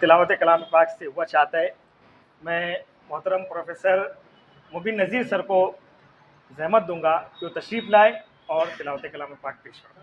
तिलावत कलाम पाक से हुआ चाहता है। मैं मोहतरम प्रोफेसर मुबीन नज़ीर सर को ज़हमत दूंगा कि वो तशरीफ़ लाए और तिलावत कलाम पाक पेश करें।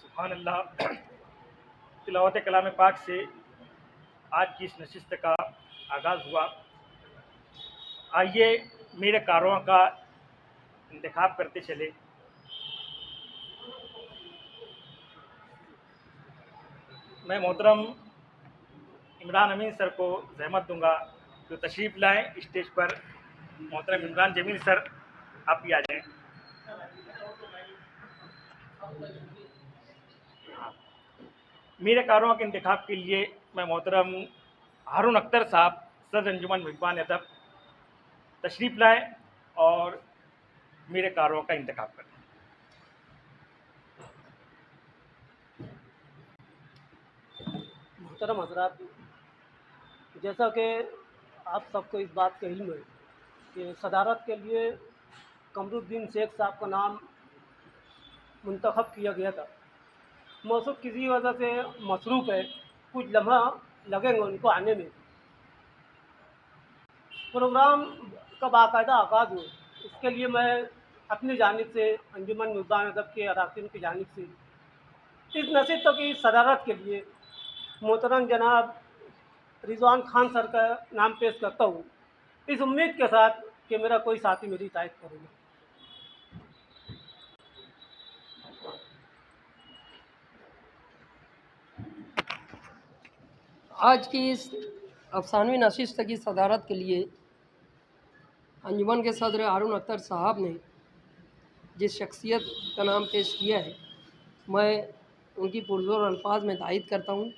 सुभान अल्लाह। तिलावत कलाम पाक से आज की इस नशिस्त का आगाज़ हुआ। आइए मेरे कारवां का इंतखाब करते चले। मैं मोहतरम इमरान अमीन सर को ज़हमत दूंगा जो तशरीफ़ लाएं स्टेज पर। मोहतरम इमरान जमील सर, आप भी आ जाएं। मेरे कारवां के इंतखाब के लिए मैं मोहतरम हारून अख्तर साहब, सदर अंजुमन मुहिब्बान अदब, तशरीफ़ लाएं और मेरे कारवां का इंतखाब करें। मोहतरम हज़रात, जैसा कि आप सबको इस बात का इल्म है कि सदारत के लिए कमरुद्दीन शेख साहब का नाम मुंतखब किया गया था। मौसम किसी वजह से मसरूफ़ है, कुछ लम्हा लगेंगे उनको आने में। प्रोग्राम का बाकायदा आगाज़ हुआ, इसके लिए मैं अपनी जानिब से, अंजुमन मुहिब्बान अदब के अरकान की जानिब से इस नशिस्त की सदारत के लिए मोहतरम जनाब रिजवान खान सर का नाम पेश करता हूँ, इस उम्मीद के साथ कि मेरा कोई साथी मेरी तायद करेगा। आज की इस अफसानवी नशिस्त की सदारत के लिए अंजुमन के सदर हारून अख्तर साहब ने जिस शख्सियत का नाम पेश किया है, मैं उनकी पुरज़ोर अल्फाज में तायद करता हूँ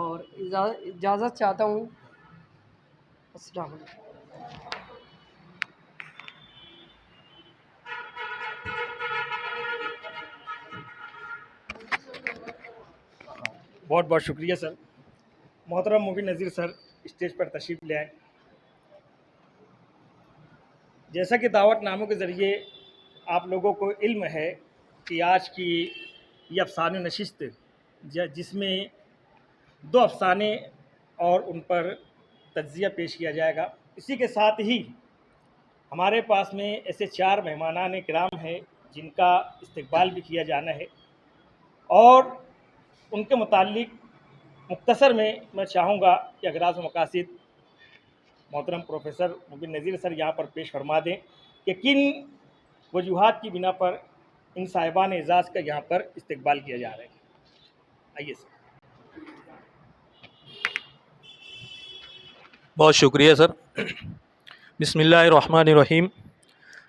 और इजाज़त चाहता हूँ। अस्सलाम वालेकुम। बहुत बहुत शुक्रिया सर। मोहतरम मुबीन नज़ीर सर स्टेज पर तशरीफ़ ले आए। जैसा कि दावतनामों के ज़रिए आप लोगों को इल्म है कि आज की ये अफसाने नशिस्त जिसमें 2 अफसाने और उन पर तज्ज़िया पेश किया जाएगा, इसी के साथ ही हमारे पास में ऐसे 4 मेहमानान किराम हैं जिनका इस्तकबाल भी किया जाना है और उनके मुताल्लिक मुख्तसर में मैं चाहूँगा कि अगराज़ व मकासिद मोहतरम प्रोफेसर मुबीन नज़ीर सर यहाँ पर पेश फरमा दें कि किन वजूहात की बिना पर इन साहिबान एजाज़ का यहाँ पर इस्तकबाल किया जा रहा है। आइए सर। बहुत शुक्रिया सर। बिस्मिल्लाहिर्रहमानिर्रहीम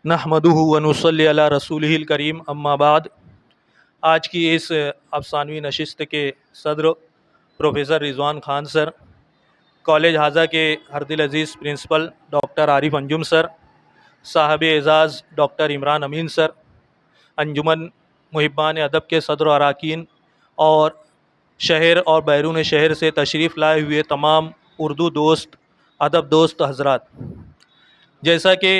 नहमदुहु व नुसल्ली अला रसूलिहिल करीम, अम्मा बाद। आज की इस अफसानवी नशिस्त के सदर professor Rizwan Khan sir, college हाजा के हरदिल अज़ीज़ principal doctor Arif Anjum sir, साहब एज़ाज़ डॉक्टर इमरान अमीन सर, अंजुमन मुहिब्बान अदब के सदर व अरकान और शहर और बैरून शहर से तशरीफ़ लाए हुए तमाम उर्दू दोस्त, अदब दोस्त हज़रात, जैसा कि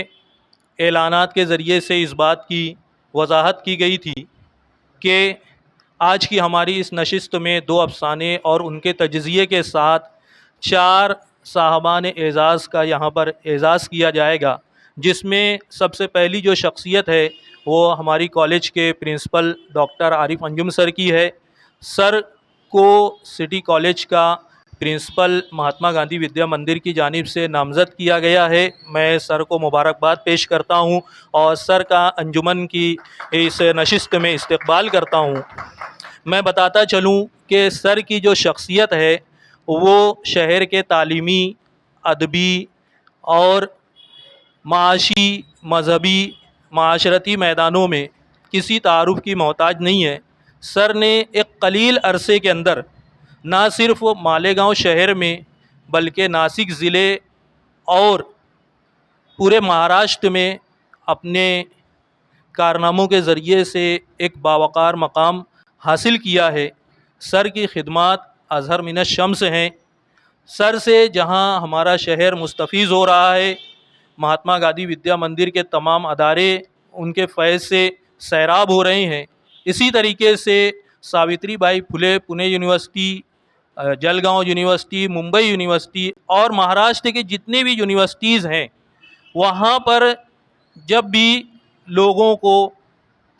एलानात के ज़रिए से इस बात की वजाहत की गई थी कि आज की हमारी इस नशिस्त में 2 अफसाने और उनके तजज़िये के साथ 4 साहबान एज़ाज़ का यहाँ पर एज़ाज़ किया जाएगा, जिसमें सबसे पहली जो शख्सियत है वो हमारी कॉलेज के principal doctor Arif Anjum sir की है। सर को सिटी कॉलेज का प्रिंसिपल महात्मा गांधी विद्या मंदिर की जानिब से नामज़द किया गया है। मैं सर को मुबारकबाद पेश करता हूं और सर का अंजुमन की इस नशिस्त में इस्तकबाल करता हूं। मैं बताता चलूं कि सर की जो शख्सियत है वो शहर के तालीमी, अदबी और माशी, मजहबी, माशरती मैदानों में किसी तारुफ की मोहताज नहीं है। सर ने एक कलील अरसे के अंदर ना सिर्फ मालेगांव शहर में बल्कि नासिक ज़िले और पूरे महाराष्ट्र में अपने कारनामों के ज़रिए से एक बावकार मकाम हासिल किया है। सर की खिदमात अज़हर मिनश शम्स हैं। सर से जहां हमारा शहर मुस्तफ़ीज़ हो रहा है, महात्मा गांधी विद्या मंदिर के तमाम अदारे उनके फैज़ से सैराब हो रहे हैं। इसी तरीके से Savitri by Phule Pune university, Jalgaon university, Mumbai university और महाराष्ट्र के जितने भी यूनिवर्सिटीज़ हैं, वहाँ पर जब भी लोगों को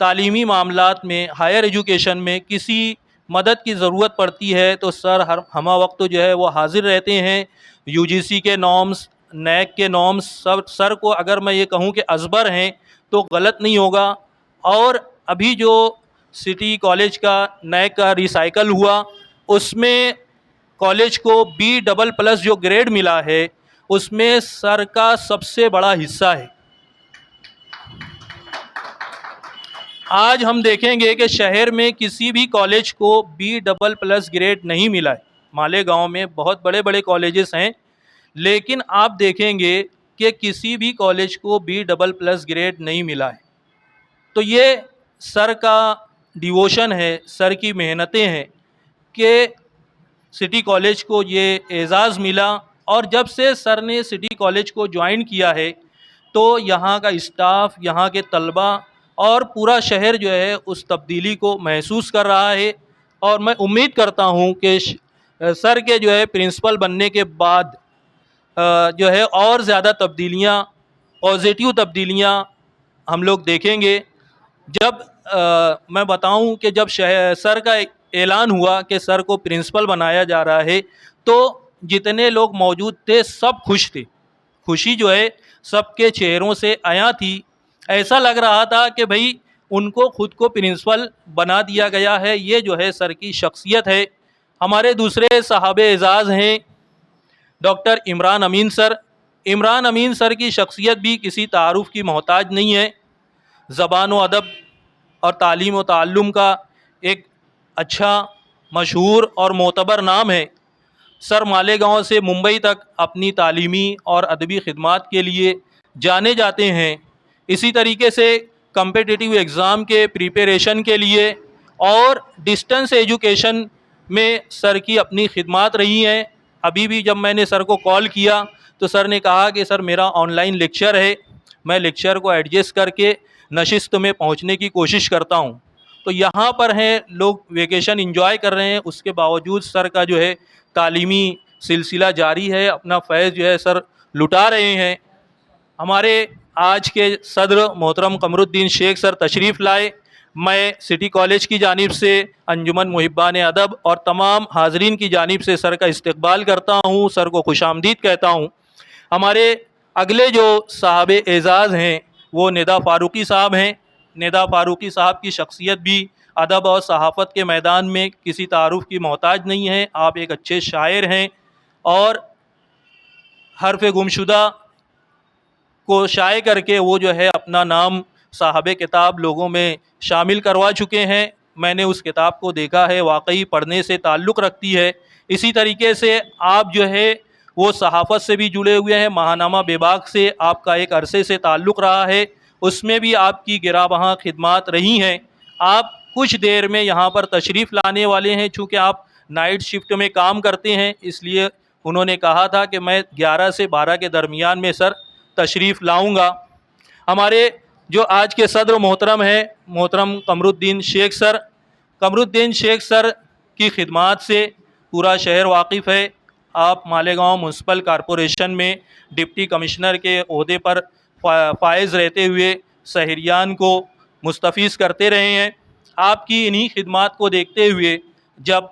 तालीमी मामलात में, हायर एजुकेशन में किसी मदद की ज़रूरत पड़ती है तो सर हर हमा वक्त जो है वो हाज़िर रहते हैं। यूजीसी के नॉर्म्स, नैक के नॉर्म्स सब सर को अगर मैं ये कहूँ कि अज़बर हैं तो गलत नहीं होगा। और अभी जो सिटी कॉलेज का नैक का रिसाइकल हुआ उसमें कॉलेज को B++ जो ग्रेड मिला है उसमें सर का सबसे बड़ा हिस्सा है। आज हम देखेंगे कि शहर में किसी भी कॉलेज को B++ ग्रेड नहीं मिला है। मालेगांव में बहुत बड़े बड़े कॉलेजेस हैं, लेकिन आप देखेंगे कि किसी भी कॉलेज को B++ ग्रेड नहीं मिला है। तो ये सर का डिवोशन है, सर की मेहनतें हैं कि सिटी कॉलेज को ये एज़ाज़ मिला। और जब से सर ने सिटी कॉलेज को ज्वाइन किया है तो यहाँ का स्टाफ, यहाँ के तलबा और पूरा शहर जो है उस तब्दीली को महसूस कर रहा है। और मैं उम्मीद करता हूँ कि सर के जो है प्रिंसिपल बनने के बाद जो है और ज़्यादा तब्दीलियाँ, पॉजिटिव तब्दीलियाँ हम लोग देखेंगे। जब मैं बताऊं कि जब सर का ऐलान हुआ कि सर को प्रिंसिपल बनाया जा रहा है तो जितने लोग मौजूद थे सब खुश थे। खुशी जो है सबके चेहरों से आया थी। ऐसा लग रहा था कि भाई उनको खुद को प्रिंसिपल बना दिया गया है। ये जो है सर की शख्सियत है। हमारे दूसरे साहबे एज़ाज़ हैं doctor Imran Amin sir. Imran Amin sir की शख्सियत भी किसी तारुफ की मोहताज नहीं है। ज़बान व अदब और तालीम व ताल्लुम का एक अच्छा, मशहूर और मोतबर नाम है। सर मालेगांव से मुंबई तक अपनी तालीमी और अदबी खिदमात के लिए जाने जाते हैं। इसी तरीके से कम्पिटिटिव एग्ज़ाम के प्रिपरेशन के लिए और डिस्टेंस एजुकेशन में सर की अपनी खिदमात रही हैं। अभी भी जब मैंने सर को कॉल किया तो सर ने कहा कि सर मेरा ऑनलाइन लेक्चर है, मैं लेक्चर को एडजस्ट करके नशिस्त में पहुंचने की कोशिश करता हूं। तो यहाँ पर हैं लोग वेकेशन एंजॉय कर रहे हैं, उसके बावजूद सर का जो है तालीमी सिलसिला जारी है, अपना फैज़ जो है सर लुटा रहे हैं। हमारे आज के सदर मोहतरम कमरुद्दीन शेख सर तशरीफ़ लाए। मैं सिटी कॉलेज की जानिब से, अंजुमन मुहिब्बान अदब और तमाम हाज़रीन की जानिब से सर का इस्तकबाल करता हूँ, सर को खुशामदीद कहता हूँ। हमारे अगले जो साहबे एज़ाज़ हैं वो निदा फ़ारूकी साहब हैं। निदा फ़ारूकी साहब की शख्सियत भी अदब और सहाफ़त के मैदान में किसी तारुफ़ की मोहताज नहीं है। आप एक अच्छे शायर हैं और हरफ़ गुमशुदा को शाये करके वो जो है अपना नाम साहबे किताब लोगों में शामिल करवा चुके हैं। मैंने उस किताब को देखा है, वाकई पढ़ने से ताल्लुक़ रखती है। इसी तरीके से आप जो है वो सहाफ़त से भी जुड़े हुए हैं। महानामा बेबाक से आपका एक अरसे से ताल्लुक़ रहा है, उसमें भी आपकी गिराबहाँ खिदमात रही हैं। आप कुछ देर में यहाँ पर तशरीफ़ लाने वाले हैं। चूँकि आप नाइट शिफ्ट में काम करते हैं, इसलिए उन्होंने कहा था कि मैं 11 से 12 के दरमियान में सर तशरीफ़ लाऊँगा। हमारे जो आज के सदर मोहतरम हैं, मोहतरम कमरुद्दीन शेख सर, कमरुद्दीन शेख सर की खिदमात से पूरा शहर वाकिफ़ है। आप मालेगांव म्यूनसिपल कॉरपोरेशन में डिप्टी कमिश्नर के ओहदे पर फाइज़ रहते हुए शहरियान को मुस्तफ़ीज़ करते रहे हैं। आपकी इन्हीं खिदमात को देखते हुए जब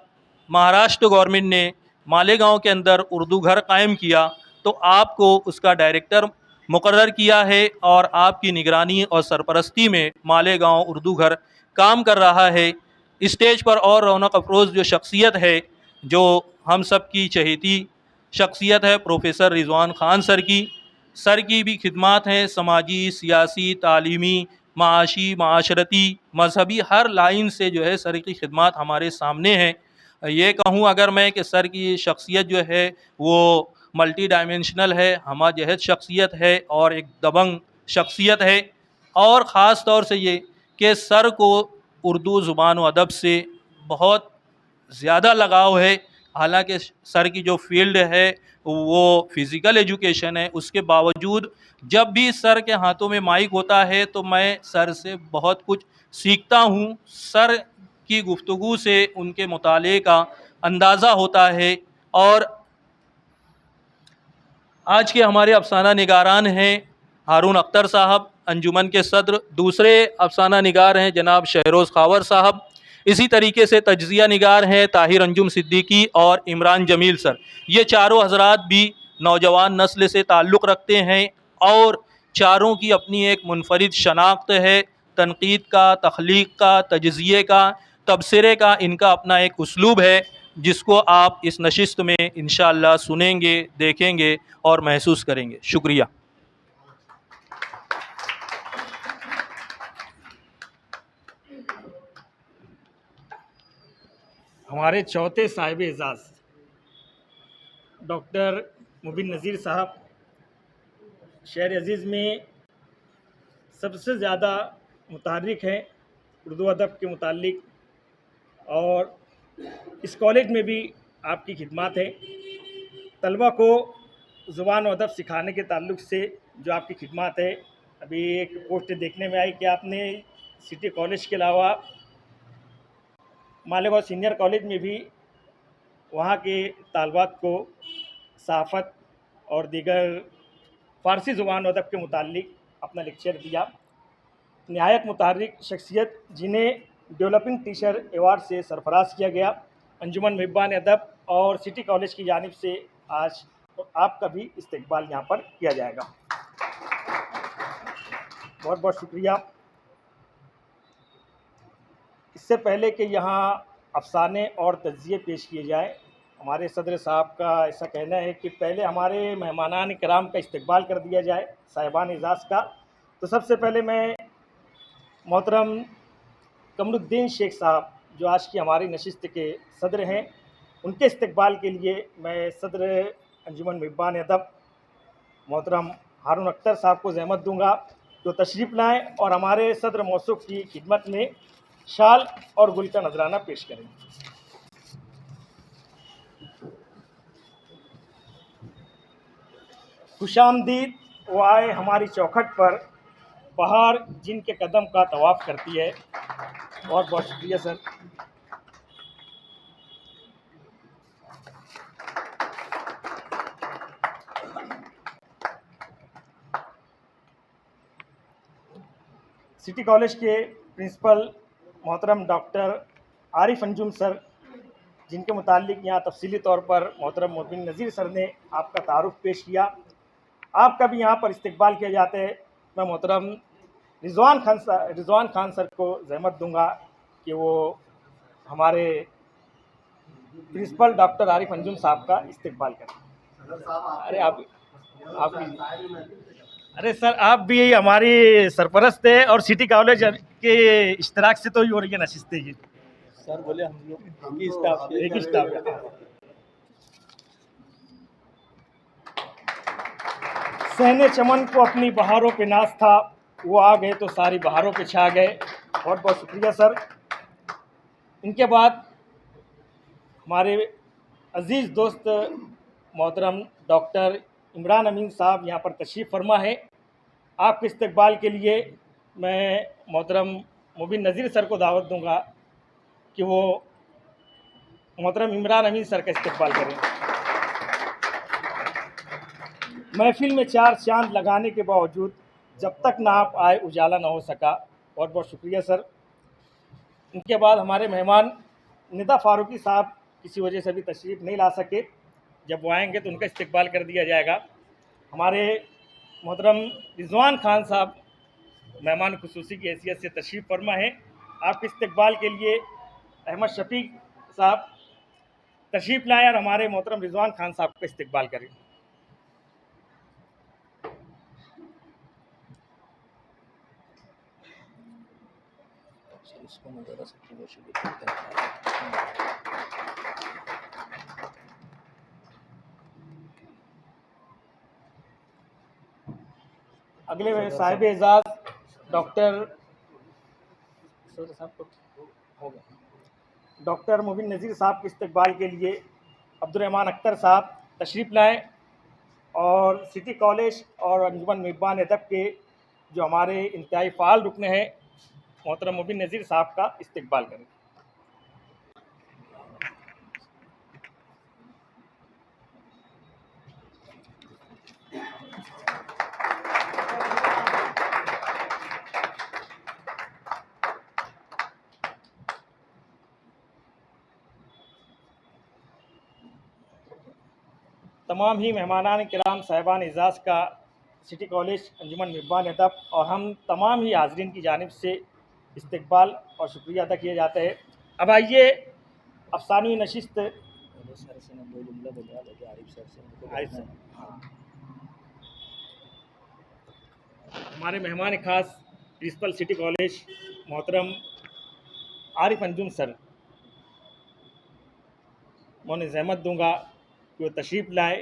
महाराष्ट्र गवर्नमेंट ने मालेगांव के अंदर उर्दू घर कायम किया तो आपको उसका डायरेक्टर मुकर्रर किया है और आपकी निगरानी और सरपरस्ती में मालेगांव उर्दू घर काम कर रहा है। स्टेज पर और रौनक अफरोज़ जो शख्सियत है, जो हम सब की चहेती शख्सियत है, प्रोफेसर रिजवान ख़ान सर की भी खिदमात हैं। समाजी, सियासी, तालीमी, माशी, माशरती, मजहबी हर लाइन से जो है सर की खिदमात हमारे सामने हैं। ये कहूँ अगर मैं कि सर की शख्सियत जो है वो मल्टी डायमेंशनल है, हमा जहद शख्सियत है और एक दबंग शख्सियत है। और ख़ास तौर से ये कि सर को उर्दू ज़ुबान व अदब से बहुत ज़्यादा लगाव है। हालांकि सर की जो फील्ड है वो फ़िज़िकल एजुकेशन है, उसके बावजूद जब भी सर के हाथों में माइक होता है तो मैं सर से बहुत कुछ सीखता हूँ। सर की गुफ्तगू से उनके मुताले का अंदाज़ा होता है। और आज के हमारे अफसाना निगारान हैं हारून अख्तर साहब, अंजुमन के सदर। दूसरे अफसाना निगार हैं जनाब शहरोज़ खावर साहब। इसी तरीके से तज्ज़िया निगार हैं ताहिर अंजुम सिद्दीकी और इमरान जमील सर। ये चारों हजरात भी नौजवान नस्ल से ताल्लुक़ रखते हैं और चारों की अपनी एक मुनफरिद शनाख्त है। तनकीद का, तख्लीक का, तज्ज़िये का, तबसरे का इनका अपना एक उसलूब है जिसको आप इस नशिस्त में इंशाअल्लाह सुनेंगे, देखेंगे और महसूस करेंगे। शुक्रिया। हमारे चौथे साहिब एजाज़ डॉक्टर मुबिन नज़ीर साहब शहर अजीज़ में सबसे ज़्यादा मुतहर्रिक हैं उर्दू अदब के मुतालिक, और इस कॉलेज में भी आपकी खिदमत है। तलबा को ज़ुबान व अदब सिखाने के ताल्लुक़ से जो आपकी खिदमत है, अभी एक पोस्ट देखने में आई कि आपने सिटी कॉलेज के अलावा मालेगांव सीनियर कॉलेज में भी वहाँ के तालबात को सहाफ़त और दीगर फ़ारसी ज़ुबान व अदब के मुतालिक अपना लेक्चर दिया। नहायत मुतहर्रिक शख्सियत जिन्हें डेवलपिंग टीचर एवार्ड से सरफराज किया गया। अंजुमन मुहिब्बान अदब और सिटी कॉलेज की जानिब से आज आपका भी इस्तकबाल यहाँ पर किया जाएगा। बहुत बहुत शुक्रिया। इससे पहले कि यहाँ अफसाने और तज्ज़िये पेश किए जाए, हमारे सदर साहब का ऐसा कहना है कि पहले हमारे मेहमानान किराम का इस्तकबाल कर दिया जाए, साहिबान एजाज़ का। तो सबसे पहले मैं मोहतरम कमरुद्दीन शेख साहब जो आज की हमारी नशिस्त के सदर हैं, उनके इस्तकबाल के लिए मैं सदर अंजुमन मुहिब्बान अदब मोहतरम हारून अख्तर साहब को ज़हमत दूंगा जो तशरीफ़ लाएँ और हमारे सदर मौसूफ़ की खिदमत में शाल और गुल का नजराना पेश करेंगे। खुशामदीद वो आए हमारी चौखट पर, बहार जिनके कदम का तवाफ़ करती है। बहुत बहुत शुक्रिया सर। सिटी कॉलेज के प्रिंसिपल मोहतरम डॉक्टर आरिफ अंजुम सर, जिनके मुतालिक यहाँ तफसीली तौर पर मोहतरम मुबिन नज़ीर सर ने आपका तारुफ पेश किया, आपका भी यहाँ पर इस्तकबाल किया जाता है। मैं मोहतरम रिजवान खान सर को ज़हमत दूंगा कि वो हमारे प्रिंसिपल डॉक्टर आरिफ अंजुम साहब का इस्तकबाल करें। अरे सर आप भी हमारी सरपरस्त है और सिटी कॉलेज के इश्तराक से तो ही हो रही है नशिस्तें। सर बोले हम लोग की स्टाफ के एक ही स्टाफ है। सहने चमन को अपनी बहारों पे नाज था, वो आ गए तो सारी बहारों पे छा गए। बहुत बहुत शुक्रिया सर। इनके बाद हमारे अजीज़ दोस्त मोहतरम डॉक्टर इमरान अमीन साहब यहाँ पर तशरीफ़ फरमा है। आपके इस्तकबाल के लिए मैं मोहतरम मुबीन नज़ीर सर को दावत दूंगा कि वो मोहतरम इमरान अमीन सर का इस्तकबाल करें। महफिल में चार चांद लगाने के बावजूद जब तक ना आप आए उजाला ना हो सका। बहुत बहुत शुक्रिया सर। इनके बाद हमारे मेहमान निदा फारूकी साहब किसी वजह से भी तशरीफ़ नहीं ला सके, जब वो आएंगे तो उनका इस्तकबाल कर दिया जाएगा। हमारे मोहतरम रिजवान खान साहब मेहमान खुसूसी की हैसियत से तशरीफ़ फरमा है। आपके इस्तकबाल के लिए अहमद शफीक साहब तशरीफ़ लाएँ और हमारे मोहतरम रिजवान खान साहब का इस्तकबाल करें। अगले साहिब एजाज़ डॉक्टर मुबीन नज़ीर साहब के इस्तकबाल के लिए अब्दुर्रहमान अख्तर साहब तशरीफ़ लाएँ और सिटी कॉलेज और अंजुमन मेज़बान अदब के जो हमारे इंतहाई फ़ाल रुकन हैं मोहतरम मुबीन नज़ीर साहब का इस्तकबाल करें। तमाम ही मेहमानान किराम साहिबान एजाज़ का सिटी कॉलेज अंजुमन मेज़बान अदब और हम तमाम ही हाज़रीन की जानिब से इस्तकबाल और शुक्रिया अदा किया जाता है। अब आइए अफसानवी नशिस्त आरिफ सर। हमारे मेहमान ख़ास प्रिंसिपल सिटी कॉलेज मोहतरम आरिफ अंजुम सर, मैं उन्हें ज़हमत दूंगा कि वो तशरीफ़ लाए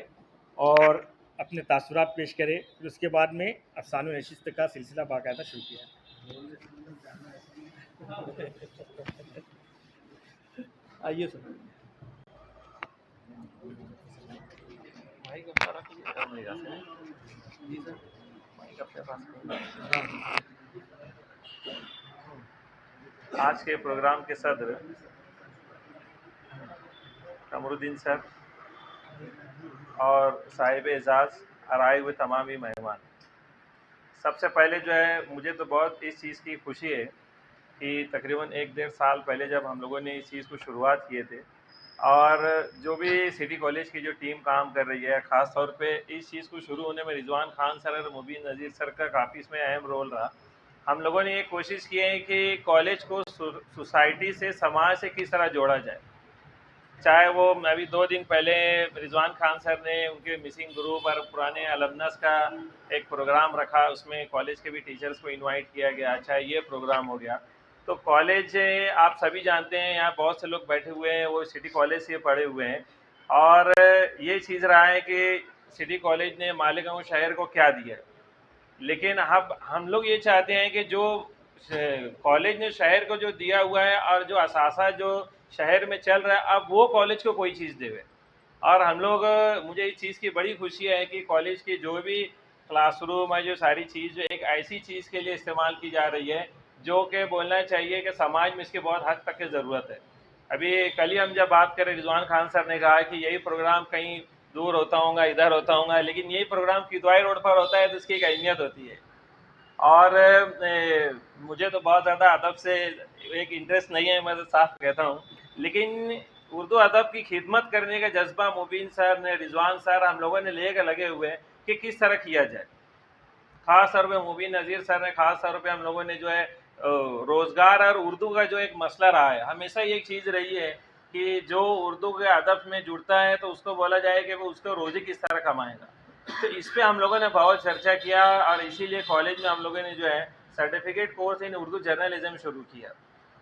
और अपने तासुरात पेश करें। फिर उसके बाद में अफसानवी नशिस्त का सिलसिला बाकायदा शुरू किया। आइए सर। आज के प्रोग्राम के सदर कमरुद्दीन सर और साहिब एजाज़ और आए हुए तमाम ही मेहमान, सबसे पहले जो है मुझे तो बहुत इस चीज़ की खुशी है कि तकरीबन 1-1.5 साल पहले जब हम लोगों ने इस चीज़ को शुरुआत किए थे और जो भी सिटी कॉलेज की जो टीम काम कर रही है, ख़ास तौर पे इस चीज़ को शुरू होने में रिजवान खान सर और मुबीन नज़ीर सर का काफ़ी इसमें अहम रोल रहा। हम लोगों ने ये कोशिश की है कि कॉलेज को सोसाइटी से, समाज से किस तरह जोड़ा जाए। चाहे वो अभी 2 दिन पहले रिजवान खान सर ने उनके मिसिंग ग्रुप और पुराने अलमनस का एक प्रोग्राम रखा, उसमें कॉलेज के भी टीचर्स को इनवाइट किया गया, चाहे ये प्रोग्राम हो गया। तो कॉलेज आप सभी जानते हैं, यहाँ बहुत से लोग बैठे हुए हैं वो सिटी कॉलेज से पढ़े हुए हैं और ये चीज़ रहा है कि सिटी कॉलेज ने मालेगांव शहर को क्या दिया, लेकिन अब हम लोग ये चाहते हैं कि जो कॉलेज ने शहर को जो दिया हुआ है और जो असासा जो शहर में चल रहा है, अब वो कॉलेज को कोई चीज़ देवे। और हम लोग, मुझे इस चीज़ की बड़ी खुशी है कि कॉलेज की जो भी क्लासरूम है, जो सारी चीज़ जो एक ऐसी चीज़ के लिए इस्तेमाल की जा रही है जो कि बोलना चाहिए कि समाज में इसकी बहुत हद तक की ज़रूरत है। अभी कल ही हम जब बात करें, रिजवान खान सर ने कहा कि यही प्रोग्राम कहीं दूर होता होगा, इधर होता होगा, लेकिन यही प्रोग्राम किदवाई रोड पर होता है तो इसकी एक अहमियत होती है। और मुझे तो बहुत ज़्यादा अदब से एक इंटरेस्ट नहीं है, मैं तो साफ कहता हूँ, लेकिन उर्दू अदब की खिदमत करने का जज्बा मुबीन सर ने, रिजवान सर, हम लोगों ने लेकर लगे हुए हैं कि किस तरह किया जाए। ख़ास तौर पे मुबीन नज़ीर सर ने, ख़ास तौर पे हम लोगों ने जो है रोज़गार और उर्दू का जो एक मसला रहा है, हमेशा ये चीज़ रही है कि जो उर्दू के अदब में जुड़ता है तो उसको बोला जाए कि वो उसको रोज़ी किस तरह कमाएगा। तो इस पे हम लोगों ने बहुत चर्चा किया और इसीलिए कॉलेज में हम लोगों ने जो है certificate course in Urdu journalism शुरू किया।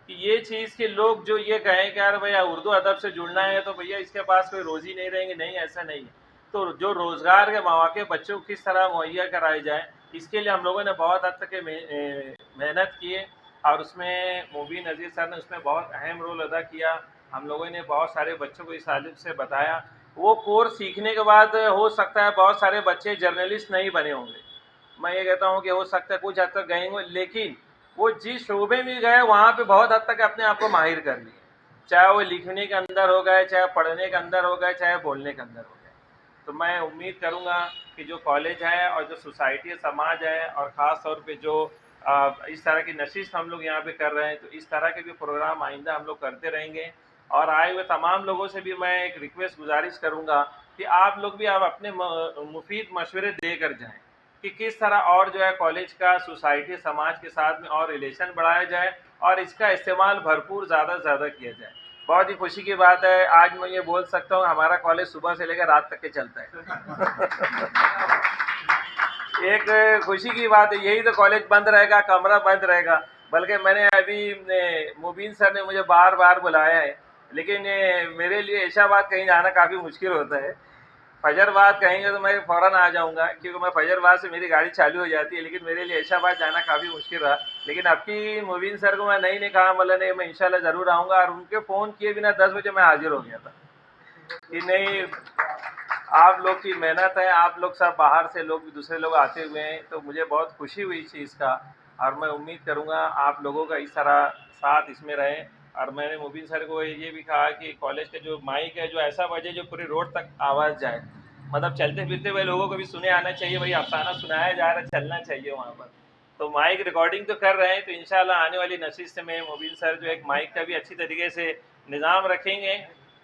कि ये चीज़ के लोग जो ये कहें कि यार भैया उर्दू अदब से जुड़ना है तो भैया इसके पास कोई रोज़ी नहीं रहेंगे, नहीं ऐसा नहीं है। तो जो रोज़गार के मौके बच्चों को किस तरह मुहैया कराए जाए, इसके लिए हम लोगों ने बहुत हद तक मेहनत की है और उसमें मुबीन नज़ीर सर ने उसमें बहुत अहम रोल अदा किया। हम लोगों ने बहुत सारे बच्चों को इस तालीम से बताया। वो कोर्स सीखने के बाद हो सकता है बहुत सारे बच्चे जर्नलिस्ट नहीं बने होंगे, मैं ये कहता हूँ कि हो सकता है कुछ हद तक गए होंगे, लेकिन वो जिस शोबे में गए वहाँ पे बहुत हद तक अपने आप को माहिर कर लिए, चाहे वो लिखने के अंदर हो गए, चाहे पढ़ने के अंदर हो गए, चाहे बोलने के अंदर हो गए। तो मैं उम्मीद करूँगा कि जो कॉलेज है और जो सोसाइटी समाज है और ख़ास तौर पे जो इस तरह की नशिस्त हम लोग यहाँ पे कर रहे हैं, तो इस तरह के भी प्रोग्राम आइंदा हम लोग करते रहेंगे। और आए हुए तमाम लोगों से भी मैं एक रिक्वेस्ट गुजारिश करूँगा कि आप लोग भी आप अपने मुफीद मशवरे देकर जाएँ कि किस तरह और जो है कॉलेज का सोसाइटी समाज के साथ में और रिलेशन बढ़ाया जाए और इसका इस्तेमाल भरपूर ज़्यादा से ज़्यादा किया जाए। बहुत ही खुशी की बात है, आज मैं ये बोल सकता हूँ हमारा कॉलेज सुबह से लेकर रात तक के चलता है। एक खुशी की बात है, यही तो कॉलेज बंद रहेगा, कमरा बंद रहेगा। बल्कि मैंने अभी मुबीन सर ने मुझे बार बार बुलाया है, लेकिन मेरे लिए ऐशाबाद कहीं जाना काफ़ी मुश्किल होता है। फजरबाद कहेंगे तो मैं फ़ौरन आ जाऊंगा, क्योंकि मैं फजरबाद से मेरी गाड़ी चालू हो जाती है, लेकिन मेरे लिए ऐशाबाद जाना काफ़ी मुश्किल रहा। लेकिन अब की मुबीन सर को मैं नहीं कहा, मतलब नहीं, मैं इंशाल्लाह ज़रूर आऊँगा। और उनके फ़ोन किए बिना 10 बजे मैं हाजिर हो गया था कि नहीं, आप लोग की मेहनत है, आप लोग सब बाहर से लोग दूसरे लोग आते हुए हैं, तो मुझे बहुत खुशी हुई इस चीज़ का। और मैं उम्मीद करूँगा आप लोगों का इस तरह साथ इसमें रहे। और मैंने मुबीन सर को ये भी कहा कि कॉलेज का जो माइक है जो ऐसा बजे जो पूरी रोड तक आवाज़ जाए, मतलब चलते फिरते हुए लोगों को भी सुने आना चाहिए, भाई अफसाना सुनाया जा रहा है, चलना चाहिए वहाँ पर। तो माइक रिकॉर्डिंग तो कर रहे हैं, तो इंशाल्लाह आने वाली नशिस्त में मुबीन सर जो एक माइक का भी अच्छी तरीके से निज़ाम रखेंगे।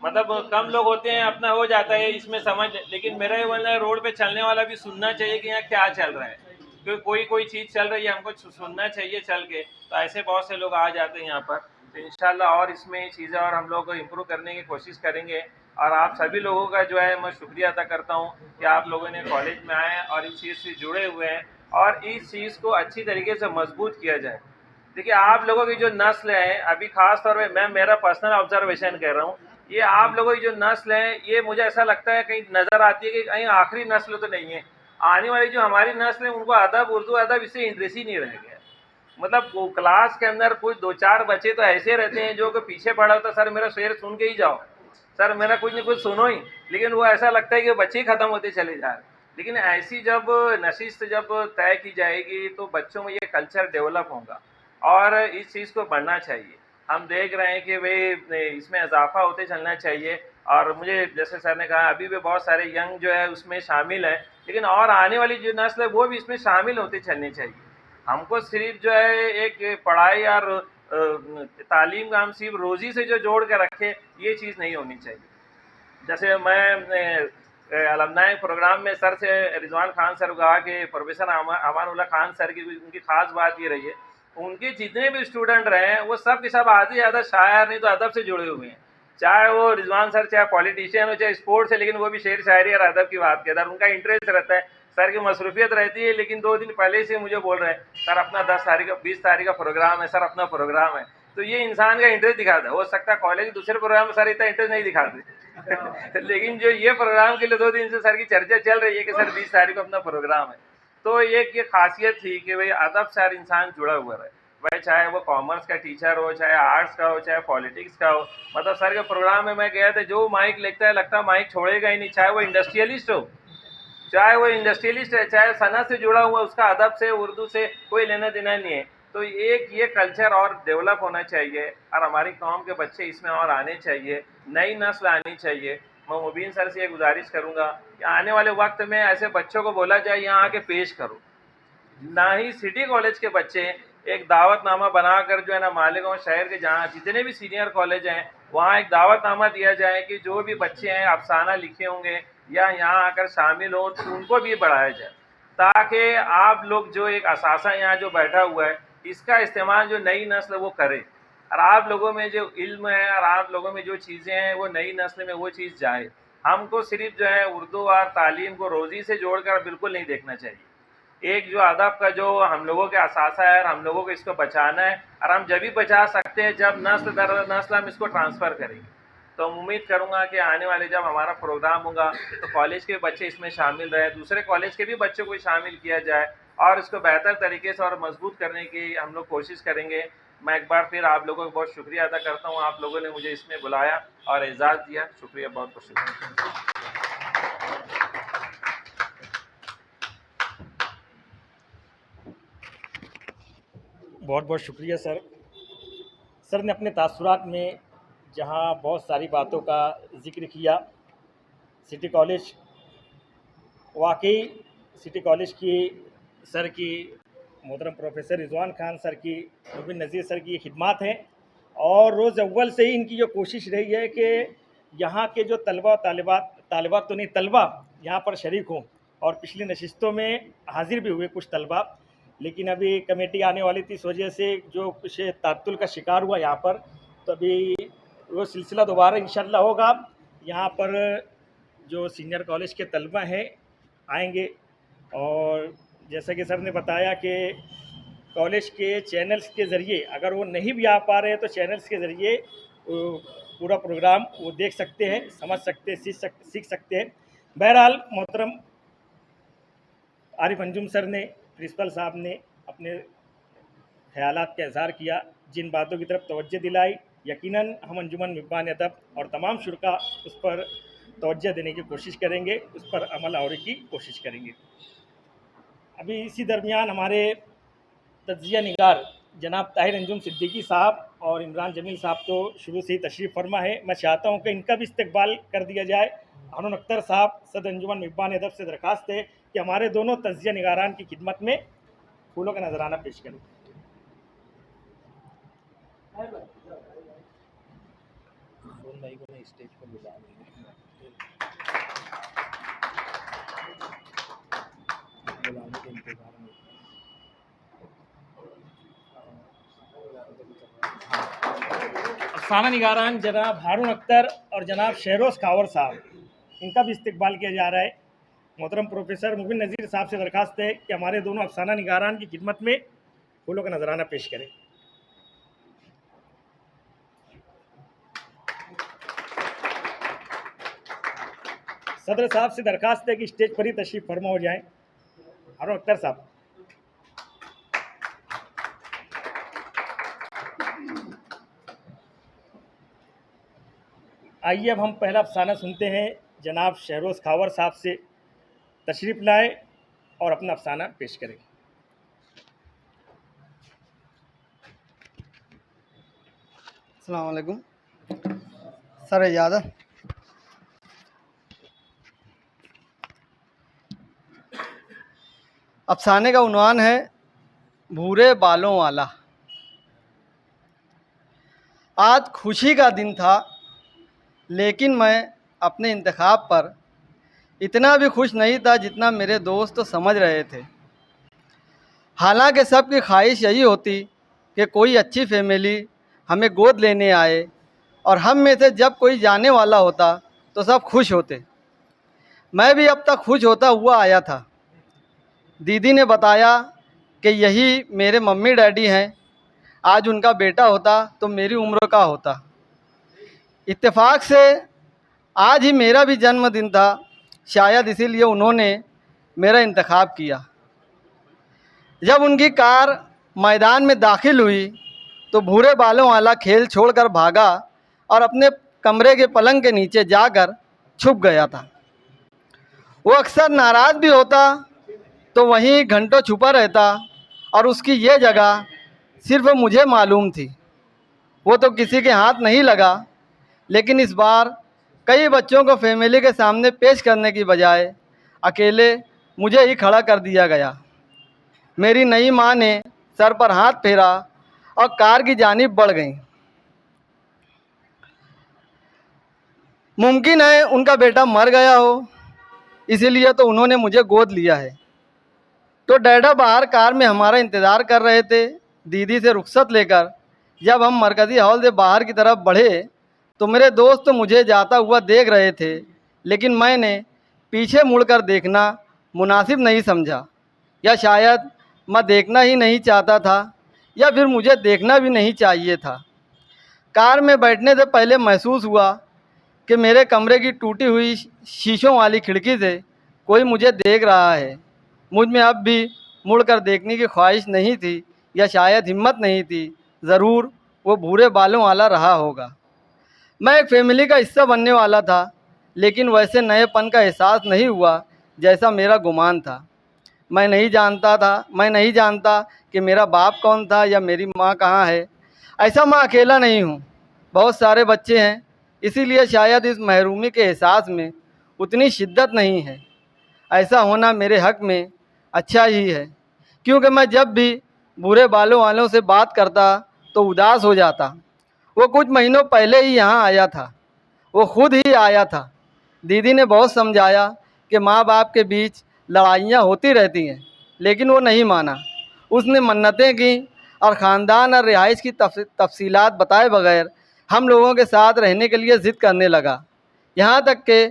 मतलब कम लोग होते हैं, अपना हो जाता है इसमें समझ, लेकिन मेरा ये बोलना है रोड पे चलने वाला भी सुनना चाहिए कि यहाँ क्या चल रहा है, क्योंकि कोई चीज़ चल रही है, हमको सुनना चाहिए चल के। तो ऐसे बहुत से लोग आ जाते हैं यहाँ पर। तो इंशाल्लाह और इसमें चीज़ें और हम लोग इम्प्रूव करने की कोशिश करेंगे। और आप सभी लोगों का जो है मैं शुक्रिया अदा करता हूँ कि आप लोगों ने कॉलेज में आए और इस चीज़ से जुड़े हुए हैं और इस चीज़ को अच्छी तरीके से मजबूत किया जाए। देखिए, आप लोगों की जो नस्ल है अभी, खास तौर पे मैं मेरा पर्सनल ऑब्जर्वेशन कह रहा हूँ, ये आप लोगों की जो नस्ल है, ये मुझे ऐसा लगता है कहीं नज़र आती है कि कहीं आखिरी नस्ल तो नहीं है। आने वाली जो हमारी नस्ल है उनको अदब, उर्दू अदब, इससे इंटरेस्ट ही नहीं रह गया। मतलब वो क्लास के अंदर कुछ 2-4 बच्चे तो ऐसे रहते हैं जो कि पीछे पड़ा होता, सर मेरा शेर सुन के ही जाओ, सर मेरा कुछ न कुछ सुनो ही। लेकिन वो ऐसा लगता है कि बच्चे ही ख़त्म होते चले जा रहे हैं। लेकिन ऐसी जब नशिस्त जब तय की जाएगी तो बच्चों में ये कल्चर डेवलप होगा और इस चीज़ को बढ़ना चाहिए। हम देख रहे हैं कि भाई इसमें इजाफा होते चलना चाहिए। और मुझे जैसे सर ने कहा अभी भी बहुत सारे यंग जो है उसमें शामिल हैं, लेकिन और आने वाली जो नस्ल है वो भी इसमें शामिल होते चलनी चाहिए। हमको सिर्फ जो है एक पढ़ाई और तालीम का हम सिर्फ रोज़ी से जो जोड़ के रखे, ये चीज़ नहीं होनी चाहिए। जैसे मैं अलमनाई प्रोग्राम में सर से रिजवान खान सर कहा कि प्रोफेसर अमानुल्लाह खान सर की उनकी ख़ास बात ये रही है, उनके जितने भी स्टूडेंट रहे हैं वो सब के सब आधे से ज़्यादा शायर नहीं तो अदब से जुड़े हुए हैं। चाहे वो रिजवान सर चाहे पॉलिटिशियन हो चाहे स्पोर्ट्स है, लेकिन वो भी शेर शायरी और अदब की बात कहता है, उनका इंटरेस्ट रहता है। सर की मसरूफियत रहती है, लेकिन 2 दिन पहले से मुझे बोल रहे हैं सर अपना 10 तारीख का 20 तारीख का प्रोग्राम है, सर अपना प्रोग्राम है। तो ये इंसान का इंटरेस्ट दिखाता है। हो सकता है कॉलेज के दूसरे प्रोग्राम में सर इतना इंटरेस्ट नहीं दिखाते लेकिन जो ये प्रोग्राम के लिए 2 दिन से सर की चर्चा चल रही है कि सर 20 तारीख को अपना प्रोग्राम है, तो एक ये खासियत थी कि भाई अदब से हर इंसान जुड़ा हुआ रहे, भाई चाहे वो कॉमर्स का टीचर हो, चाहे आर्ट्स का हो, चाहे पॉलिटिक्स का हो। मतलब सर के प्रोग्राम में मैं गया था, जो माइक लेता है लगता है माइक छोड़ेगा ही नहीं, चाहे वो इंडस्ट्रियलिस्ट हो, चाहे वो इंडस्ट्रियलिस्ट है, चाहे सनत से जुड़ा हुआ, उसका अदब से उर्दू से कोई लेना देना नहीं है। तो एक ये कल्चर और डेवलप होना चाहिए और हमारी कौम के बच्चे इसमें और आने चाहिए, नई नस्ल आनी चाहिए। मैं मुबीन सर से ये गुजारिश करूँगा कि आने वाले वक्त में ऐसे बच्चों को बोला जाए यहाँ आके पेश करो। ना ही सिटी कॉलेज के बच्चे एक दावतनामा बनाकर जो है ना मालेगांव शहर के जहाँ जितने भी सीनियर कॉलेज हैं वहाँ एक दावतनामा दिया जाए कि जो भी बच्चे हैं अफसाना लिखे होंगे या यहाँ आकर शामिल हो तो उनको भी बढ़ाया जाए, ताकि आप लोग जो एक असासा यहाँ जो बैठा हुआ है इसका इस्तेमाल जो नई नस्ल वो करे और आप लोगों में जो इल्म है और आप लोगों में जो चीज़ें हैं वो नई नस्ल में वो चीज़ जाए। हमको सिर्फ जो है उर्दू और तालीम को रोज़ी से जोड़कर बिल्कुल नहीं देखना चाहिए। एक जो अदब का जो हम लोगों के असासा है और हम लोगों को इसको बचाना है, और हम जब भी बचा सकते हैं जब नस्ल दर नस्ल हम इसको ट्रांसफ़र करेंगे। तो उम्मीद करूंगा कि आने वाले जब हमारा प्रोग्राम होगा तो कॉलेज के बच्चे इसमें शामिल रहे, दूसरे कॉलेज के भी बच्चों को शामिल किया जाए और इसको बेहतर तरीके से और मजबूत करने की हम लोग कोशिश करेंगे। मैं एक बार फिर आप लोगों को बहुत शुक्रिया अदा करता हूँ, आप लोगों ने मुझे इसमें बुलाया और एजाज़ दिया, शुक्रिया, बहुत बहुत शुक्रिया। बहुत बहुत शुक्रिया सर। सर ने अपने तासुरात में जहाँ बहुत सारी बातों का जिक्र किया, सिटी कॉलेज वाकई सिटी कॉलेज की सर की मोहतरम प्रोफेसर रिजवान खान सर की, मुबिन नज़ीर सर की खिदमात हैं और रोज़ अव्वल से ही इनकी जो कोशिश रही है कि यहाँ के जो तलबा तालिबात तो नहीं तलबा यहाँ पर शरीक हों, और पिछली नशिस्तों में हाजिर भी हुए कुछ तलबा, लेकिन अभी कमेटी आने वाली थी, इस वजह से जो कुछ तात्तुल का शिकार हुआ यहाँ पर, तो अभी वो सिलसिला दोबारा इंशाल्लाह होगा। यहाँ पर जो सीनियर कॉलेज के तलबा हैं आएंगे, और जैसा कि सर ने बताया कि कॉलेज के चैनल्स के ज़रिए अगर वो नहीं भी आ पा रहे हैं तो चैनल्स के ज़रिए पूरा प्रोग्राम वो देख सकते हैं, समझ सकते हैं, सीख सकते हैं। बहरहाल मोहतरम आरिफ अंजुम सर ने, प्रिंसिपल साहब ने अपने ख्यालात का इज़हार किया, जिन बातों की तरफ तवज्जो दिलाई, यकीनन हम अंजुमन मिब्बान अदब और तमाम शुरा उस पर तवज्जो देने की कोशिश करेंगे, उस पर अमल आवरी की कोशिश करेंगे। अभी इसी दरमियान हमारे तज्ज़िया निगार जनाब ताहिर अंजुम सिद्दीकी साहब और इमरान जमील साहब तो शुरू से ही तशरीफ़ फरमा है, मैं चाहता हूँ कि इनका भी इस्तकबाल कर दिया जाए। हारून अख्तर साहब सदर अंजुमन मिब्बान अदब से दरख्वास्त है कि हमारे दोनों तज्ज़िया निगारान की खिदमत में फूलों का नजराना पेश करें। स्टेज पर बुला बुलाने के इंतजार में अफसाना निगारान जनाब हारून अख्तर और जनाब शहरोज़ खावर साहब, इनका भी इस्तकबाल किया जा रहा है। मोहतरम प्रोफेसर मुबिन नज़ीर साहब से दरख्वास्त है कि हमारे दोनों अफसाना निगारान की खिदमत में फूलों का नजराना पेश करें। सदर साहब से दरख्वास्त है कि स्टेज पर ही तशरीफ़ फरमा हो जाएं। हारून अख्तर साहब। आइए अब हम पहला अफसाना सुनते हैं, जनाब शहरोज़ खावर साहब से तशरीफ़ लाए और अपना अफसाना पेश करें। अस्सलाम वालेकुम सर, इजाज़त। अफसाने का उन्वान है भूरे बालों वाला। आज खुशी का दिन था, लेकिन मैं अपने इंतखाब पर इतना भी खुश नहीं था जितना मेरे दोस्त तो समझ रहे थे। हालांकि सबकी ख्वाहिश यही होती कि कोई अच्छी फैमिली हमें गोद लेने आए, और हम में से जब कोई जाने वाला होता तो सब खुश होते। मैं भी अब तक खुश होता हुआ आया था। दीदी ने बताया कि यही मेरे मम्मी डैडी हैं, आज उनका बेटा होता तो मेरी उम्र का होता। इत्तेफाक से आज ही मेरा भी जन्मदिन था, शायद इसीलिए उन्होंने मेरा इंतखाब किया। जब उनकी कार मैदान में दाखिल हुई तो भूरे बालों वाला खेल छोड़कर भागा और अपने कमरे के पलंग के नीचे जाकर छुप गया था। वो अक्सर नाराज़ भी होता तो वहीं घंटों छुपा रहता, और उसकी ये जगह सिर्फ मुझे मालूम थी। वो तो किसी के हाथ नहीं लगा, लेकिन इस बार कई बच्चों को फैमिली के सामने पेश करने की बजाय अकेले मुझे ही खड़ा कर दिया गया। मेरी नई माँ ने सर पर हाथ फेरा और कार की जानिब बढ़ गई। मुमकिन है उनका बेटा मर गया हो, इसीलिए तो उन्होंने मुझे गोद लिया है। तो डैडा बाहर कार में हमारा इंतज़ार कर रहे थे। दीदी से रुख्सत लेकर जब हम मरकज़ी हॉल से बाहर की तरफ बढ़े तो मेरे दोस्त मुझे जाता हुआ देख रहे थे, लेकिन मैंने पीछे मुड़कर देखना मुनासिब नहीं समझा। या शायद मैं देखना ही नहीं चाहता था, या फिर मुझे देखना भी नहीं चाहिए था। कार में बैठने से पहले महसूस हुआ कि मेरे कमरे की टूटी हुई शीशों वाली खिड़की से कोई मुझे देख रहा है। मुझ में अब भी मुड़कर देखने की ख्वाहिश नहीं थी, या शायद हिम्मत नहीं थी। ज़रूर वो भूरे बालों वाला रहा होगा। मैं एक फैमिली का हिस्सा बनने वाला था, लेकिन वैसे नएपन का एहसास नहीं हुआ जैसा मेरा गुमान था। मैं नहीं जानता कि मेरा बाप कौन था या मेरी माँ कहाँ है। ऐसा मैं अकेला नहीं हूँ, बहुत सारे बच्चे हैं, इसीलिए शायद इस महरूमी के एहसास में उतनी शिद्दत नहीं है। ऐसा होना मेरे हक़ में अच्छा ही है, क्योंकि मैं जब भी बुरे बालों वालों से बात करता तो उदास हो जाता। वो कुछ महीनों पहले ही यहाँ आया था, वो खुद ही आया था। दीदी ने बहुत समझाया कि माँ बाप के बीच लड़ाइयाँ होती रहती हैं, लेकिन वो नहीं माना। उसने मन्नतें की और ख़ानदान और रिहाइश की तफसीलात बताए बगैर हम लोगों के साथ रहने के लिए ज़िद करने लगा। यहाँ तक कि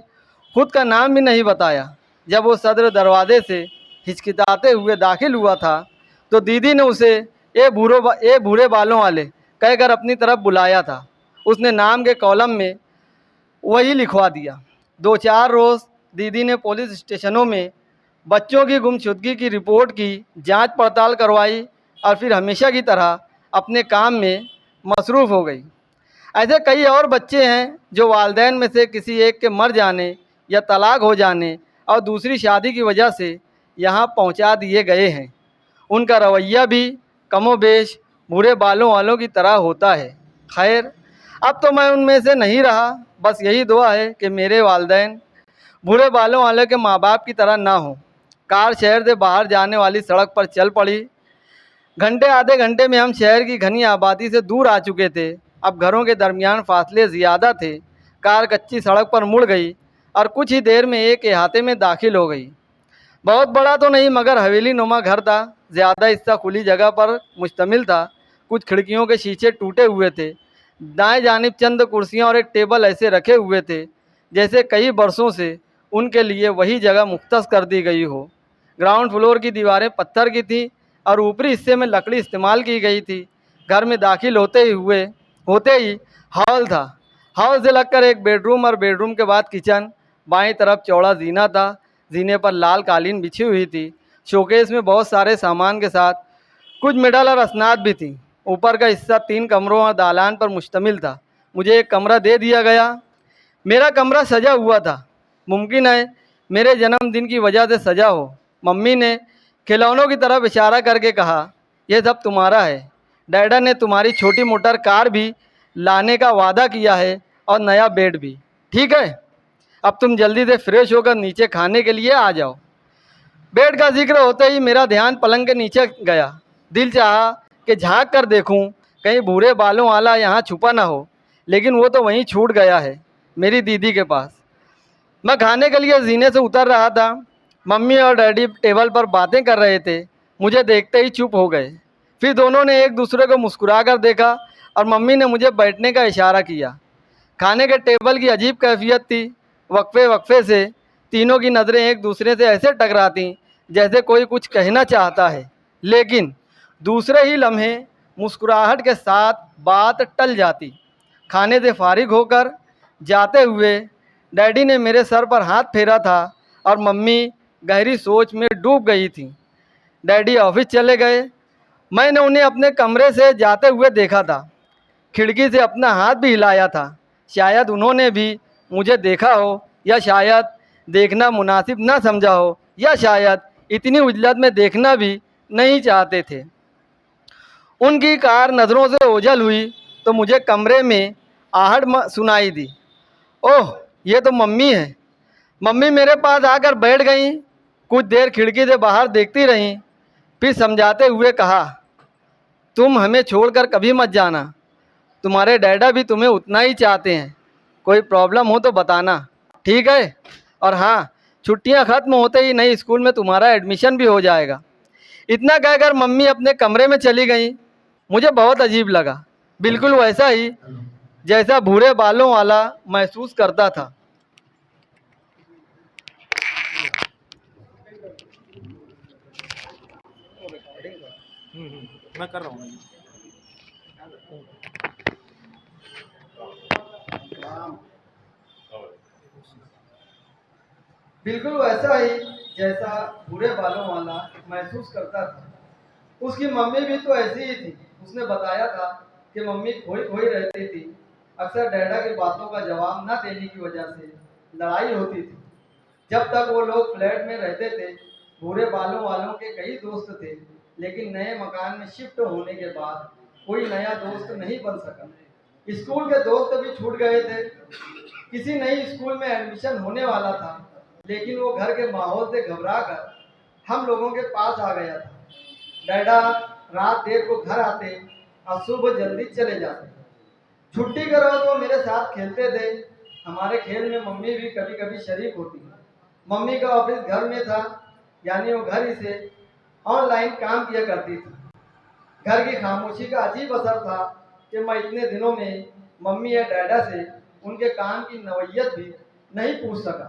खुद का नाम भी नहीं बताया। जब वो सदर दरवाजे से हिचकिचाते हुए दाखिल हुआ था तो दीदी ने उसे ए भूरे बालों वाले कहकर अपनी तरफ बुलाया था। उसने नाम के कॉलम में वही लिखवा दिया। 2-4 रोज़ दीदी ने पुलिस स्टेशनों में बच्चों की गुमशुदगी की रिपोर्ट की, जांच पड़ताल करवाई और फिर हमेशा की तरह अपने काम में मसरूफ़ हो गई। ऐसे कई और बच्चे हैं जो वालिदैन में से किसी एक के मर जाने या तलाक हो जाने और दूसरी शादी की वजह से यहाँ पहुँचा दिए गए हैं। उनका रवैया भी कमोबेश भूरे बालों वालों की तरह होता है। खैर, अब तो मैं उनमें से नहीं रहा। बस यही दुआ है कि मेरे वालिदैन भूरे बालों वाले के माँ बाप की तरह ना हो। कार शहर से बाहर जाने वाली सड़क पर चल पड़ी। आधे घंटे में हम शहर की घनी आबादी से दूर आ चुके थे। अब घरों के दरमियान फासले ज़्यादा थे। कार कच्ची सड़क पर मुड़ गई और कुछ ही देर में एक अहाते में दाखिल हो गई। बहुत बड़ा तो नहीं, मगर हवेली नुमा घर था। ज़्यादा हिस्सा खुली जगह पर मुश्तमिल था। कुछ खिड़कियों के शीशे टूटे हुए थे। दाएं जानिब चंद कुर्सियां और एक टेबल ऐसे रखे हुए थे जैसे कई बरसों से उनके लिए वही जगह मुख्तस कर दी गई हो। ग्राउंड फ्लोर की दीवारें पत्थर की थीं और ऊपरी हिस्से में लकड़ी इस्तेमाल की गई थी। घर में दाखिल होते ही हॉल था। हॉल से लगकर एक बेडरूम और बेडरूम के बाद किचन। बाईं तरफ चौड़ा जीना था। जीने पर लाल कालीन बिछी हुई थी। शोकेस में बहुत सारे सामान के साथ कुछ मेडल और असनाद भी थी। ऊपर का हिस्सा 3 कमरों और दालान पर मुश्तमिल था। मुझे एक कमरा दे दिया गया। मेरा कमरा सजा हुआ था। मुमकिन है मेरे जन्मदिन की वजह से सजा हो। मम्मी ने खिलौनों की तरफ इशारा करके कहा, यह सब तुम्हारा है। डैडा ने तुम्हारी छोटी मोटर कार भी लाने का वादा किया है और नया बेड भी। ठीक है, अब तुम जल्दी से फ्रेश होकर नीचे खाने के लिए आ जाओ। बेड का जिक्र होते ही मेरा ध्यान पलंग के नीचे गया। दिल चाहा कि झांक कर देखूं, कहीं भूरे बालों वाला यहाँ छुपा ना हो, लेकिन वो तो वहीं छूट गया है, मेरी दीदी के पास। मैं खाने के लिए जीने से उतर रहा था। मम्मी और डैडी टेबल पर बातें कर रहे थे। मुझे देखते ही चुप हो गए। फिर दोनों ने एक दूसरे को मुस्कुरा कर देखा और मम्मी ने मुझे बैठने का इशारा किया। खाने के टेबल की अजीब कैफियत थी। वक्फे वक्फे से तीनों की नज़रें एक दूसरे से ऐसे टकराती जैसे कोई कुछ कहना चाहता है, लेकिन दूसरे ही लम्हे मुस्कुराहट के साथ बात टल जाती। खाने से फारिग होकर जाते हुए डैडी ने मेरे सर पर हाथ फेरा था और मम्मी गहरी सोच में डूब गई थी। डैडी ऑफिस चले गए। मैंने उन्हें अपने कमरे से जाते हुए देखा था। खिड़की से अपना हाथ भी हिलाया था। शायद उन्होंने भी मुझे देखा हो, या शायद देखना मुनासिब ना समझा हो, या शायद इतनी उजलत में देखना भी नहीं चाहते थे। उनकी कार नज़रों से ओझल हुई तो मुझे कमरे में आहट सुनाई दी। ओह, ये तो मम्मी है। मम्मी मेरे पास आकर बैठ गईं। कुछ देर खिड़की से बाहर देखती रहीं, फिर समझाते हुए कहा, तुम हमें छोड़कर कभी मत जाना। तुम्हारे डैडा भी तुम्हें उतना ही चाहते हैं। कोई प्रॉब्लम हो तो बताना, ठीक है? और हाँ, छुट्टियां ख़त्म होते ही नई स्कूल में तुम्हारा एडमिशन भी हो जाएगा। इतना कहकर मम्मी अपने कमरे में चली गई। मुझे बहुत अजीब लगा, बिल्कुल वैसा ही जैसा भूरे बालों वाला महसूस करता था। मैं कर रहा हूँ। बिल्कुल वैसा ही जैसा भूरे बालों वाला महसूस करता था। उसकी मम्मी भी तो ऐसी ही थी। उसने बताया था कि मम्मी खोई खोई रहती थी। अक्सर डैडा की बातों का जवाब न देने की वजह से लड़ाई होती थी। जब तक वो लोग फ्लैट में रहते थे, भूरे बालों वालों के कई दोस्त थे, लेकिन नए मकान में शिफ्ट होने के बाद कोई नया दोस्त नहीं बन सका। स्कूल के दोस्त भी छूट गए थे। किसी नई स्कूल में एडमिशन होने वाला था, लेकिन वो घर के माहौल से घबरा कर हम लोगों के पास आ गया था। डैडा रात देर को घर आते और सुबह जल्दी चले जाते। छुट्टी करो तो मेरे साथ खेलते थे। हमारे खेल में मम्मी भी कभी कभी शरीक होती। मम्मी का ऑफिस घर में था, यानी वो घर ही से ऑनलाइन काम किया करती थी। घर की खामोशी का अजीब असर था कि मैं इतने दिनों में मम्मी या डैडा से उनके काम की नौयत भी नहीं पूछ सका।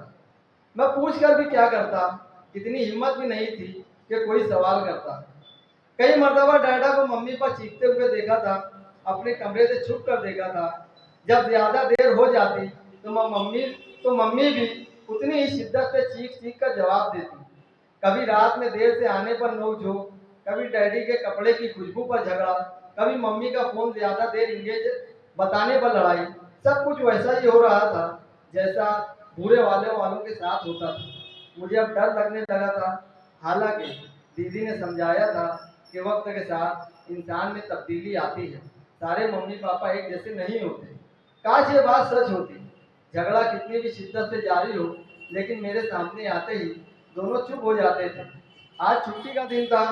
मैं पूछ कर भी क्या करता, इतनी हिम्मत भी नहीं थी कि कोई सवाल करता। कई मर्तबा डैडा को मम्मी पर चीखते हुए देखा था, अपने कमरे से छुप कर देखा था। जब ज्यादा देर हो जाती तो मम्मी भी उतनी ही शिद्दत से चीख चीख कर जवाब देती। कभी रात में देर से आने पर नोक-झोंक, कभी डैडी के कपड़े की खुशबू पर झगड़ा, कभी मम्मी का फोन ज्यादा देर इंगेज बताने पर लड़ाई। सब कुछ वैसा ही हो रहा था जैसा भूरे वालों के साथ होता था। मुझे अब डर लगने लगा था। हालांकि दीदी ने समझाया था कि वक्त के साथ इंसान में तब्दीली आती है। सारे मम्मी पापा एक जैसे नहीं होते। काश ये बात सच होती। झगड़ा कितनी भी शिद्दत से जारी हो, लेकिन मेरे सामने आते ही दोनों चुप हो जाते थे। आज छुट्टी का दिन था।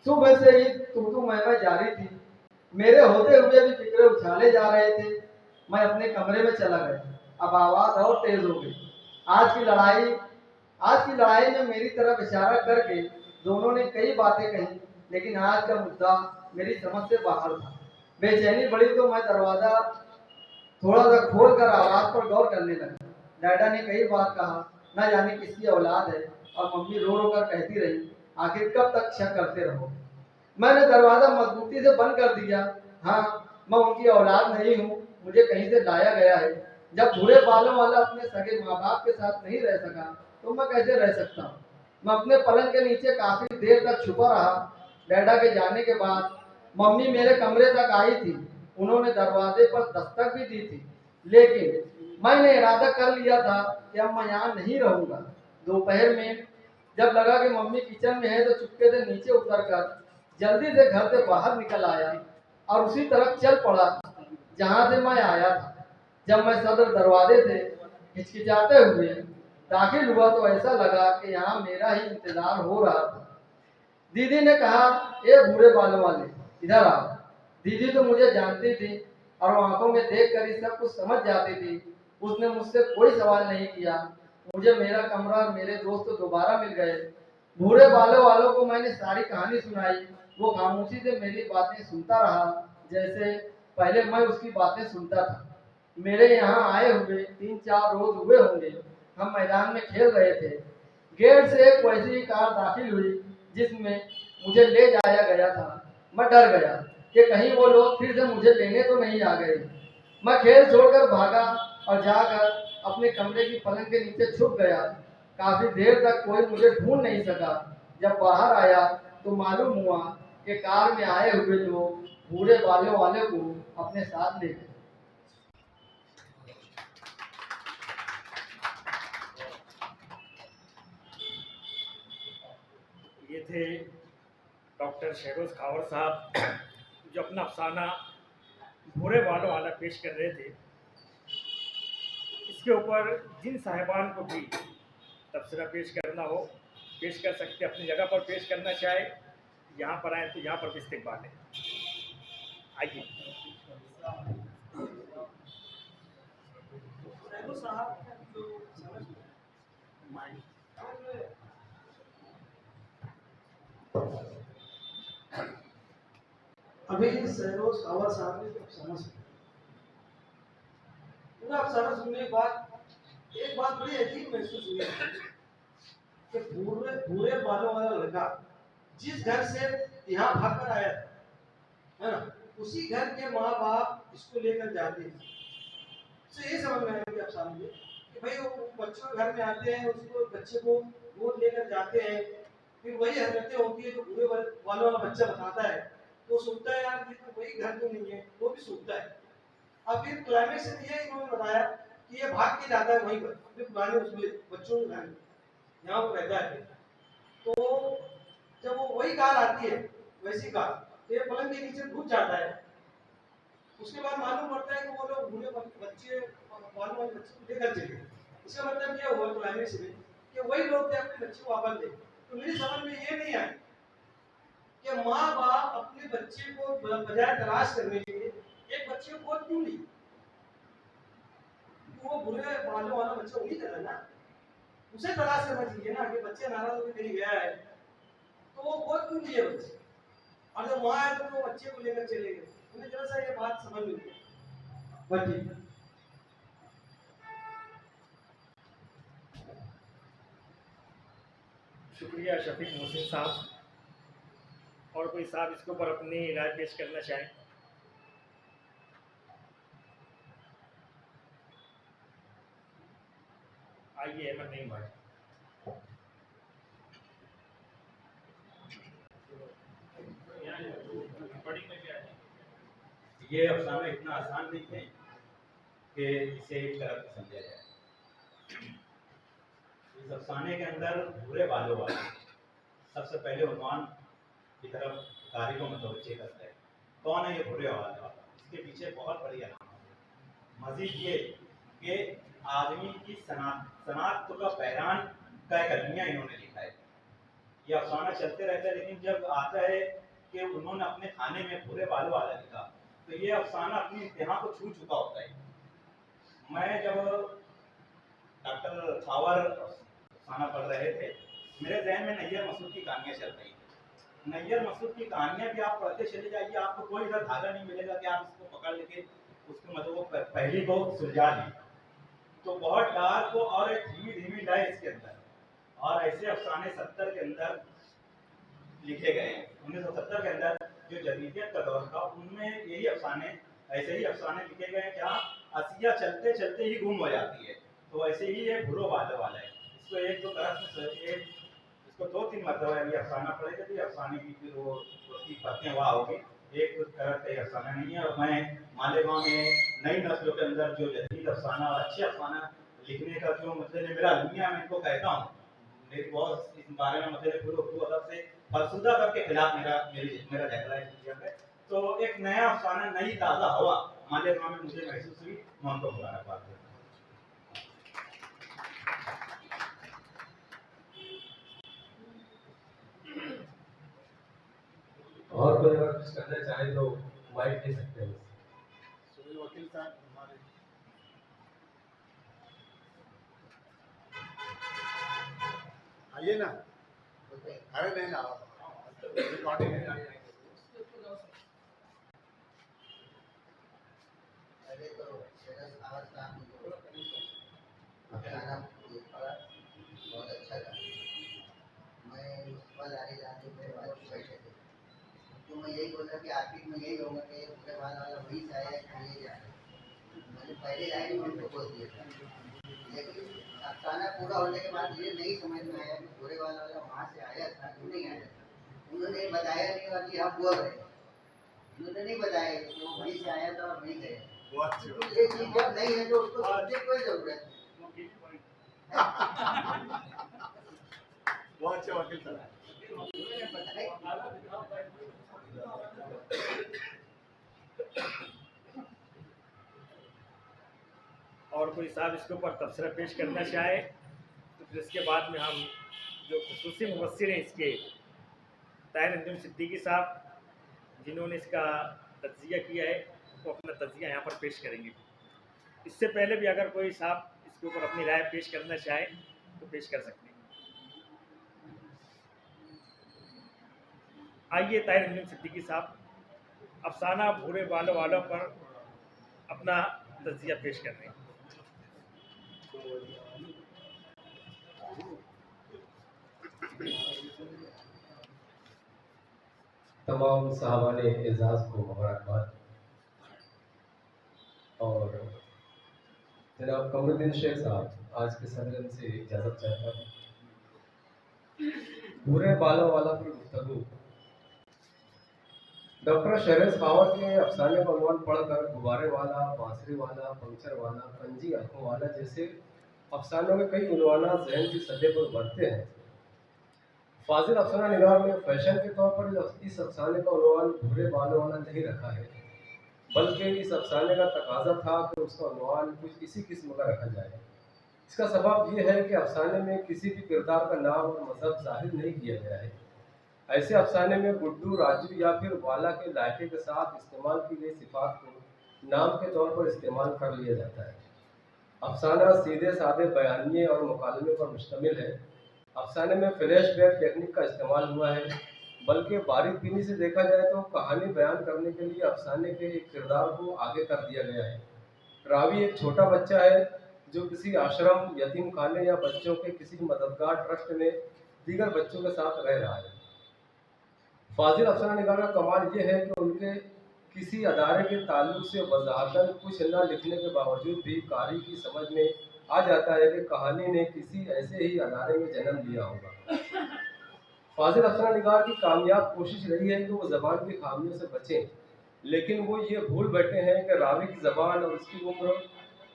सुबह से ही तू मैं जारी थी। मेरे होते हुए भी फिक्रे उछाले जा रहे थे। मैं अपने कमरे में चला गया। अब आवाज और तेज हो गई। आज की लड़ाई में मेरी तरफ इशारा करके दोनों ने कई बातें कही, लेकिन आज का मुद्दा मेरी समझ से बाहर था। बेचैनी बढ़ी तो मैं दरवाजा थोड़ा सा खोल कर आवाज पर गौर करने लगा। डैडा ने कई बार कहा, न जाने किसकी औलाद है, और मम्मी रो रो कर कहती रही, आखिर कब तक शक करते रहो। मैंने दरवाजा मजबूती से बंद कर दिया। हाँ, मैं उनकी औलाद नहीं हूँ, मुझे कहीं से लाया गया है। जब भूरे बालों वाला अपने सगे माँ बाप के साथ नहीं रह सका, तो मैं कैसे रह सकता हूँ। मैं अपने पलंग के नीचे काफी देर तक छुपा रहा। डैडा के जाने के बाद मम्मी मेरे कमरे तक आई थी। उन्होंने दरवाजे पर दस्तक भी दी थी, लेकिन मैंने इरादा कर लिया था कि अब मैं यहाँ नहीं रहूंगा। दोपहर में जब लगा कि मम्मी किचन में है, तो चुपके से नीचे उतरकर जल्दी से घर से बाहर निकल आया और उसी तरफ चल पड़ा जहाँ से मैं आया था। जब मैं सदर दरवाजे से हिचकिचाते हुए दाखिल हुआ, तो ऐसा लगा कि यहाँ मेरा ही इंतजार हो रहा था। दीदी ने कहा, ए भूरे बालों वाले, इधर आओ। दीदी तो मुझे जानती थी और वो आंखों में देख कर ही सब कुछ समझ जाती थी। उसने मुझसे कोई सवाल नहीं किया। मुझे मेरा कमरा और मेरे दोस्त दोबारा मिल गए। भूरे बालों वालों को मैंने सारी कहानी सुनाई। वो खामोशी से मेरी बातें सुनता रहा, जैसे पहले मैं उसकी बातें सुनता था। मेरे यहाँ आए हुए 3-4 रोज हुए होंगे। हम मैदान में खेल रहे थे। गेट से एक वैसी ही कार दाखिल हुई जिसमें मुझे ले जाया गया था। मैं डर गया कि कहीं वो लोग फिर से मुझे लेने तो नहीं आ गए। मैं खेल छोड़कर भागा और जाकर अपने कमरे की पलंग के नीचे छुप गया। काफी देर तक कोई मुझे ढूंढ नहीं सका। जब बाहर आया तो मालूम हुआ कि कार में आए हुए लोग भूरे बालों वाले को अपने साथ ले गए। ये थे डॉक्टर शहरोज खावर साहब, जो अपना अफसाना भूरे बालों वाला पेश कर रहे थे। इसके ऊपर जिन साहिबान को भी तबसरा पेश करना हो, पेश कर सकते, अपनी जगह पर पेश करना चाहे, यहाँ पर आए तो यहाँ पर भी इस्तेमाल है। आइए। अभी सहरोज खावर साहब ने अफसाना सुना। पूरा अफसाना सुनने के बाद एक बात बड़ी अजीब महसूस हुई कि भूरे बालों वाला लड़का जिस घर से यहाँ भाग कर आया था, है ना, उसी घर के माँ बाप इसको लेकर जाते हैं। तो ये समझ में आएगा कि आप समझिए कि भाई वो बच्चों घर में आते हैं, उसको बच्चे को गोद लेकर जाते हैं, फिर वही हरकतें होती है जो बुरे वालों वाला बच्चा बताता है, तो सोचता है यार ये तो वही घर तो नहीं है, वो भी सोचता है। अब फिर क्लाइमेक्स में ये इन्होंने बताया कि ये भाग के जाता है वहीं पर अपने पुराने उसमें बच्चों के घर में, यहाँ वो रहता है। तो जब वो वही कार आती है, वैसी कार, तो ये पलंग के नीचे घुस जाता है। उसके बाद मालूम पड़ता है कि वो लोग बूढ़े बच्चे वालों वाले बच्चे को लेकर चले गए। इसका मतलब यह हुआ क्लाइमेक्स में कि वही लोग थे अपने बच्चे को वापस ले। तो मेरी समझ में ये नहीं आया कि माँ बाप अपने बच्चे को बजाय तलाश करने के लिए एक बच्चे को गोद क्यों ली? वो बुरे वालों वाला बच्चा वही कर रहा है ना, उसे तलाश करना चाहिए ना कि बच्चे नाराज होकर कहीं गया है, तो वो गोद क्यों लिए बच्चे? और जब वहां आए तो वो बच्चे को लेकर चले गए। मुझे जरा सा ये बात समझ में नहीं। बस ठीक है। शुक्रिया शफीक मोहसिन साहब। और कोई साहब इसके ऊपर अपनी राय पेश करना चाहें? आइए अहमद नहीं भाई। ये अफसाना इतना आसान नहीं है कि इसे एक तरफ समझा जाए। इस अफसाने के अंदर बुरे वालों वाले सबसे पहले उन्वान की तरफ कारी को मुतवज्जे करता है। कौन है ये बुरे वाले वाला? इसके पीछे बहुत बड़ी अलामत है। मजीद ये कि आदमी की शनाख्त का पहचान का एक अलमिया इन्होंने लिखा है। ये अफसाना चलते रहता है, लेकिन जब आता है कि उन्होंने अपने खाने में बुरे वालों वाला लिखा, तो ये अफसाना अपनी इंतहा को छू चुका होता है। मैं जब डॉक्टर खावर अफसाना पढ़ रहे थे, मेरे जहन में नैयर मसूद की कहानियाँ चल रही थी। नैयर मसूद की कहानियाँ भी आप पढ़ते चले जाइए, आपको कोई ऐसा धागा नहीं मिलेगा कि आप इसको पकड़ लेके उसको मतलब वो पहली को सुलझा लें। तो बहुत डार्क और एक धीमी धीमी लय इसके अंदर, और ऐसे अफसाने 70 के अंदर लिखे गए हैं। 1970 के अंदर जो जदीदियत का दौर था, उनमें यही अफसाने, ऐसे ही अफसाने लिखे गए हैं जहाँ असिया चलते चलते ही गुम हो जाती है। तो ऐसे ही ये बुरो वाले वाला है। इसको एक दो तरह से इसको 2-3 मरतबा ये अफसाना पढ़ेगा तो ये अफसाने की फिर वो उसकी बातें वहाँ होगी। एक तरह का अफसाना नहीं है। और मैं मालेगांव में नई नस्लों के अंदर जो जदीद अफसाना और अच्छे अफसाना लिखने का जो मतलब मेरा दुनिया में इनको कहता हूँ, मेरी बहुत इस बारे में मतलब पूरे उर्दू अदब से फरसुदा अदब के खिलाफ मेरा झगड़ा है। तो एक नया अफसाना, नई ताज़ा हवा मालेगांव में मुझे महसूस हुई। मैं उनको मुबारकबाद देता हूँ। और कोई अगर कुछ करना चाहे तो माइक दे सकते हैं। वकील साहब हमारे आइए ना, अरे नहीं ना, रिकॉर्डिंग है। पहले तो शरद आवाज साहब ने अफसाना पढ़ा, बहुत अच्छा था। मैं उस पर आगे जाने के बाद बैठे थे, तो मैं यही बोला कि आखिर में यही होगा कि पूरे वाला वही से आया कि ये जाए। मैंने पहले लाइन में उनको बोल दिया था, लेकिन अफसाना पूरा होने के बाद ये नहीं समझ में आया कि पूरे वाला वहाँ से आया था कि नहीं आया था। उन्होंने बताया नहीं और कि हम बोल रहे हैं, उन्होंने नहीं बताया कि वो वहीं से आया था और वहीं गया। तो ये चीज जब नहीं है तो उसको समझने की कोई जरूरत नहीं। बहुत अच्छा वकील साहब। और कोई साहब इसके ऊपर तबसरा पेश करना चाहे तो फिर इसके बाद में हम जो खुसूसी मुबस्सिर हैं इसके ताहिर अंजुम सिद्दीकी साहब, जिन्होंने इसका तज्जिया किया है, वो अपना तज्जिया यहाँ पर पेश करेंगे। इससे पहले भी अगर कोई साहब इसके ऊपर अपनी राय पेश करना चाहे तो पेश कर सकते हैं। आइए ताहिर अंजुम सिद्दीकी साहब अफसाना भूरे वालों पर अपना तज्जिया पेश कर रहे हैं। तमाम साहबान एजाज़ को मुबारकबाद और जनाब कमरुद्दीन शेख साहब आज के सदन से इजाज़त चाहता हूँ। पूरे बालों वाला की गुफ्तगू डॉक्टर शहर सखावत के अफसाने का अनुमान पढ़कर गुब्बारे वाला, बांसुरी वाला, पंक्चर वाला, पंजी आंखों वाला जैसे अफसानों के कई उन्वाना जहन की सतह पर बढ़ते हैं। फाजिल अफसाना निगार ने फैशन के तौर पर इस अफसाने का उन्वान भूरे बालों वाला नहीं रखा है, बल्कि इस अफसाने का तकाजा था कि उसका उन्वान कुछ इसी किस्म का रखा जाए। इसका सबब यह है कि अफसाने में किसी भी किरदार का नाम और मजहब जाहिर नहीं किया गया है। ऐसे अफसाने में गुड्डू, राजू या फिर वाला के लायके के साथ इस्तेमाल की गई सिफात को नाम के तौर पर इस्तेमाल कर लिया जाता है। अफसाना सीधे साधे बयानिए और मुकालमे पर मुश्तमिल है। अफसाने में फ्लैशबैक टेक्निक का इस्तेमाल हुआ है, बल्कि बारीक बीनी से देखा जाए तो कहानी बयान करने के लिए अफसाने के एक किरदार को आगे कर दिया गया है। रावी एक छोटा बच्चा है जो किसी आश्रम, यतीम खाने या बच्चों के किसी मददगार ट्रस्ट में दीगर बच्चों के साथ रह रहा है। फाजिल अफसाना निगार का कमाल ये है कि उनके किसी अदारे के ताल्लुक से वजाहतन कुछ न लिखने के बावजूद भी कारी की समझ में आ जाता है कि कहानी ने किसी ऐसे ही अदारे में जन्म लिया होगा। फाजिल अफसाना निगार की कामयाब कोशिश रही है कि वो ज़बान की खामियों से बचें, लेकिन वो ये भूल बैठे हैं कि रावी की ज़बान और उसकी उम्र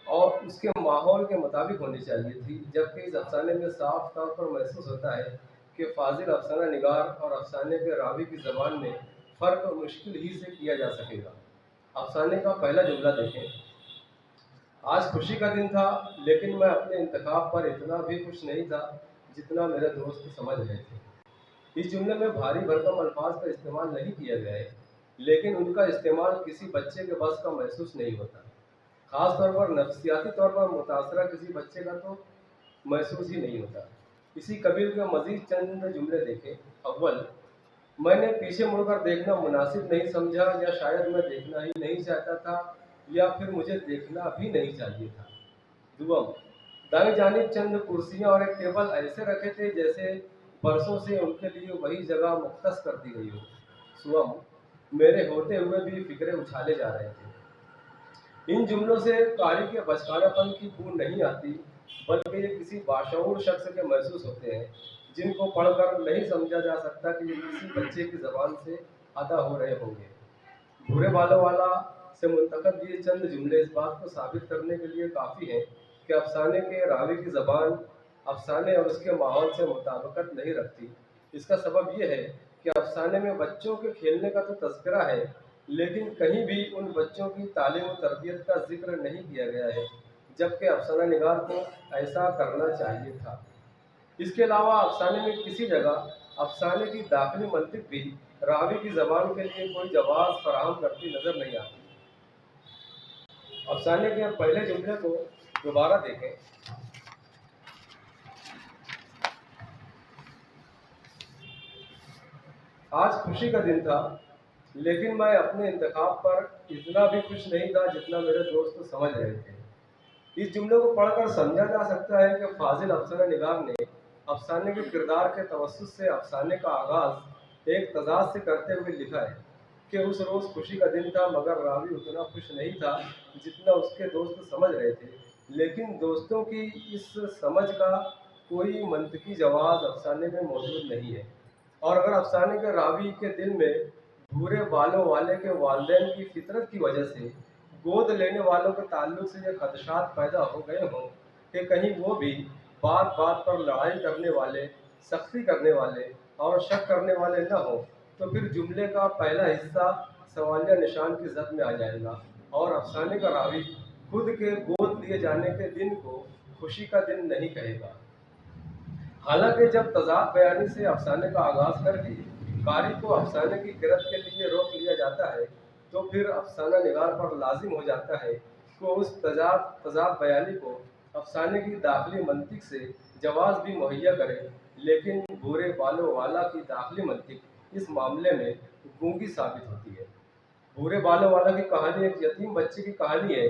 और उसके माहौल के मुताबिक होनी चाहिए थी, जबकि इस अफसाने में साफ तौर पर महसूस होता है कि फाजिल अफसाना निगार और अफसाने के रावी की ज़बान में फ़र्क मुश्किल ही से किया जा सकेगा। अफसाने का पहला जुमला देखें। आज खुशी का दिन था, लेकिन मैं अपने इंतखाब पर इतना भी खुश नहीं था जितना मेरे दोस्त समझ रहे थे। इस जुमले में भारी भरकम अल्फाज का इस्तेमाल नहीं किया गया है, लेकिन उनका इस्तेमाल किसी बच्चे के बस का महसूस नहीं होता। ख़ास तौर पर नफ्सियाती तौर पर मुतासरा किसी बच्चे का तो महसूस ही नहीं होता। इसी कबील के मज़ीद चंद जुमले देखें। अव्वल, मैंने पीछे मुड़कर देखना मुनासिब नहीं समझा, या शायद मैं देखना ही नहीं चाहता था, या फिर मुझे देखना भी नहीं चाहिए था। दुआम, दाएं जानिब चंद कुर्सियां और एक टेबल ऐसे रखे थे जैसे बरसों से उनके लिए वही जगह मुख्तस कर दी गई हो। सुअम, मेरे होते हुए भी फिक्रे उछाले जा रहे थे। इन जुमलों से कारी के बचकानापन की बू नहीं आती, बल्कि ये किसी बाशऊर शख्स के महसूस होते हैं, जिनको पढ़कर नहीं समझा जा सकता कि ये किसी बच्चे की ज़बान से अदा हो रहे होंगे। भूरे बालों वाला से मुंतखब ये चंद जुमले इस बात को साबित करने के लिए काफ़ी हैं कि अफसाने के रावी की ज़बान अफसाने और उसके माहौल से मुताबिकत नहीं रखती। इसका सबब यह है कि अफसाने में बच्चों के खेलने का तो तज़किरा है, लेकिन कहीं भी उन बच्चों की तालीम और तरबियत का जिक्र नहीं किया गया है, जबकि अफसाना निगार को ऐसा करना चाहिए था। इसके अलावा अफसाने में किसी जगह अफसाने की दाखिली मंतिक भी रावी की ज़बान के लिए कोई जवाब फराहम करती नज़र नहीं आती। अफसाने के पहले जुमले को दोबारा देखें। आज खुशी का दिन था, लेकिन मैं अपने इंतखाब पर इतना भी खुश नहीं था जितना मेरे दोस्त समझ रहे थे। इस जुमले को पढ़कर समझा जा सकता है कि फाजिल अफसाना निगार ने अफसाने के किरदार के तवस्सुत से अफसाने का आगाज़ एक तजाद से करते हुए लिखा है कि उस रोज़ खुशी का दिन था, मगर रावी उतना खुश नहीं था जितना उसके दोस्त समझ रहे थे। लेकिन दोस्तों की इस समझ का कोई मंतकी जवाब अफसाने में मौजूद नहीं है, और अगर अफसाने के रावी के दिल में भूरे बालों वाले के वालिदैन की फितरत की वजह से गोद लेने वालों के ताल्लुक से ये खदशात पैदा हो गए हों कि कहीं वो भी बात बात पर लड़ाई करने वाले, सख्ती करने वाले और शक करने वाले न हो, तो फिर जुमले का पहला हिस्सा सवालिया निशान की जद में आ जाएगा और अफसाने का रावी खुद के गोद लिए जाने के दिन को खुशी का दिन नहीं कहेगा। हालांकि जब तजाद बयानी से अफसाने का आगाज़ करके कारी को अफसाने की गिरफ्त के लिए रोक लिया जाता है, तो फिर अफसाना निगार पर लाजिम हो जाता है कि उस तजाद बयानी को अफसाने की दाखिली मंतिक से जवाब भी मुहैया करे। लेकिन भूरे बालों वाला की दाखिली मंतिक इस मामले में गूंगी साबित होती है। भूरे बालों वाला की कहानी एक यतीम बच्चे की कहानी है,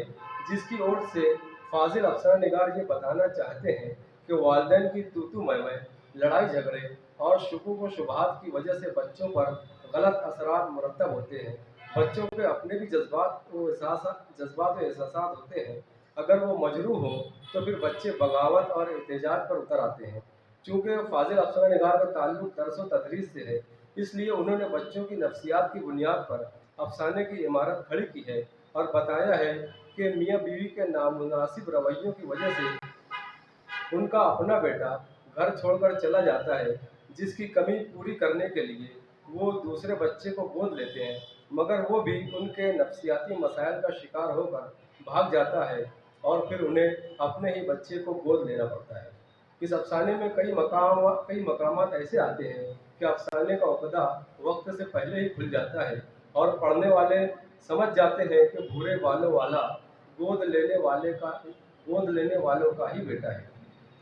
जिसकी ओर से फाजिल अफसाना निगार ये बताना चाहते हैं कि वालिदैन की तू-तू मैं-मैं, लड़ाई झगड़े और शुकूक व शुबहात की वजह से बच्चों पर गलत असरात मुरतब होते हैं। बच्चों के अपने भी जज्बात व एहसासात होते हैं। अगर वो मजरूह हो तो फिर बच्चे बगावत और एहतजाज पर उतर आते हैं। चूँकि फाजिल अफसर निगार का ताल्लुक दरस व तदरीस से है, इसलिए उन्होंने बच्चों की नफ्सियात की बुनियाद पर अफसाने की इमारत खड़ी की है और बताया है कि मियाँ बीवी के नामुनासिब रवैयों की वजह से उनका अपना बेटा घर छोड़कर चला जाता है, जिसकी कमी पूरी करने के लिए वो दूसरे बच्चे को गोद लेते हैं, मगर वो भी उनके नफ्सियाती मसाइल का शिकार होकर भाग जाता है और फिर उन्हें अपने ही बच्चे को गोद लेना पड़ता है। इस अफसाने में कई मकामात ऐसे आते हैं कि अफसाने का उक़दा वक्त से पहले ही खुल जाता है और पढ़ने वाले समझ जाते हैं कि भूरे बालों वाला गोद लेने वालों का ही बेटा है।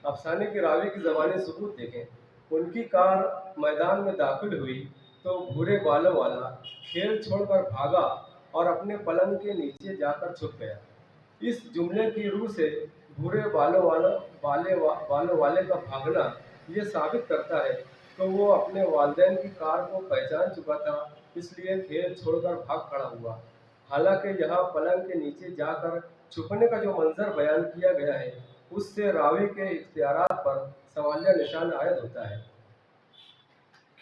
अफसाने की रावी की ज़बानी सबूत देखें। उनकी कार मैदान में दाखिल हुई तो भूरे बालों वाला खेल छोड़कर भागा और अपने पलंग के नीचे जाकर छुप गया। इस जुमले की रूह से भूरे बालों वाले का भागना ये साबित करता है कि वो अपने वालिदैन की कार को पहचान चुका था, इसलिए खेल छोड़कर भाग खड़ा हुआ। हालांकि यहाँ पलंग के नीचे जाकर छुपने का जो मंजर बयान किया गया है, उससे रावी के इख्तियारात पर सवालिया निशान आयद होता है,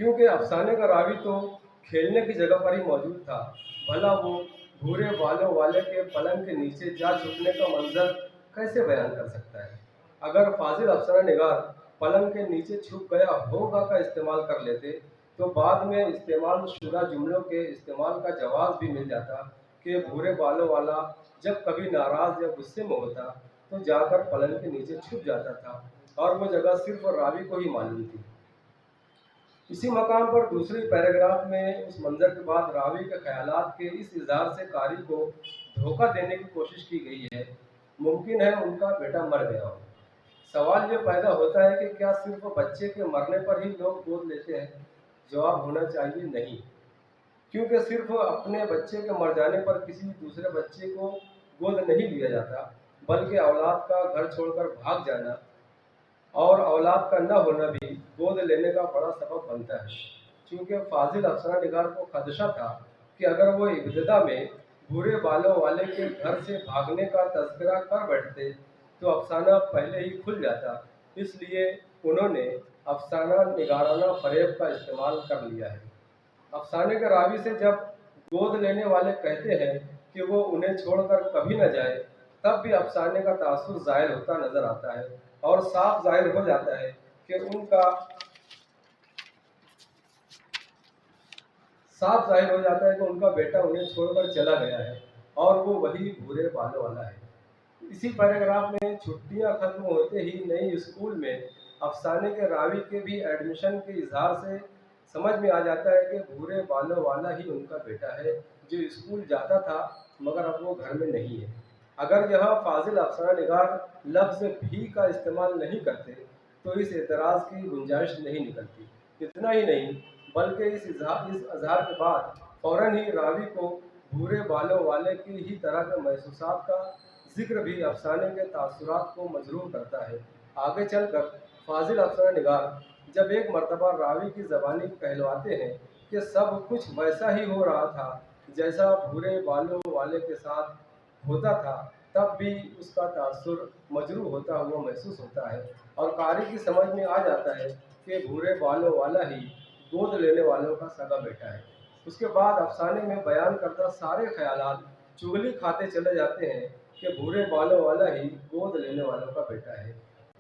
क्योंकि अफसाने का रावी तो खेलने की जगह पर ही मौजूद था। भला वो भूरे बालों वाले के पलंग के नीचे जा छुपने का मंजर कैसे बयान कर सकता है? अगर फाजिल अफसर निगार पलंग के नीचे छुप गया होगा का इस्तेमाल कर लेते तो बाद में इस्तेमाल शुदा जुमलों के इस्तेमाल का जवाब भी मिल जाता कि भूरे बालों वाला जब कभी नाराज़ या गुस्से में होता तो जाकर पलंग के नीचे छुप जाता था और वो जगह सिर्फ रावी को ही मालूम थी। इसी मकाम पर दूसरी पैराग्राफ में उस मंजर के बाद रावी के ख्यालात के इस इजहार से कारी को धोखा देने की कोशिश की गई है। मुमकिन है उनका बेटा मर गया हो। सवाल ये पैदा होता है कि क्या सिर्फ बच्चे के मरने पर ही लोग गोद लेते हैं? जवाब होना चाहिए नहीं, क्योंकि सिर्फ अपने बच्चे के मर जाने पर किसी दूसरे बच्चे को गोद नहीं लिया जाता, बल्कि औलाद का घर छोड़कर भाग जाना और औलाद का न होना भी गोद लेने का बड़ा सबब बनता है। चूँकि फाजिल अफसर निगार को खदशा था कि अगर वो इब्तिदा में भूरे बालों वाले के घर से भागने का तज़किरा कर बैठते तो अफसाना पहले ही खुल जाता, इसलिए उन्होंने अफसाना निगाराना फ़रेब का इस्तेमाल कर लिया है। अफसाने के रावी से जब गोद लेने वाले कहते हैं कि वो उन्हें छोड़कर कभी न जाए, तब भी अफसाने का तासुर ज़ाहिर होता नज़र आता है और साफ जाहिर हो जाता है कि उनका बेटा उन्हें छोड़कर चला गया है और वो वही भूरे बालों वाला है। इसी पैराग्राफ में छुट्टियां खत्म होते ही नई स्कूल में अफसाने के रावी के भी एडमिशन के इजहार से समझ में आ जाता है कि भूरे बालों वाला ही उनका बेटा है जो स्कूल जाता था मगर अब वो घर में नहीं है। अगर यहाँ फाजिल अफसर निगार लफ्ज़ भी का इस्तेमाल नहीं करते तो इस एतराज़ की गुंजाइश नहीं निकलती। इतना ही नहीं बल्कि इस इजहार के बाद फ़ौरन ही रावी को भूरे बालों वाले की ही तरह के महसूसात का जिक्र भी अफसाने के तासुरात को मजरूह करता है। आगे चलकर फाजिल अफसर निगार जब एक मरतबा रावी की ज़बानी कहलवाते हैं कि सब कुछ वैसा ही हो रहा था जैसा भूरे बालों वाले के साथ होता था, तब भी उसका तासुर मजरूह होता हुआ महसूस होता है और कारी की समझ में आ जाता है कि भूरे बालों वाला ही गोद लेने वालों का सगा बेटा है। उसके बाद अफसाने में बयान करता सारे ख्यालात चुगली खाते चले जाते हैं कि भूरे बालों वाला ही गोद लेने वालों का बेटा है।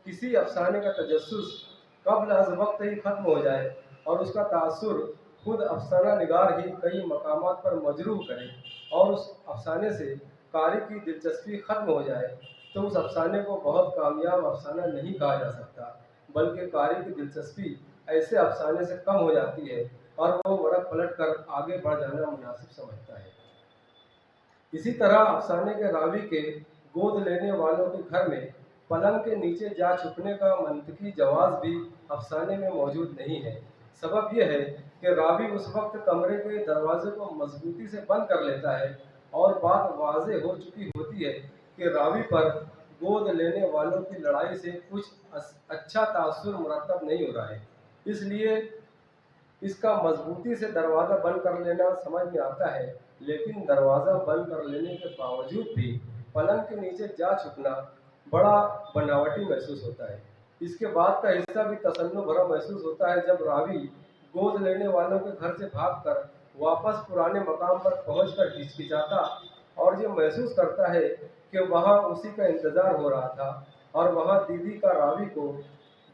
किसी अफसाने का तजस्सुस कब्ल अज़ वक्त ही ख़त्म हो जाए और उसका तासुर खुद अफसाना निगार ही कई मकामात पर मजरूह करे और उस अफसाने से कारी की दिलचस्पी ख़त्म हो जाए तो उस अफसाने को बहुत कामयाब अफसाना नहीं कहा जा सकता, बल्कि कारी की दिलचस्पी ऐसे अफसाने से कम हो जाती है और वो वरक पलट कर आगे बढ़ जाना मुनासिब समझता है। इसी तरह अफसाने के रावी के गोद लेने वालों के घर में पलंग के नीचे जा छुपने का मंतकी जवाज़ भी अफसाने में मौजूद नहीं है। सबब यह है कि रावी उस वक्त कमरे के दरवाजे को मजबूती से बंद कर लेता है और बात वाज़ेह हो चुकी होती है कि रावी पर गोद लेने वालों की लड़ाई से कुछ अच्छा तासुर मुरतब नहीं हो रहा है, इसलिए इसका मजबूती से दरवाज़ा बंद कर लेना समझ में आता है, लेकिन दरवाज़ा बंद कर लेने के बावजूद भी पलंग के नीचे जा छुपना बड़ा बनावटी महसूस होता है। इसके बाद का हिस्सा भी तसल्लुम भरा महसूस होता है जब रावी गोद लेने वालों के घर से भागकर वापस पुराने मकाम पर पहुंचकर हिचकिचाता और ये महसूस करता है कि वहाँ उसी का इंतज़ार हो रहा था और वहाँ दीदी का रावी को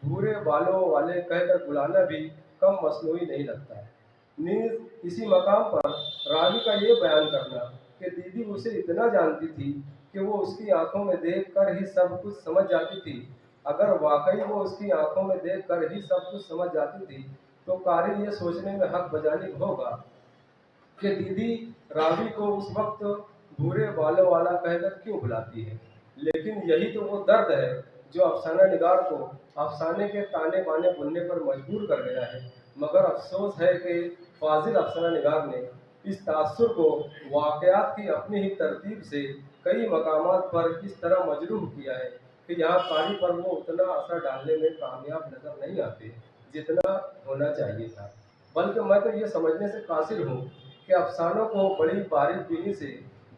भूरे बालों वाले कहकर बुलाना भी कम मसनूई नहीं लगता है। नीज इसी मकाम पर रावी का ये बयान करना कि दीदी उसे इतना जानती थी कि वो उसकी आंखों में देख कर ही सब कुछ समझ जाती थी। अगर वाकई वो उसकी आंखों में देख कर ही सब कुछ समझ जाती थी तो कारी ये सोचने में हक बजानी होगा कि दीदी रावी को उस वक्त भूरे बालों वाला कहकर क्यों बुलाती है। लेकिन यही तो वो दर्द है जो अफसाना निगार को अफसाने के ताने बाने बुनने पर मजबूर कर गया है। मगर अफसोस है कि फाजिल अफसाना निगार ने इस तासुर को वाक़यात की अपनी ही तरतीब से कई मकामात पर इस तरह मजरूह किया है कि यहाँ कारी पर वो उतना असर डालने में कामयाब नजर नहीं आते जितना होना चाहिए था। बल्कि मैं तो ये समझने से कासिर हूँ कि अफसानों को बड़ी बारीक बीनी से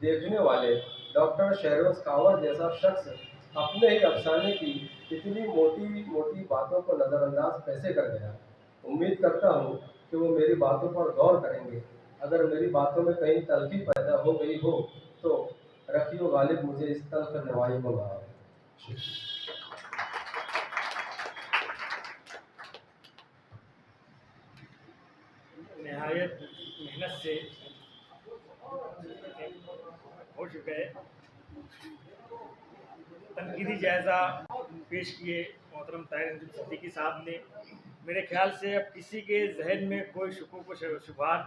देखने वाले डॉक्टर शहरोज कावर जैसा शख्स अपने ही अफसाने की इतनी मोटी मोटी बातों को नज़रअंदाज कैसे कर गया। उम्मीद करता हूँ कि वो मेरी बातों पर गौर करेंगे। अगर मेरी बातों में कहीं तलखी पैदा हो गई हो तो रखियो गालिब मुझे इस तल्ख नवाई को माफ़। नहायत मेहनत से हो चुका है। तनकीदी जायज़ा पेश किए मोहतरम ताहिर अंजुम सिद्दीकी साहब ने। मेरे ख्याल से अब किसी के जहन में कोई शुकूक व शुबहात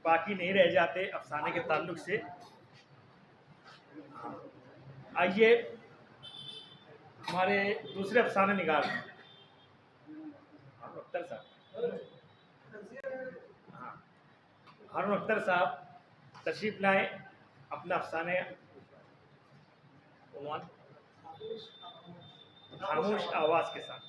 बाकी नहीं रह जाते अफसाने के ताल्लुक से। आइए हमारे दूसरे अफसाने निगार हारून अख्तर साहब, हाँ हारून अख्तर साहब तशरीफ़ लाएँ अपना अफसाने उन्वान खामोश आवाज़ के साथ।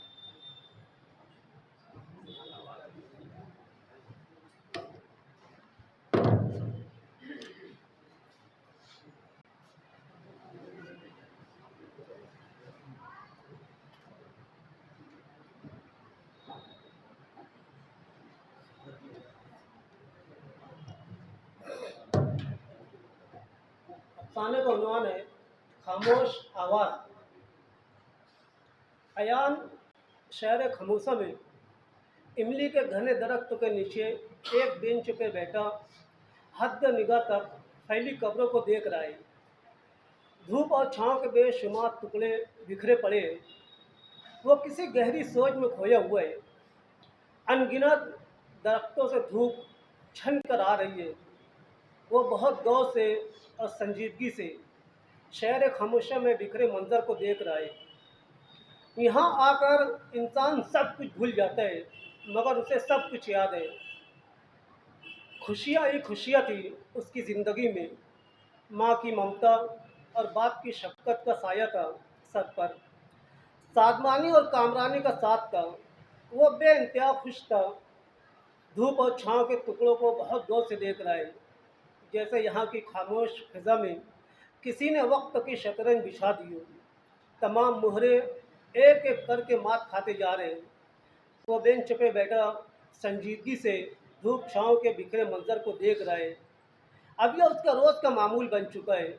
अफसाने का उन्वान है खामोश आवाज़। अयान शहर खमूसा में इमली के घने दरख्त के नीचे एक बेंच पे बैठा हद निगाह तक फैली कब्रों को देख रहा है। धूप और छाँव के बेशुमार टुकड़े बिखरे पड़े हैं। वो किसी गहरी सोच में खोया हुआ है। अनगिनत दरख्तों से धूप छन कर आ रही है। वो बहुत गौर से और संजीदगी से शहर खामोशा में बिखरे मंजर को देख रहा है। यहाँ आकर इंसान सब कुछ भूल जाता है, मगर उसे सब कुछ याद है। खुशियाँ ही खुशियाँ थी उसकी ज़िंदगी में। माँ की ममता और बाप की शफ़क़त का साया था सर पर। सादमानी और कामरानी का साथ था। वो बेइंतहा खुश था। धूप और छाँव के टुकड़ों को बहुत गौर से देख रहा है, जैसे यहाँ की खामोश फ़िज़ा में किसी ने वक्त की शतरंज बिछा दी हो। तमाम मुहरे एक एक करके मात खाते जा रहे हैं। वो बेंच पे बैठा संजीदगी से धूप छाँव के बिखरे मंजर को देख रहा है। अब यह उसका रोज़ का मामूल बन चुका है।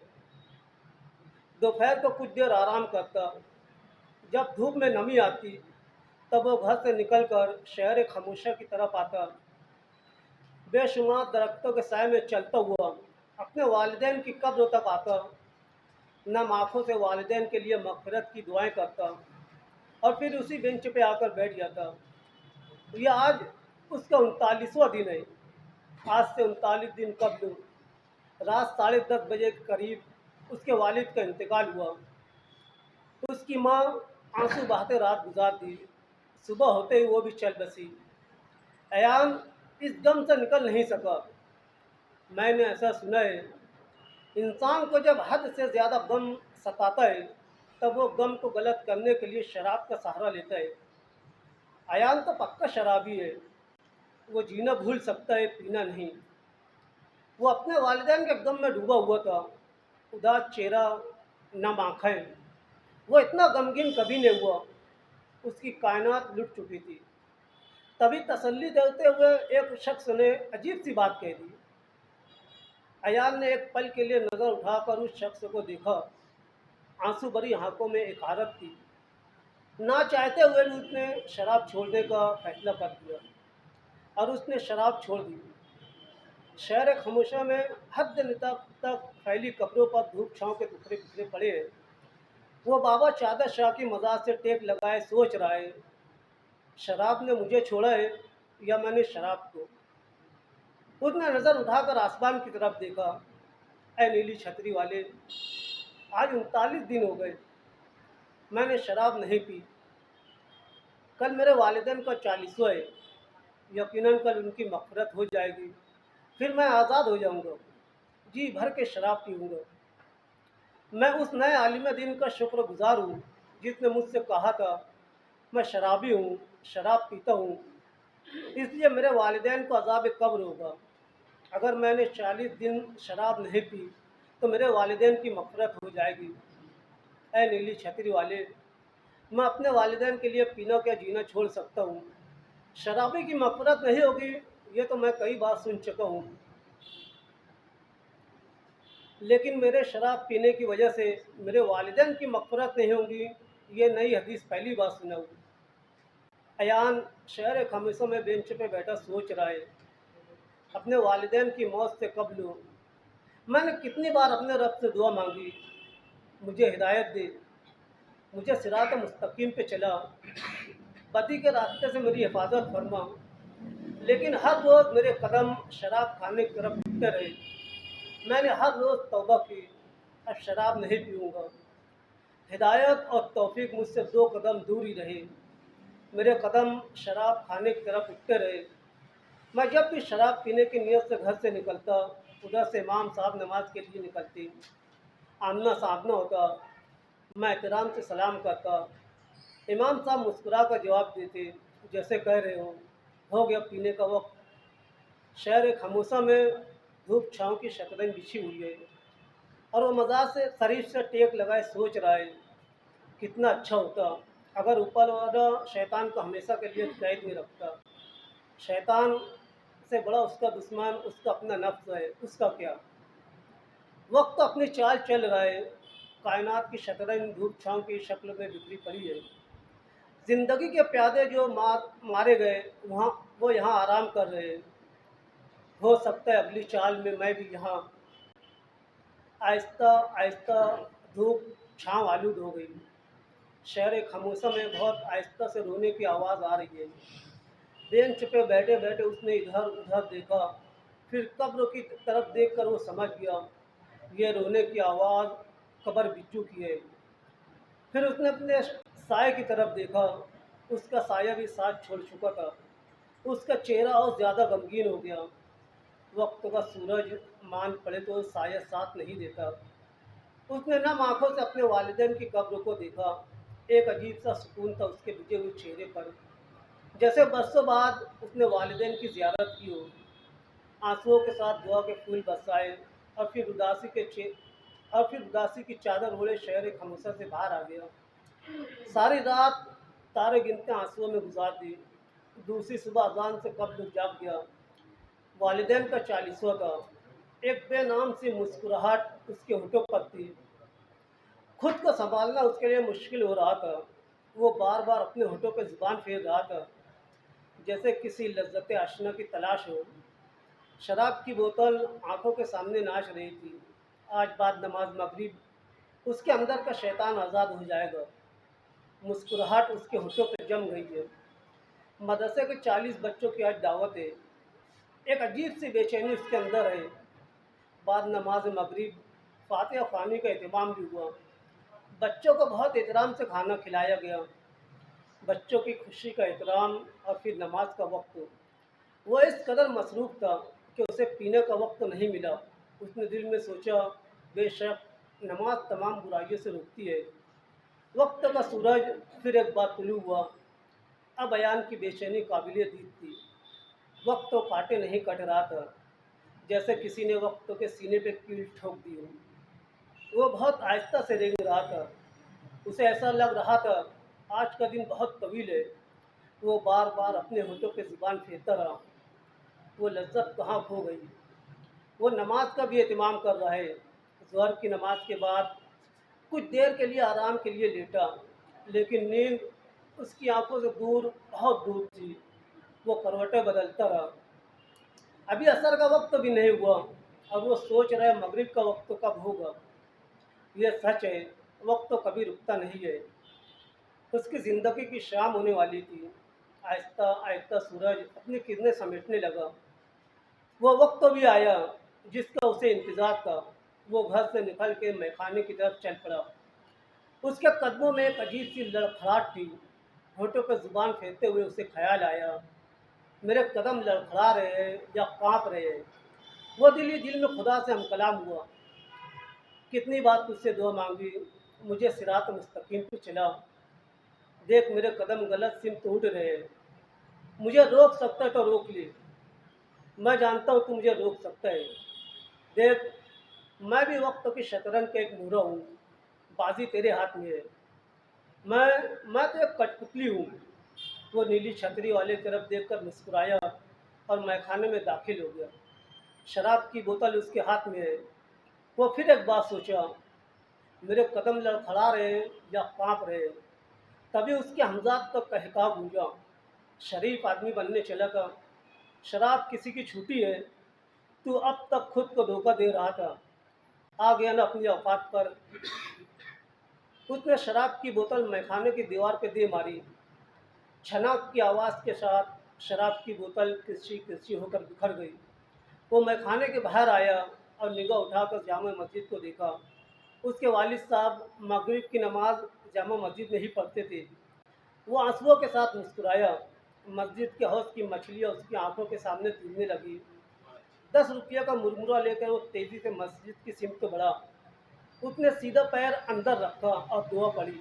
दोपहर को कुछ देर आराम करता। जब धूप में नमी आती तब वो घर से निकलकर शहर खामोशा की तरफ आता। बेशुमार दरख्तों के साए में चलता हुआ अपने वालिदैन की कब्र तक आता। नम आँखों से वालिदैन के लिए मग़फ़िरत की दुआएं करता और फिर उसी बेंच पे आकर बैठ जाता। यह आज उसका 39वां दिन है। आज से 39 दिन कबल रात 10:30 बजे के करीब उसके वालिद का इंतकाल हुआ। उसकी माँ आंसू बहाते रात गुजार दी। सुबह होते ही वो भी चल बसी। अयान इस गम से निकल नहीं सका। मैंने ऐसा सुना है, इंसान को जब हद से ज़्यादा गम सताता है तब वो गम को गलत करने के लिए शराब का सहारा लेता है। अयान तो पक्का शराबी है। वो जीना भूल सकता है, पीना नहीं। वो अपने वालिदैन के गम में डूबा हुआ था, उदास चेहरा, नम आँखें। वो इतना गमगीन कभी नहीं हुआ, उसकी कायनात लुट चुकी थी। तभी तसल्ली देते हुए एक शख्स ने अजीब सी बात कह दी। अयान ने एक पल के लिए नज़र उठाकर उस शख्स को देखा। आंसू भरी आंखों में एक हारत थी। ना चाहते हुए भी उसने शराब छोड़ने का फैसला कर दिया और उसने शराब छोड़ दी। शहर खामोशा में हद तक फैली कब्रों पर धूप छाँव के टुकड़े बिखरे पड़े हैं। वो बाबा चादर शाह की मज़ार से टेक लगाए सोच रहा है, शराब ने मुझे छोड़ा है या मैंने शराब को। उसने नज़र उठाकर आसमान की तरफ देखा। ऐ नीली छतरी वाले, आज 39 दिन हो गए मैंने शराब नहीं पी। कल मेरे वालिदैन का 40वां है। यकीनन कल उनकी मग़फ़िरत हो जाएगी, फिर मैं आज़ाद हो जाऊंगा, जी भर के शराब पीऊँगा। मैं उस नए आलिम दीन का शुक्रगुज़ार हूँ जिसने मुझसे कहा था मैं शराबी हूँ, शराब पीता हूँ, इसलिए मेरे वालिदैन को अज़ाब कब्र होगा। अगर मैंने 40 दिन शराब नहीं पी तो मेरे वालिदैन की मग़फ़िरत हो जाएगी। ऐ नीली छतरी वाले, मैं अपने वालिदैन के लिए पीना क्या जीना छोड़ सकता हूँ। शराबी की मग़फ़िरत नहीं होगी, ये तो मैं कई बार सुन चुका हूँ, लेकिन मेरे शराब पीने की वजह से मेरे वालिदैन की मग़फ़िरत नहीं होगी, ये नई हदीस पहली बार सुना हूँ। अयान शहर खामोशा में बेंच पे बैठा सोच रहा है, अपने वालिदैन की मौत से कब्ल हो मैंने कितनी बार अपने रब से दुआ मांगी, मुझे हिदायत दे, मुझे सिरात मुस्तकीम पे चला, बदी के रास्ते से मेरी हिफाजत फरमा। लेकिन हर रोज़ मेरे कदम शराब खाने की तरफ उठते रहे। मैंने हर रोज़ तौबा की, अब शराब नहीं पीऊँगा। हिदायत और तौफीक मुझसे 2 कदम दूर ही रहे। मेरे कदम शराब खाने की तरफ उठते रहे। मैं जब भी शराब पीने की नीयत से घर से निकलता, उधर से इमाम साहब नमाज के लिए निकलती। आमना सामना होता, मैं एहतराम से सलाम करता। इमाम साहब मुस्कुरा कर जवाब देते, जैसे कह रहे हो गया पीने का वक्त। शहर खामोशा में धूप छाँव की शतरंज बिछी हुई है और वो मज़ार से शरीफ से टेक लगाए सोच रहा है, कितना अच्छा होता अगर ऊपर वाला शैतान को हमेशा के लिए कैद में रखता। शैतान से बड़ा उसका दुश्मन उसका अपना नफ्स है, उसका क्या। वक्त तो अपनी चाल चल रहा है, कायनात की शतरंज धूप छाँव की शक्ल में बिखरी पड़ी है। ज़िंदगी के प्यादे जो मारे गए वहाँ वो यहाँ आराम कर रहे हैं। हो सकता है अगली चाल में मैं भी यहाँ। आहिस्ता आहिस्ता धूप छाँव आलूद हो गई। शहर खामोशा में बहुत आहिस्ता से रोने की आवाज़ आ रही है। बेंच पे बैठे बैठे उसने इधर उधर देखा, फिर कब्र की तरफ देखकर वो समझ गया ये रोने की आवाज़ कब्र बिच्चू की है। फिर उसने अपने साए की तरफ देखा, उसका साया भी साथ छोड़ चुका था। उसका चेहरा और ज़्यादा गमगीन हो गया। वक्त का सूरज मान पड़े तो साया साथ नहीं देता। उसने नम आँखों से अपने वालिदैन की कब्र को देखा। एक अजीब सा सुकून था उसके बुझे हुए चेहरे पर, जैसे बरसों बाद उसने वालिदैन की ज़ियारत की हो। आंसुओं के साथ दुआ के फूल बरसाए और फिर उदासी की चादर ओढ़े शहर खामोशा से बाहर आ गया। सारी रात तारे गिनते आंसुओं में गुजार दी। दूसरी सुबह अजान से कब्र जाग गया। वालिदैन का 40वां था। एक बेनाम सी मुस्कुराहट उसके होठों पर थी। खुद को संभालना उसके लिए मुश्किल हो रहा था। वो बार बार अपने होठों पर जुबान फेर रहा था, जैसे किसी लज्जत आशना की तलाश हो। शराब की बोतल आंखों के सामने नाच रही थी। आज बाद नमाज मगरिब उसके अंदर का शैतान आज़ाद हो जाएगा। मुस्कुराहट उसके होठों पर जम गई है। मदरसे के 40 बच्चों की आज दावत है। एक अजीब सी बेचैनी उसके अंदर है। बाद नमाज मगरिब फातिहा ख़्वानी का एहतमाम भी हुआ। बच्चों को बहुत एहतराम से खाना खिलाया गया। बच्चों की खुशी का एहतराम और फिर नमाज का वक्त। वो इस कदर मसरूफ़ था कि उसे पीने का वक्त नहीं मिला। उसने दिल में सोचा, बेशक नमाज तमाम बुराइयों से रोकती है। वक्त का सूरज फिर एक बार तुलू हुआ। अब बयान की बेचैनी काबिल दीद थी। वक्त तो काटे नहीं कट रहा था, जैसे किसी ने वक्त के सीने पे कील ठोक दी हो। वो बहुत आहिस्ता से रेंग रहा था। उसे ऐसा लग रहा था आज का दिन बहुत तवील है। वो बार बार अपने होठों पे ज़ुबान फेरता रहा। वो लज्जत कहाँ खो गई। वो नमाज का भी एहतमाम कर रहा है। ज़ोहर की नमाज के बाद कुछ देर के लिए आराम के लिए लेटा, लेकिन नींद उसकी आंखों से दूर, बहुत दूर थी। वो करवटें बदलता रहा। अभी असर का वक्त भी नहीं हुआ और वो सोच रहा है मगरिब का वक्त तो कब होगा। ये सच है, वक्त तो कभी रुकता नहीं है। उसकी ज़िंदगी की शाम होने वाली थी। आहिस्ता आहिस्ता सूरज अपनी किरणें समेटने लगा। वो वक्त भी आया जिसका उसे इंतज़ार था। वो घर से निकल के मैखाने की तरफ चल पड़ा। उसके कदमों में एक अजीब सी लड़खड़ाहट थी। होठों पर ज़ुबान फेरते हुए उसे ख्याल आया, मेरे कदम लड़खड़ा रहे हैं या काँप रहे हैं। वो दिल ही दिल में खुदा से हमकलाम हुआ, कितनी बार तुझसे दुआ मांगी, मुझे सिरात मुस्तकीम पे चला। देख मेरे कदम गलत सिमत उठ रहे हैं। मुझे रोक सकता है तो रोक ले। मैं जानता हूँ तू मुझे रोक सकता है। देख, मैं भी वक्त की शतरंज का एक मुहरा हूँ। बाजी तेरे हाथ में है। मैं तो एक कठपुतली हूँ। वो नीली छतरी वाले की तरफ देखकर मुस्कुराया और मैखाने में दाखिल हो गया। शराब की बोतल उसके हाथ में है। वो फिर एक बात सोचा, मेरे कदम लड़खड़ा रहे हैं या काँप रहे हैं। तभी उसके हमजाद का कहका गूंजा, शरीफ आदमी बनने चला था। शराब किसी की छूटी है, तू अब तक खुद को धोखा दे रहा था। आ गया ना अपनी औकात पर। उसने शराब की बोतल मैखाने की दीवार पे दे मारी। छनाक की आवाज़ के साथ शराब की बोतल किरची किरची होकर बिखर गई। वो मैखाने के बाहर आया और निगाह उठाकर जामा मस्जिद को देखा। उसके वालिद साहब मगरिब की नमाज जामा मस्जिद में ही पढ़ते थे। वो आंसुओं के साथ मुस्कुराया। मस्जिद के हौज की मछलियाँ उसकी आंखों के सामने तैरने लगी। 10 रुपये का मुरमुरा लेकर वो तेज़ी से मस्जिद की सिमत बढ़ा। उसने सीधा पैर अंदर रखा और दुआ पड़ी।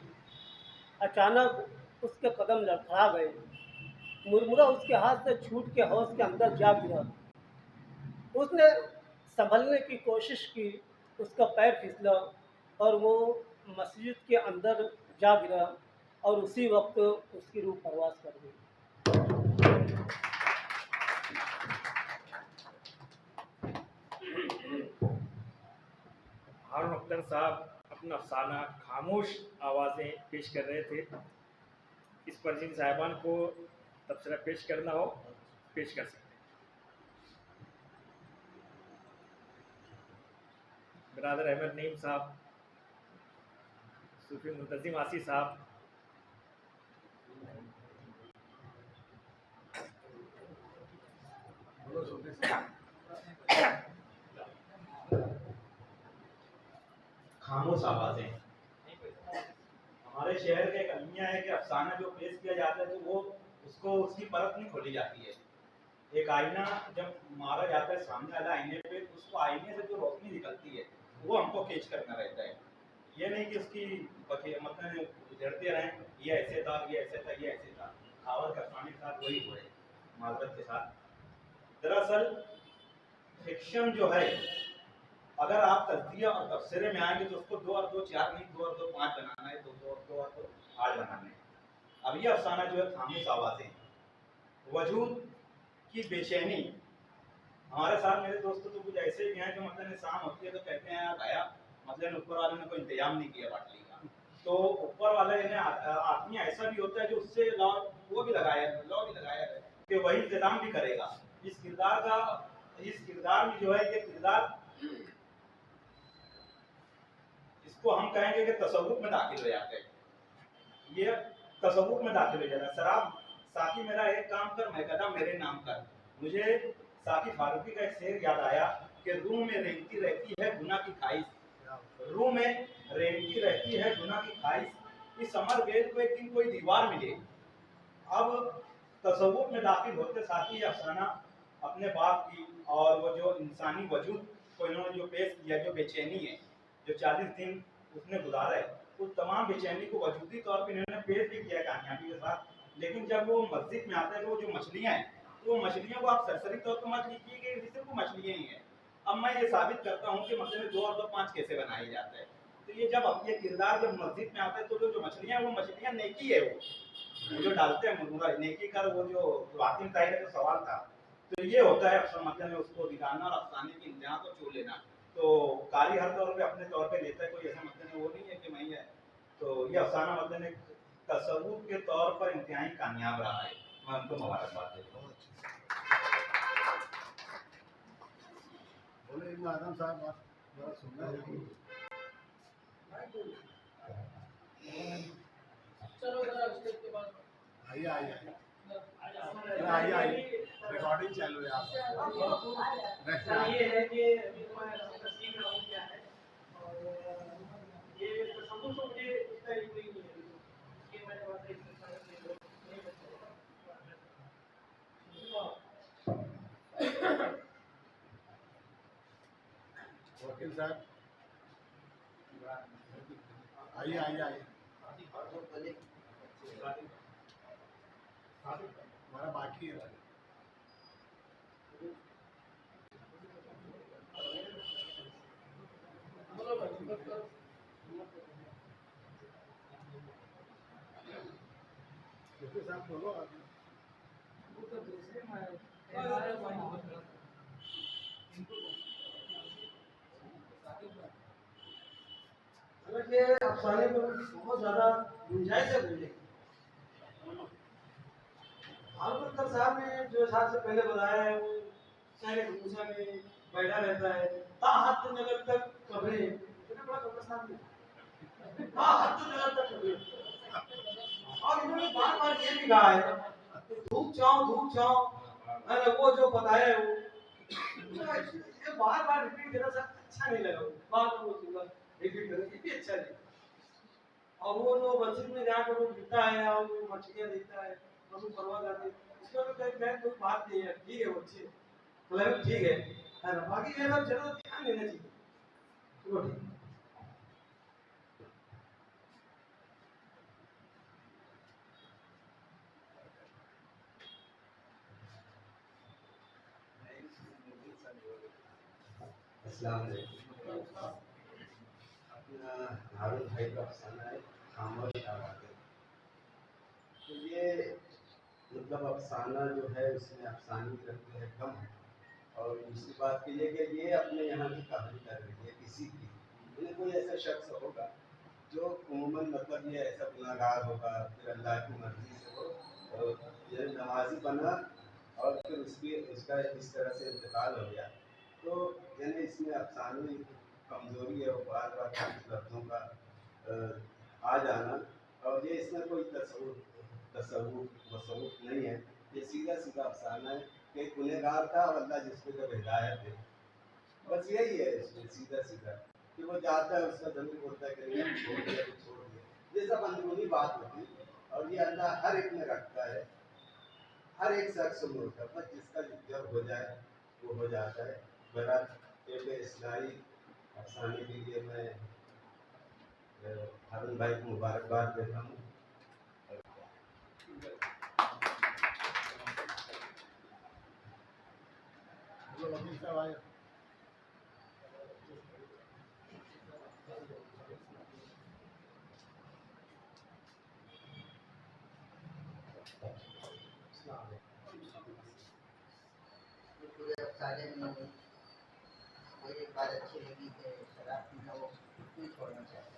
अचानक उसके कदम लड़खड़ा गए। मुरमुरा उसके हाथ से छूट के हौज के अंदर जा गिरा। उसने संभलने की कोशिश की, उसका पैर फिसला और वो मस्जिद के अंदर जा गिरा और उसी वक्त उसकी रूह परवास कर गई। हारून अख्तर साहब अपना अफसाना खामोश आवाज़ें पेश कर रहे थे। इस पर जिन साहिबान को तबसरा पेश करना हो पेश कर सकते हैं। बिरादर अहमद नईम साहब, सूफी मुंतजिम आसी साहब, खामोश आवाज़ें। हमारे शहर का एक अलमिया है कि अफसाना जो पेश किया जाता है तो वो उसको उसकी परत नहीं खोली जाती है। एक आईना जब मारा जाता है सामने वाला आईने पे, उसको आईने से जो रोशनी निकलती है वो हमको कैच करना रहता है। ये नहीं कि उसकी मतलब उधेड़ते रहें, ये ऐसे था, ये ऐसे था, ये ऐसे था। आवाज़ का अफसाने के साथ वही हुआ है, माजरत के साथ। दरअसल फिक्शन जो है, अगर आप तज़किया और तबसरे में आएंगे तो उसको 2 और 2 4 नहीं, 2 और 2 5 बनाना है, 2 और 2 8 बनाना है। अब ये अफसाना जो है खामोश आवाज़ें, वजूद की बेचैनी। हमारे साथ मेरे दोस्तों तो कुछ ऐसे भी हैं जो मतलब शाम होती है तो कहते हैं यार भाया, मतलब ऊपर वाले ने कोई इंतजाम नहीं किया बाटली का। तो ऊपर वाले ने आदमी ऐसा भी होता है जो उससे लॉ भी लगाया है कि वही इंतजाम भी करेगा। इस किरदार में जो है ये किरदार, इसको हम कहेंगे कि तसव्वुफ में दाखिल हो जाते हैं। ये तसव्वुफ में दाखिल हो जाता है। शराब साकी मेरा एक काम कर, मैं कदम मेरे नाम कर। मुझे साकी फारूकी का एक शेर याद आया कि रूह में रेंगती रहती है गुनाह की ख्वाहिश, रूह में रेंगती रहती है गुनाह की ख्वाहिश। इस समर बेल को एक दिन कोई दीवार मिले। अब तसव्वुफ में दाखिल होते साथ ही अफसाना अपने बाप की और वो जो इंसानी वजूद को इन्होंने जो पेश किया, जो बेचैनी है, जो 40 दिन उसने गुजारा है, उस तमाम बेचैनी को वजूदी तौर पर इन्होंने पेश भी किया कामयाबी के साथ। लेकिन जब वो मस्जिद में आता है तो वो जो मछलियाँ हैं तो वो मछलियों को आप सरसरी तौर पर मत लीजिए कि सिर्फ वो मछलियाँ ही हैं। अब मैं ये साबित करता हूँ कि मसले में 2 और 2 5 कैसे बनाया जाता है। तो ये जब ये किरदार जब मस्जिद में आता है तो जो मछलियाँ वो मछलियाँ नेकी है, वो जो डालते हैं मुर्मुरा नेकी कर, वो जो वाकिम ताई का जो सवाल था, तो ये होता है अफसाना मतलब में उसको दिखाना और अफसाने की इंतहा को छू लेना। तो कारी हर तौर पे अपने तौर पे लेता है, कोई ऐसा मतलब में वो नहीं है कि मैं है। तो ये अफसाना मतलब में तसव्वुफ के तौर पर इंतहाई कामयाब रहा है। मैं उनको मुबारकबाद देता हूँ। बोले इब्न आदम साहब बात जरा सुनना है। आइए आइए आइए आइए, रिकॉर्डिंग चालू है आप। ये है कि मैं सीख रहा हूँ क्या है, और ये तसव्वुफ तो मुझे इसका एक नहीं है कि मैंने बात एक वकील साहब आइए आइए आइए, हमारा बाकी है। वकील साहब बोलो आप। हालांकि अफसाने में बहुत ज़्यादा गुंजाइश है बोलने की। हारून अख्तर साहब ने जो हिसाब से पहले बताया है, वो शहर भूसा में बैठा रहता है, ताहत नगर तक कब्रें, इतना बड़ा कब्रिस्तान है, ताहत नगर तक कब्रें। और इन्होंने बार बार ये भी कहा है कि धूप छाओ, अरे वो जो बताया है वो, ये बार बार रिपीट करना सर अच्छा नहीं लगा, बार बार वो चीज़ रिपीट करना ये भी अच्छा नहीं। और वो जो मस्जिद में जाकर वो गिरता है और वो मछलियाँ देखता है और वो परवाह करते हैं, इसमें तो कोई बात नहीं है, ठीक है, वो अच्छी है, मतलब ठीक है ना। बाकी ये सब जरूर ध्यान देना चाहिए। चलो ठीक है। अस्सलाम वालेकुम। अपना हारून भाई का अफसाना है खामोश आवाज़ें। तो ये मतलब अफसाना जो है उसमें अफसाने की रफ्त है कम है। और दूसरी बात ये है कि ये अपने यहाँ की कहानी कर रही है किसी की, यानी कोई ऐसा शख्स होगा जो उम्मन मतलब ये ऐसा गुनाहगार होगा, फिर अल्लाह की मर्ज़ी से वो ये नमाजी बना और फिर उसका इस तरह से इंतकाल हो गया। तो यानी इसमें अफसाने की कमज़ोरी है वो बार बार कुछ लफ्ज़ों का आ जाना, और ये इसमें कोई तसव्वुफ नहीं है। ये सीधा सीधा अफसाना है कि एक गुनहगार था और अल्लाह जिसको जब हिदायत दे, बस यही है इसमें सीधा सीधा कि वो जाता है, उसका ज़मीर बोलता है कि नहीं छोड़ दिया तो छोड़ दिया, ये सब अंदरूनी बात होती है। और ये अल्लाह हर एक में रखता है, हर एक शख्स में होता है, बस जिसका जब हो जाए वो हो जाता है। बहरहाल एक इस्लाही अफसाने के लिए मैं हारून भाई को मुबारकबाद देता हूँ। बोलो वकील साहब आए। पूरे अफसाने में मुझे एक बात अच्छी लगी कि शराब पीना वो नहीं छोड़ना चाहते,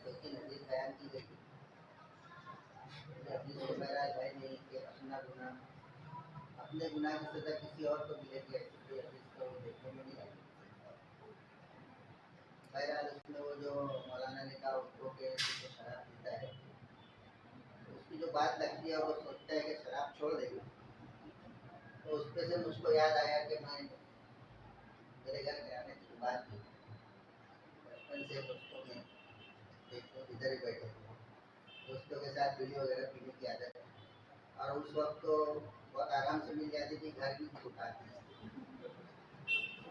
लेकिन हदीस बयान की गई हदीस में बहरहाल है नहीं कि अपने गुनाह की सज़ा किसी और को मिलेगी, ऐसी कोई हदीस को देखने में नहीं आई। बहरहाल उसमें वो जो मौलाना ने कहा उसको कि जो शराब पीता है उसकी जो बात लगती है वो सोचता है कि शराब छोड़ देगा। तो उस पर से मुझको याद आया कि मैं मेरे घर में आने की बात थी, बचपन से दोस्तों में देखो इधर ही बैठे थे, दोस्तों के साथ बीड़ी वगैरह पीने की आदत है, और उस वक्त तो बहुत आराम से मिल जाती थी, घर की उठाती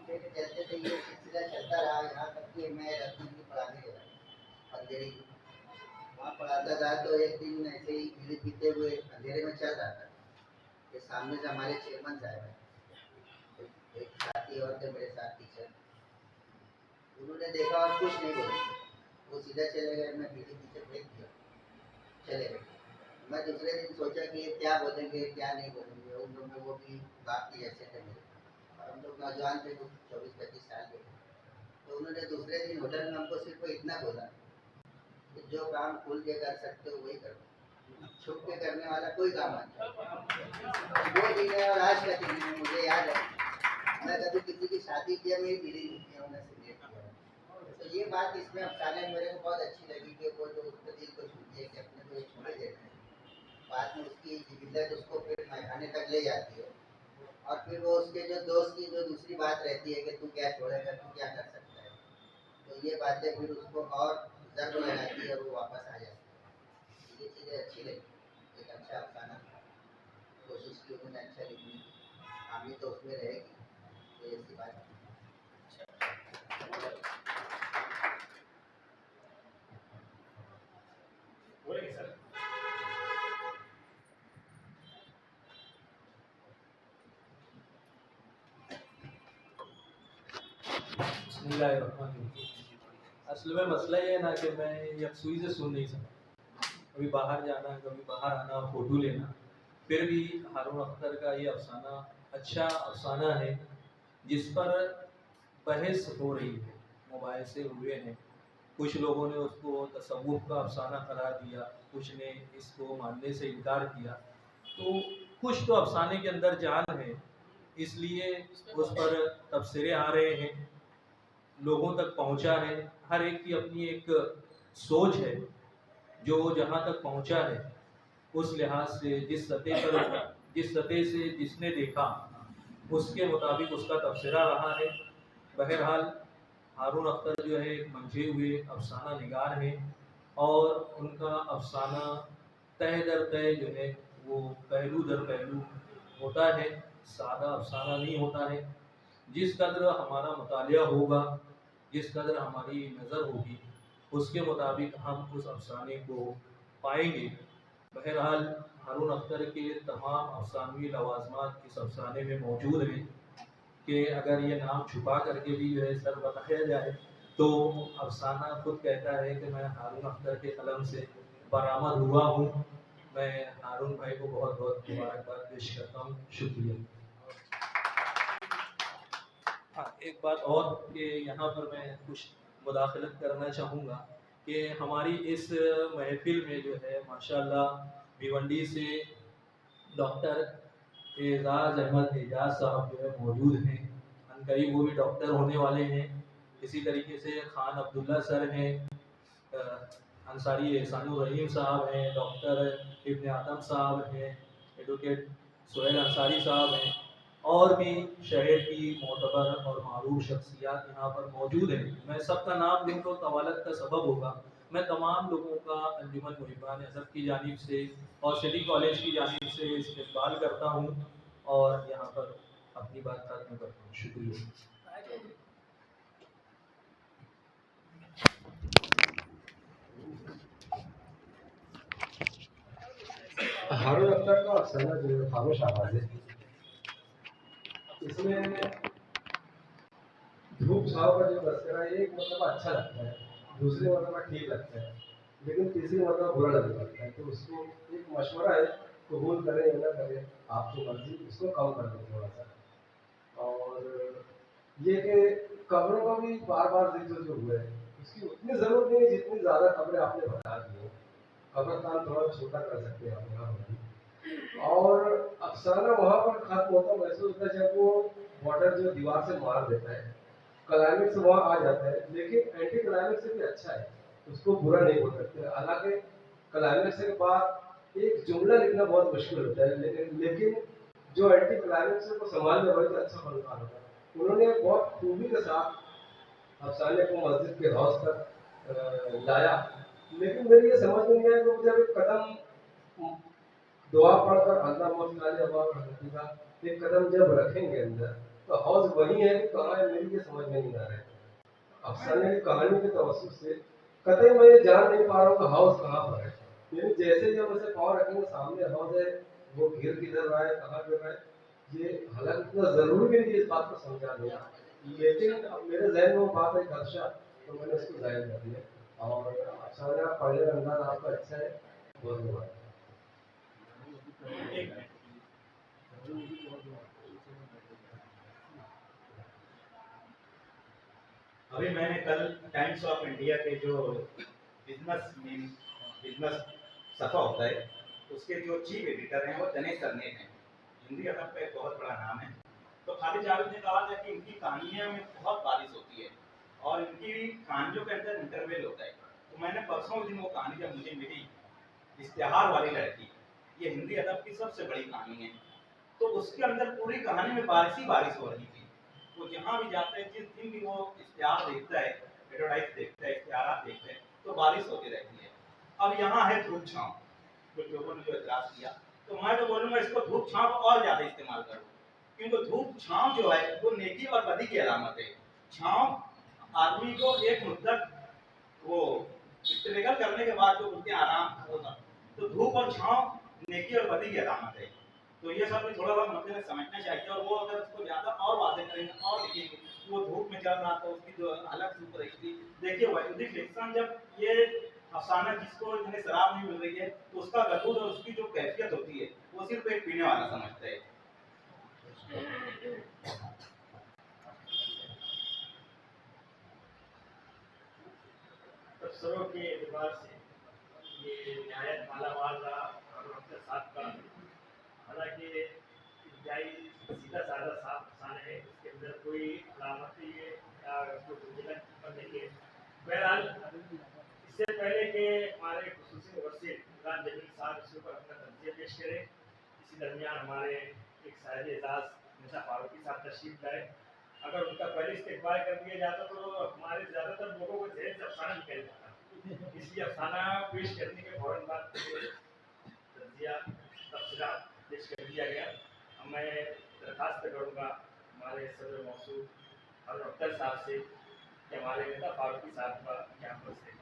कहते थे। ये सिलसिला चलता रहा यहाँ तक कि मैं रत्न की पढ़ाने गया अंधेरे की, वहाँ पढ़ाता था। तो एक दिन ऐसे ही बीड़ी पीते हुए अंधेरे में चल रहा था, कि सामने से हमारे चेयरमैन साहब हैं, एक साथी और थे मेरे साथ टीचर, उन्होंने देखा और कुछ नहीं बोले, वो सीधा चले गए, मैं बीड़ी पीछे फेंक दिया, चले गए। मैं दूसरे दिन सोचा कि ये क्या बोलेंगे क्या नहीं बोलेंगे, उन लोग में वो भी बाप की जैसे थे मेरे, और हम लोग नौजवान थे, कुछ 24-25 साल के थे। तो उन्होंने दूसरे दिन होटल में हमको सिर्फ इतना बोला कि जो काम खुल के कर सकते हो वही करो, छुप के करने वाला कोई काम मत करो। वो दिन है और आज का दिन है, मुझे याद है, मैं कभी किसी की शादी किया मेरी बीड़ी नहीं किया, उन्हें सिगरेट किया। तो ये बात इसमें अफसाने में मेरे को बहुत अच्छी लगी कि वो जो उसके दिल को छूती है कि अपने को ये छोड़ देते हैं, बाद में उसकी जिल्लत उसको फिर मैखाने तक ले जाती है, और फिर वो उसके जो दोस्त की जो दूसरी बात रहती है कि तू क्या छोड़ेगा, तू क्या कर सकता है, तो ये बातें फिर उसको और दर्द लगाती है और वो वापस आ जाती है। ये चीज़ें अच्छी लगी, एक अच्छा अफसाना था, कोशिश की उन्होंने अच्छा लिखने की, हामी तो उसमें रहेगी, ये ऐसी बात है। बोलेंगे सर। असल में मसला ये है ना कि मैं ये अफसुई से सुन नहीं सकता, कभी बाहर जाना कभी बाहर आना फ़ोटो लेना, फिर भी हारून अख्तर का ये अफसाना अच्छा अफसाना है जिस पर बहस हो रही है, मोबाइल से हुए हैं। कुछ लोगों ने उसको तसव्वुफ़ का अफसाना करार दिया, कुछ ने इसको मानने से इनकार किया, तो कुछ तो अफसाने के अंदर जान है, इसलिए उस पर तबसरे आ रहे हैं, लोगों तक पहुंचा है। हर एक की अपनी एक सोच है, जो जहां तक पहुंचा है उस लिहाज से जिस सतह से जिसने देखा उसके मुताबिक उसका तबसरा रहा है। बहरहाल हारून अख्तर जो है एक मंझे हुए अफसाना निगार हैं और उनका अफसाना तय दर तय जो है वो पहलू दर पहलू होता है, सादा अफसाना नहीं होता है। जिस कदर हमारा मुतालिया होगा, जिस कदर हमारी नज़र होगी, उसके मुताबिक हम उस अफसाने को पाएंगे। बहरहाल हारून अख्तर के तमाम अफसानवी लवाजमात इस अफसाने में मौजूद हैं कि अगर ये नाम छुपा करके भी जो है सर बताया जाए तो अफसाना खुद कहता है कि मैं हारून अख्तर के कलम से बरामद हुआ हूँ। मैं हारून भाई को बहुत बहुत मुबारकबाद पेश करता हूँ, शुक्रिया। हाँ, एक बात और कि यहाँ पर मैं कुछ मुदाखलत करना चाहूँगा कि हमारी इस महफिल में जो है माशाल्लाह भिवंडी से डॉक्टर एजाज़ अहमद एजाज साहब जो है मौजूद हैं, अनकरीब वो भी डॉक्टर होने वाले हैं। इसी तरीके से खान अब्दुल्ला सर हैं, अंसारी एहसानुर रहीम साहब हैं, डॉक्टर इब्न आदम साहब हैं, एडवोकेट सुहेल अंसारी साहब हैं, और भी शहर की मोतबर और मारूफ शख्सियात यहाँ पर मौजूद हैं। मैं सबका नाम लूँ तो तवालत का सबब होगा। मैं तमाम लोगों का अंजुमन मुहिबान अदब की जानिब से और सिटी कॉलेज की जानिब से इस्तकबाल करता हूँ और यहाँ पर अपनी बात खत्म करता हूँ। शुक्रिया। हारून अख्तर का अफसाना जो है खामोश आवाज़ है, इसमें धूप छाव का जो तस्करा है, एक मतलब अच्छा लगता है, दूसरे मतलब ठीक लगता है, लेकिन तीसरी मतलब बुरा लगने लगता है। तो उसको एक मशवरा है, कबूल करें या ना करें आपकी मर्जी, इसको कम कर दें थोड़ा सा। और ये कि खबरों का भी बार बार जिक्र जो हुआ है उसकी उतनी ज़रूरत नहीं है जितनी ज़्यादा खबरें आपने बता दी हैं। कब्रस्तान थोड़ा छोटा कर सकते हैं आप यहाँ पर। और अफसाना वहाँ पर खत्म होता महसूस होता है जब वो बॉर्डर जो दीवार से मार देता है, क्लाइमेक्स वहाँ आ जाता है, लेकिन एंटी क्लाइमेक्स से भी अच्छा है, उसको बुरा नहीं बोल सकते। हालांकि क्लाइमेक्स के बाद एक जुमला लिखना बहुत मुश्किल होता है, लेकिन जो एंटी क्लाइमेक्स को संभालने वाले तो अच्छा फनकार होता है। उन्होंने बहुत खूबी के साथ अफसाने को मस्जिद के हौज तक लाया, लेकिन मेरी ये समझ में नहीं आया कि जब एक कदम दुआ पढ़कर अल्लाह का एक कदम जब रखेंगे अंदर, तो हौज वही है कि कहाँ है, मेरी ये समझ में नहीं आ रहा है। अफसाने की कहानी के तवज्जुह से कतई मैं ये जान नहीं पा रहा हूँ कि हौज कहाँ पर है। यानी जैसे जब उसे पाँव रखेंगे सामने हौज है, वो गिर किधर रहा है, कहाँ गिर रहा है, ये हालांकि इतना जरूरी भी नहीं है इस बात को समझा देना, लेकिन अब मेरे जहन में वो बात है खर्चा, तो मैंने उसको जाहिर कर दिया। और अफसाना पढ़ने का अंदाज आपका अच्छा है, बहुत धन्यवाद। अभी मैंने कल टाइम्स ऑफ इंडिया के जो बिजनेस सफ़ा होता है, उसके जो चीफ एडिटर हैं वो दिनेश सरनेक हैं, हिंदी अदब का एक बहुत बड़ा नाम है। तो खालिद जावेद ने कहा था कि इनकी कहानियों में बहुत बारिश होती है और इनकी कहानियों के अंदर इंटरवेल होता है। तो मैंने परसों दिन वो कहानी जब मुझे मिली, इश्तिहार वाली लड़की, ये हिंदी अदब की सबसे बड़ी कहानी है, तो उसके अंदर पूरी कहानी में बारिश ही बारिश हो रही थी। वो जहाँ भी जाता है, जिस दिन भी वो इश्तिहार देखता है, एडवर्टाइज देखता है, इश्तिहार देखते हैं, तो बारिश होती रहती है। अब यहाँ है धूप छाँव, कुछ लोगों ने जो एतराज किया, तो मैं तो बोलूँगा इसको धूप छाँव और ज़्यादा इस्तेमाल करो, क्योंकि धूप छाँव जो है वो नेकी और बदी की अलामत है। छाँव आदमी को एक मुद्दत वो स्ट्रगल करने के बाद जो उसके आराम होगा, तो धूप और छाँव नेकी और बदी की अलामत है। तो ये सब भी थोड़ा सा मतलब समझना चाहिए, और वो अगर उसको ज़्यादा और वादे करेंगे और लिखेंगे, वो धूप में चल रहा था, उसकी जो अलग सूप रही थी। देखिए वैदिक फिक्शन, जब ये अफसाना जिसको जिन्हें शराब नहीं मिल रही है, तो उसका गदूर और उसकी जो कैफियत होती है वो सिर्फ एक पीने वाला समझता है। तबसरों के एतबार से ये नहायत मालामाल रहा और अपने साथ का, हालांकि इंतहाई सीधा साधा साफ अफसाना है, इसके अंदर कोई अलामती या कोई गुंजन नहीं है। बहरहाल इससे पहले कि हमारे खुसूसी मुबस्सिर इमरान जमील साहब इसके ऊपर अपना तजिया पेश करें, इसी दरमियान हमारे एक साहिब एजाज मिर्जा फारूकी साहब तशरीफ लाए। अगर उनका पहले इस्तेकबाल कर दिया जाता तो हमारे ज़्यादातर लोगों को जहन से अफसाना निकल जाता, इसलिए अफसाना पेश करने के फ़ौरन बाद तजिया तफसीलात पेश कर दिया गया। अब मैं दरख्वास्त करूँगा हमारे सदर मौसूद और अख्तर साहब से कि हमारे नेता फारूकी साहब का यहाँ पर इस्तेमाल।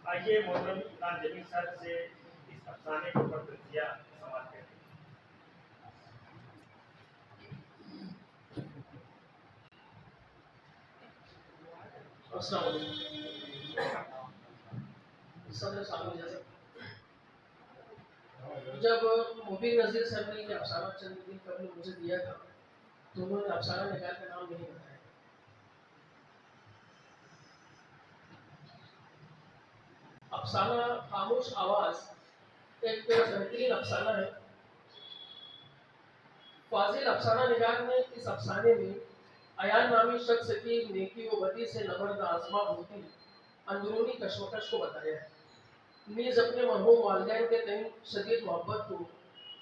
आइए मोहतरम इमरान जमील साहब से इस अफसाने के ऊपर तजिया समाप्त करें। सदर साहब इजाज़त। जब मुबीन नज़ीर साहब ने ये अफसाना चंद दिन पहले मुझे दिया था, तो उन्होंने अफसाना निकाल का नाम नहीं बताया। अफसाना खामोश आवाज़ एक बेहतरीन अफसाना है। फाजिल अफसाना निगार ने इस अफसाने में अयान नामी शख्स की नेकी व बदी से नबर्द आजमा होती अंदरूनी कशमकश को बताया है। नीज़ अपने मरहूम वालिदैन के तय शदीद मोहब्बत को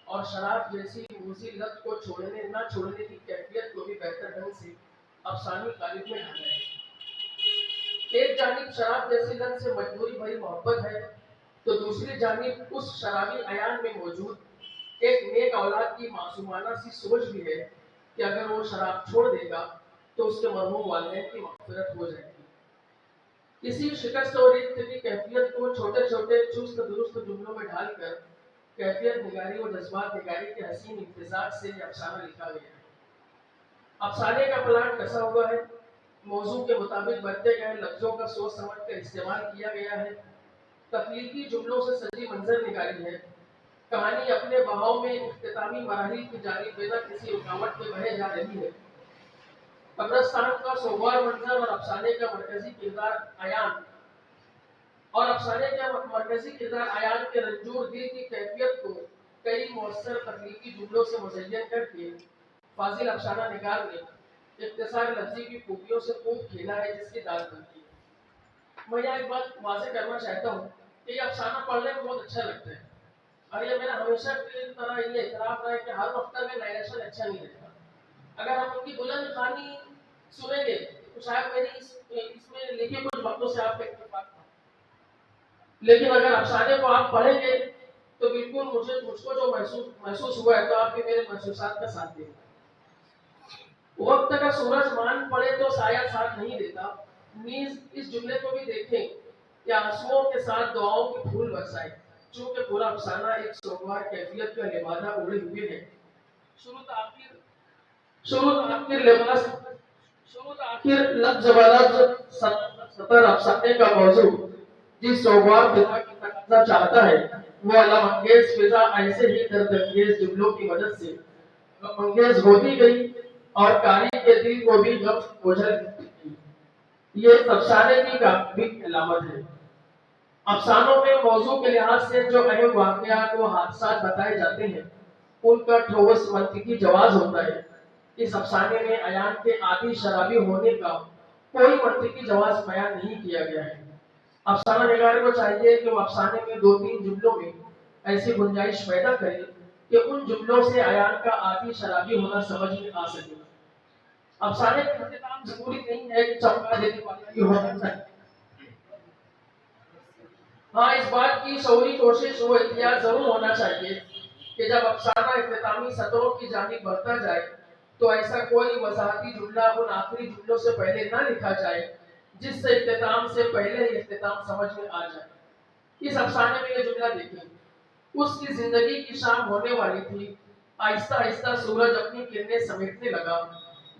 और शराब जैसी मूसी लत को न छोड़ने की कैफियत को भी बेहतर ढंग से अफसानी कालिब में ढाला है। एक जानिब शराब जैसी लत से मजबूरी भरी मोहब्बत है, तो दूसरी जानिब उस शराबी अयान में मौजूद एक नेक औलाद की मासूमाना सी सोच भी है कि अगर वो शराब छोड़ देगा तो उसके मरहूम वालिदैन की मग़फ़िरत हो जाएगी। इसी शिकस्त और रिक्त की कैफियत को छोटे छोटे चुस्त दुरुस्त जुमलों में ढालकर कैफियत निगारी और जज्बात निगारी के हसीन इम्तिजाज से यह अफसाना लिखा गया है। अफसाने का प्लान कसा हुआ है, मौजू के मुताबिक बरते गए लफ्ज़ों का सोच समझ कर इस्तेमाल किया गया है, तख्लीकी जुमलों से सजी मंजर निगारी है। कहानी अपने बहाव में इख्तितामी मराहिल की जानिब बिना किसी रुकावट के बहे जा रही है। कब्रिस्तान का सोमवार मंजर और अफसाने का मरकजी किरदार आयान के रंजूर दिल की कैफियत को कई मौसर तकलीफी जुमलों से मुज़य्यन करके फाजिल अफसाना निगार ने इख्तिसार लफ्ज़ी की खूबियों से खूब खेला है, जिसकी दाद बनती है। मैं यहाँ एक बात वाज़ेह करना चाहता हूँ कि ये अफसाना पढ़ने में बहुत अच्छा लगता है, और ये मेरा हमेशा की तरह ये इतराफ़ रहा है कि हर वक्त में नरेशन अच्छा नहीं लगता। अगर हम उनकी बुलंद कहानी सुनेंगे तो शायद मेरी इसमें लिखी कुछ वक्तों लेकिन अगर अफसाने को आप पढ़ेंगे तो बिल्कुल मुझको जो महसूस हुआ है, तो आपके मेरे महसूसात का साथ देगा। वक्त का सूरज मान पड़े तो साया साथ नहीं देता। नीज इस जुमले को भी देखें कि आंसुओं के साथ दुआओं के फूल बरसाए। चूंकि पूरा अफसाना एक सोमवार कैफियत का लिबादा उड़े हुए है। शुरू तो आखिर लफ्ज ब लफ्ज सतर अफसाने का मौजू जिस सोमवार फिजा की तकाजा चाहता है, वो अलम अंगेज फिजा ऐसे ही दर्दअंगेज जुमलों की मदद से अंगेज होती गई और कारी के दिल को भी गम ओझल। ये अफसाने की कामयाबी की अलामत है। अफसानों में मौजू के लिहाज से जो अहम वाकयात व हादसात बताए जाते हैं, उनका ठोस मंतिकी जवाज होता है। इस अफसाने में अयान के आदि शराबी होने का कोई मंतिकी जवाज बयान नहीं किया गया है। अफसाना निगार को चाहिए कि वो अफसाने में 2-3 जुमलों में ऐसी गुंजाइश पैदा करे कि उन जुमलों से अयान का आदि शराबी होना समझ में आ सके। अफसाने का इख्तिताम जरूरी नहीं है कि चमका देने वाला ही होना चाहिए। हाँ, इस बात की शौरी कोशिश व एहतियात जरूर होना चाहिए कि जब अफसाना इख्तितामी सतरों की जानिब बढ़ता जाए तो ऐसा कोई वजाहती जुमला उन आखिरी जुमलों से पहले न लिखा जाए जिससे इख्तिताम से पहले ही इख्तिताम समझ में आ जाए। इस अफसाने में यह जुमला देखिए, उसकी जिंदगी की शाम होने वाली थी, आहिस्ता आहिस्ता सूरज अपनी किरणें समेटने लगा।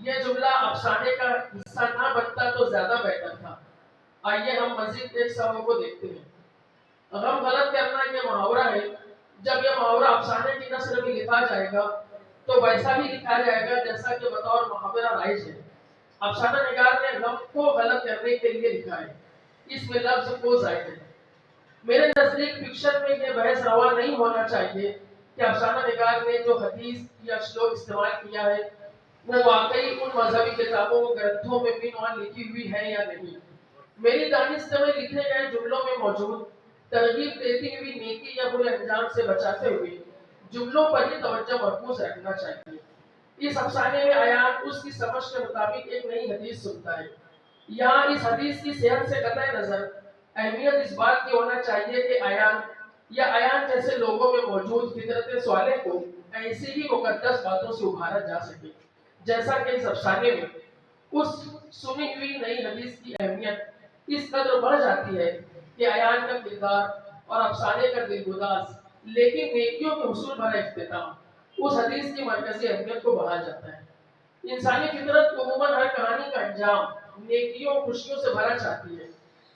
यह जुमला अफसाने का हिस्सा ना बनता तो ज्यादा बेहतर था। आइए हम मजीद एक सबक को देखते हैं। गम गलत करना यह मुहावरा है। जब यह मुहावरा अफसाने की नस्ल में लिखा जाएगा तो वैसा ही लिखा जाएगा जैसा कि बतौर मुहावरा राइज है। अफसाना निगार ने गम को गलत करने के लिए लिखा है, इसमें लफ्ज को जायद है। मेरे नजदीक फिक्शन में यह बहस रवा नहीं होना चाहिए कि अफसाना निगार ने जो हदीस या श्लोक इस्तेमाल किया है वो वाकई उन मजहबी किताबों ग्रंथों में बिनवान लिखी हुई है या नहीं। मेरी दानिश में लिखे गए जुमलों में मौजूद तरगीब देती हुई नेकी या बुरे अंजाम से बचाते हुए जुमलों पर ही तवज्जो मरकूज रखना चाहिए। इस अफसाने में अयान उसकी समझ के मुताबिक एक नई हदीस सुनता है। यहाँ इस हदीस की सेहत से कतई नजर अहमियत इस बात की होना चाहिए कि अयान या अयान जैसे लोगों में मौजूद फितरत स्वाले को ऐसी ही मुकद्दस बातों से उभारा जा सके जैसा कि इस अफसाने में उस सुनी हुई नई हदीस की अहमियत इस कदर बढ़ जाती है कि अयान का किरदार और अफसाने का दिलगुदाज लेकिन नेकियों के हुसूल भरा इख्तिताम उस हदीस की मरकजी अहमियत को बढ़ा जाता है। इंसानी फितरत उमूमन हर कहानी का अंजाम नेकियों खुशियों से भरा चाहती है।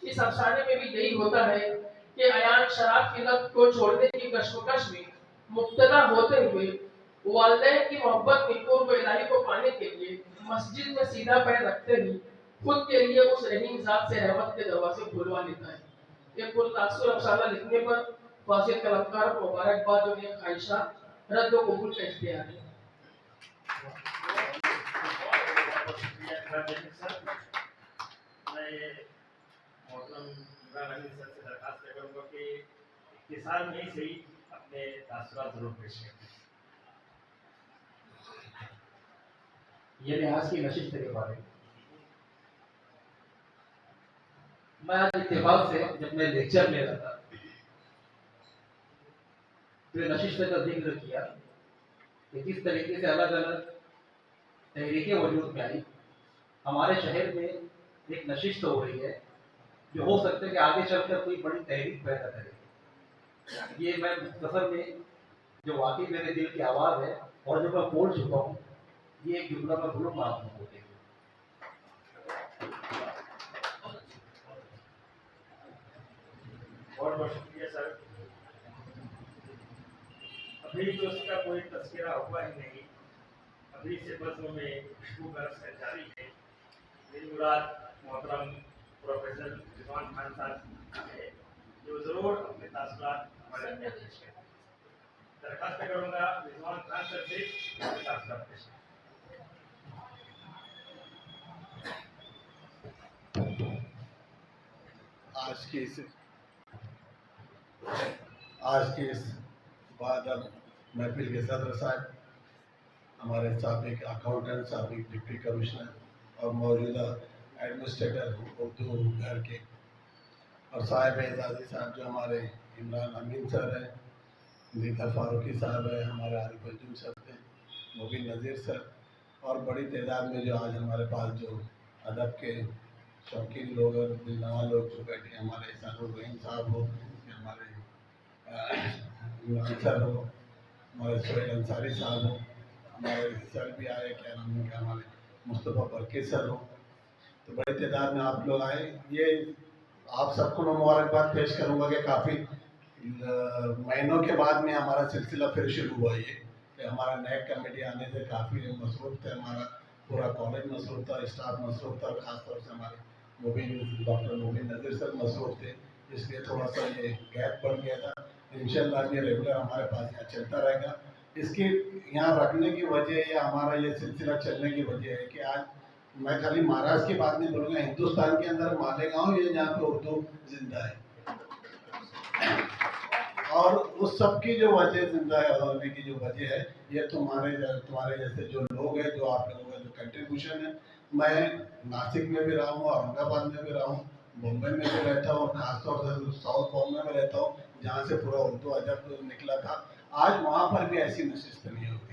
इस अफसाने में भी यही होता है कि अयान शराब की लत को छोड़ने की कश्मकश में मुब्तला होते हुए वालिदैन की मोहब्बत में कुर्ब इलाही को पाने के लिए मस्जिद में सीधा पैर रखते ही खुद के लिए उस रहीम जात से रहमत के दरवाजे खुलवा लेता है। ये पुरतासुर अफसाना लिखने पर फासिल कलमकार को मुबारकबाद और नेक ख्वाहिशा रद्द व कबूल का इख्तियार है। मैं मोहतरम इमरान अली सर से दरखास्त करूँगा कि किसान में से ही अपने तासुरात जरूर पेश करें। ये लिहाज की नशिस्त के बारे में मैं आज इत्तेफाक से जब मैं लेक्चर ले रहा था तो नशिस्त का जिक्र किया कि किस तरीके से अलग अलग तहरीकें वजूद में आई। हमारे शहर में एक नशिस्त हो रही है जो हो सकता है कि आगे चलकर कोई बड़ी तहरीक पैदा करे। ये मैं मुख्तसर में जो वाकई मेरे दिल की आवाज़ है और जो मैं बोल चुका हूँ, ये एक जुमला मैं बोलूँगा आप लोगों को। बहुत बहुत शुक्रिया सर। अभी तो उसका कोई तस्करा हुआ ही नहीं, अभी से बज़्म में खुशबू का रस जारी है। मेरी मुराद मोहतरम प्रोफेसर रिजवान खान साहब है जो ज़रूर अपने तासुरात हमारे अंदर पेश करें। दरखास्त करूँगा रिजवान खान सर से अपने तासुरात पेश करें। आज की इस बादल महफिल के सदर साहब, हमारे साबिक अकाउंटेंट, साबिक डिप्टी कमिश्नर और मौजूदा एडमिनिस्ट्रेटर उर्दू घर के, और साहिब एजाजी साहब जो हमारे इमरान अमीन सर हैं, नीता फारूकी साहब है, हमारे आरिफ अंजुम सर थे, मुबीन नज़ीर सर, और बड़ी तादाद में जो आज हमारे पास जो अदब के शौकीन लोग और दिलनवा लोग जो बैठे हैं, हमारे एहसानुर रहीम साहब हो, हमारे इमरान सर हो, हमारे सोहेल अंसारी साहब हो, हमारे सर भी आए, क्या नाम है, हमारे मुस्तफ़ा बरके सर हो, तो बड़ी तादाद में आप लोग आए। ये आप सबको मैं मुबारकबाद पेश करूँगा कि काफ़ी महीनों के बाद में हमारा सिलसिला फिर शुरू हुआ ये, कि हमारा नए कमेटी आने से काफ़ी मसरूफ़ थे, हमारा पूरा कॉलेज मसरूफ़ था, स्टाफ मसरूफ़ था, और ख़ासतौर से हमारे डॉक्टर मुबीन नज़ीर सर मसरूफ़ थे, इसलिए थोड़ा सा ये गैप पड़ गया था। इंशाल्लाह ये रेगुलर हमारे पास यहाँ चलता रहेगा। इसकी यहाँ रखने की वजह या हमारा ये सिलसिला चलने की वजह है कि आज मैं खाली महाराष्ट्र की बात नहीं बोलूँगा, हिंदुस्तान के अंदर मालेगांव ये जहाँ पे उर्दू जिंदा है, और उस सब की जो वजह जिंदा होने की जो वजह है, ये तुम्हारे जैसे जो लोग हैं, जो आप लोगों का जो कंट्रीब्यूशन है। मैं नासिक में भी रहा हूँ, औरंगाबाद में भी रहा हूँ, मुंबई में भी रहता हूँ, और खासतौर से साउथ बॉम्बे में रहता हूँ, जहाँ से पूरा उर्दू अदब निकला था। आज वहाँ पर भी ऐसी नशिस्त नहीं होती।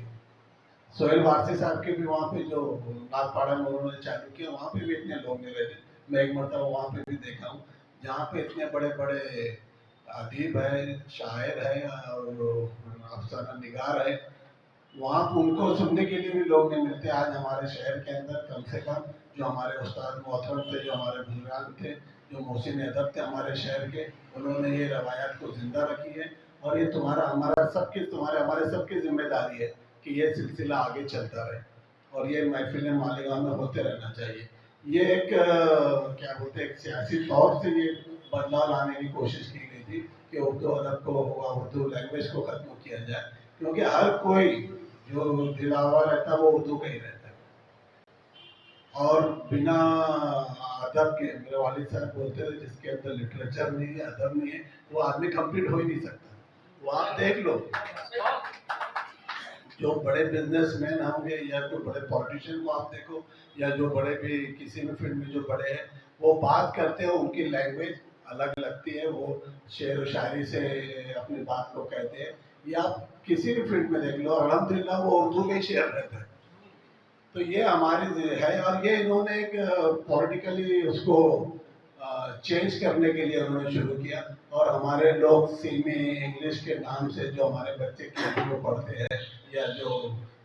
सोहेल वारसी साहब के भी वहाँ पे जो नागपाड़ा में उन्होंने चालू किया, वहाँ पे भी इतने लोग नहीं रहते। मैं एक मरतबा वहाँ पे भी देखा हूँ, जहाँ पे इतने बड़े बड़े अदीब है, शायर है और अफसाना निगार है, वहाँ पर उनको सुनने के लिए भी लोग नहीं मिलते। आज हमारे शहर के अंदर कम से कम जो हमारे उस्ताद मोहतरम थे, जो हमारे बुजुर्ग थे, जो मोहसिन अदब थे हमारे शहर के, उन्होंने ये रवायात को जिंदा रखी है, और ये हमारे सबकी जिम्मेदारी है कि ये सिलसिला आगे चलता रहे, और ये महफिलें मालेगांव में होते रहना चाहिए। ये एक क्या बोलते हैं, एक सियासी तौर से ये बदलाव लाने की कोशिश की गई थी कि उर्दू अदब को, उर्दू लैंग्वेज को ख़त्म किया जाए, क्योंकि हर कोई जो दिलावा रहता है वो उर्दू का ही रहता है, और बिना अदब के, मेरे वालिद साहब बोलते थे, जिसके अंदर लिटरेचर नहीं है, अदब नहीं है, वो आदमी कंप्लीट हो ही नहीं सकता। वो आप देख लो, जो बड़े बिजनेसमैन होंगे या कोई बड़े पॉलिटिशियन को आप देखो, या जो बड़े भी किसी भी फील्ड में जो बड़े हैं, वो बात करते हैं, उनकी लैंग्वेज अलग लगती है, वो शेर व शायरी से अपनी बात को कहते हैं, या आप किसी भी फील्ड में देख लो, अल्हम्दुलिल्लाह वो उर्दू के शेर रहते हैं। तो ये हमारी है, और ये इन्होंने एक पॉलिटिकली उसको चेंज करने के लिए उन्होंने शुरू किया, और हमारे लोग सीमी इंग्लिश के नाम से जो हमारे बच्चे को पढ़ते हैं या जो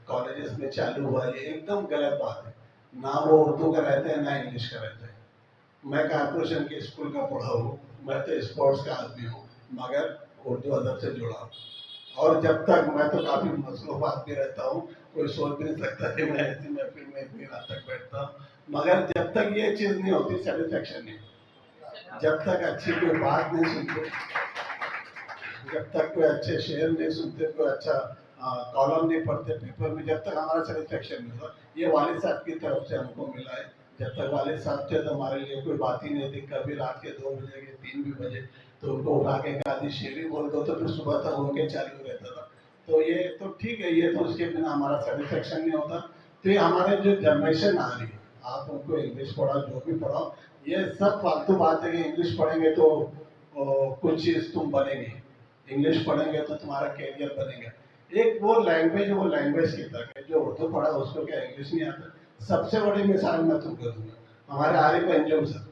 कॉलेजेस में चालू हुआ, ये एकदम गलत बात है। ना वो उर्दू का रहते हैं, ना इंग्लिश का रहता है। मैं कॉर्पोरेशन के स्कूल का पढ़ा हूँ, मैं तो स्पोर्ट्स का आदमी हूँ, मगर उर्दू अदब से जुड़ा हूँ, और जब तक मैं तो काफ़ी मसरूफ आदमी रहता हूँ, कोई सोच भी नहीं सकता कि मैं ऐसी महफिल में इतनी रात तक बैठता हूँ, मगर जब तक ये चीज़ नहीं होती, सेटिस्फेक्शन नहीं, जब तक अच्छी कोई बात नहीं सुनते, जब तक कोई अच्छे शेर नहीं सुनते, कोई अच्छा कॉलम नहीं पढ़ते पेपर में, जब तक हमारा सेटिस्फेक्शन नहीं होता। ये वालिद साहब की तरफ से हमको मिला है। जब तक वालिद साहब थे तो हमारे लिए कोई बात ही नहीं थी। कभी रात के 2 बजे के 3 भी बजे तो उनको उठा के आधी शेरी बोल दो तो फिर सुबह तक उनके चालू रहता था। तो ये तो ठीक है, ये तो उसके बिना हमारा सेटिस्फेक्शन नहीं होता। तो ये हमारे जो जनरेशन आ रही है, आप उनको इंग्लिश पढ़ाओ, जो भी पढ़ाओ, ये सब फालतू बात है कि इंग्लिश पढ़ेंगे तो कुछ चीज़ तुम बनेंगे, इंग्लिश पढ़ेंगे तो तुम्हारा कैरियर बनेगा। एक वो लैंग्वेज की तरह है, जो उर्दू पढ़ा उसको क्या इंग्लिश नहीं आता। सबसे बड़ी मिसाल मैं तुमको दूंगा, हमारे आरिफ अंजुम सर,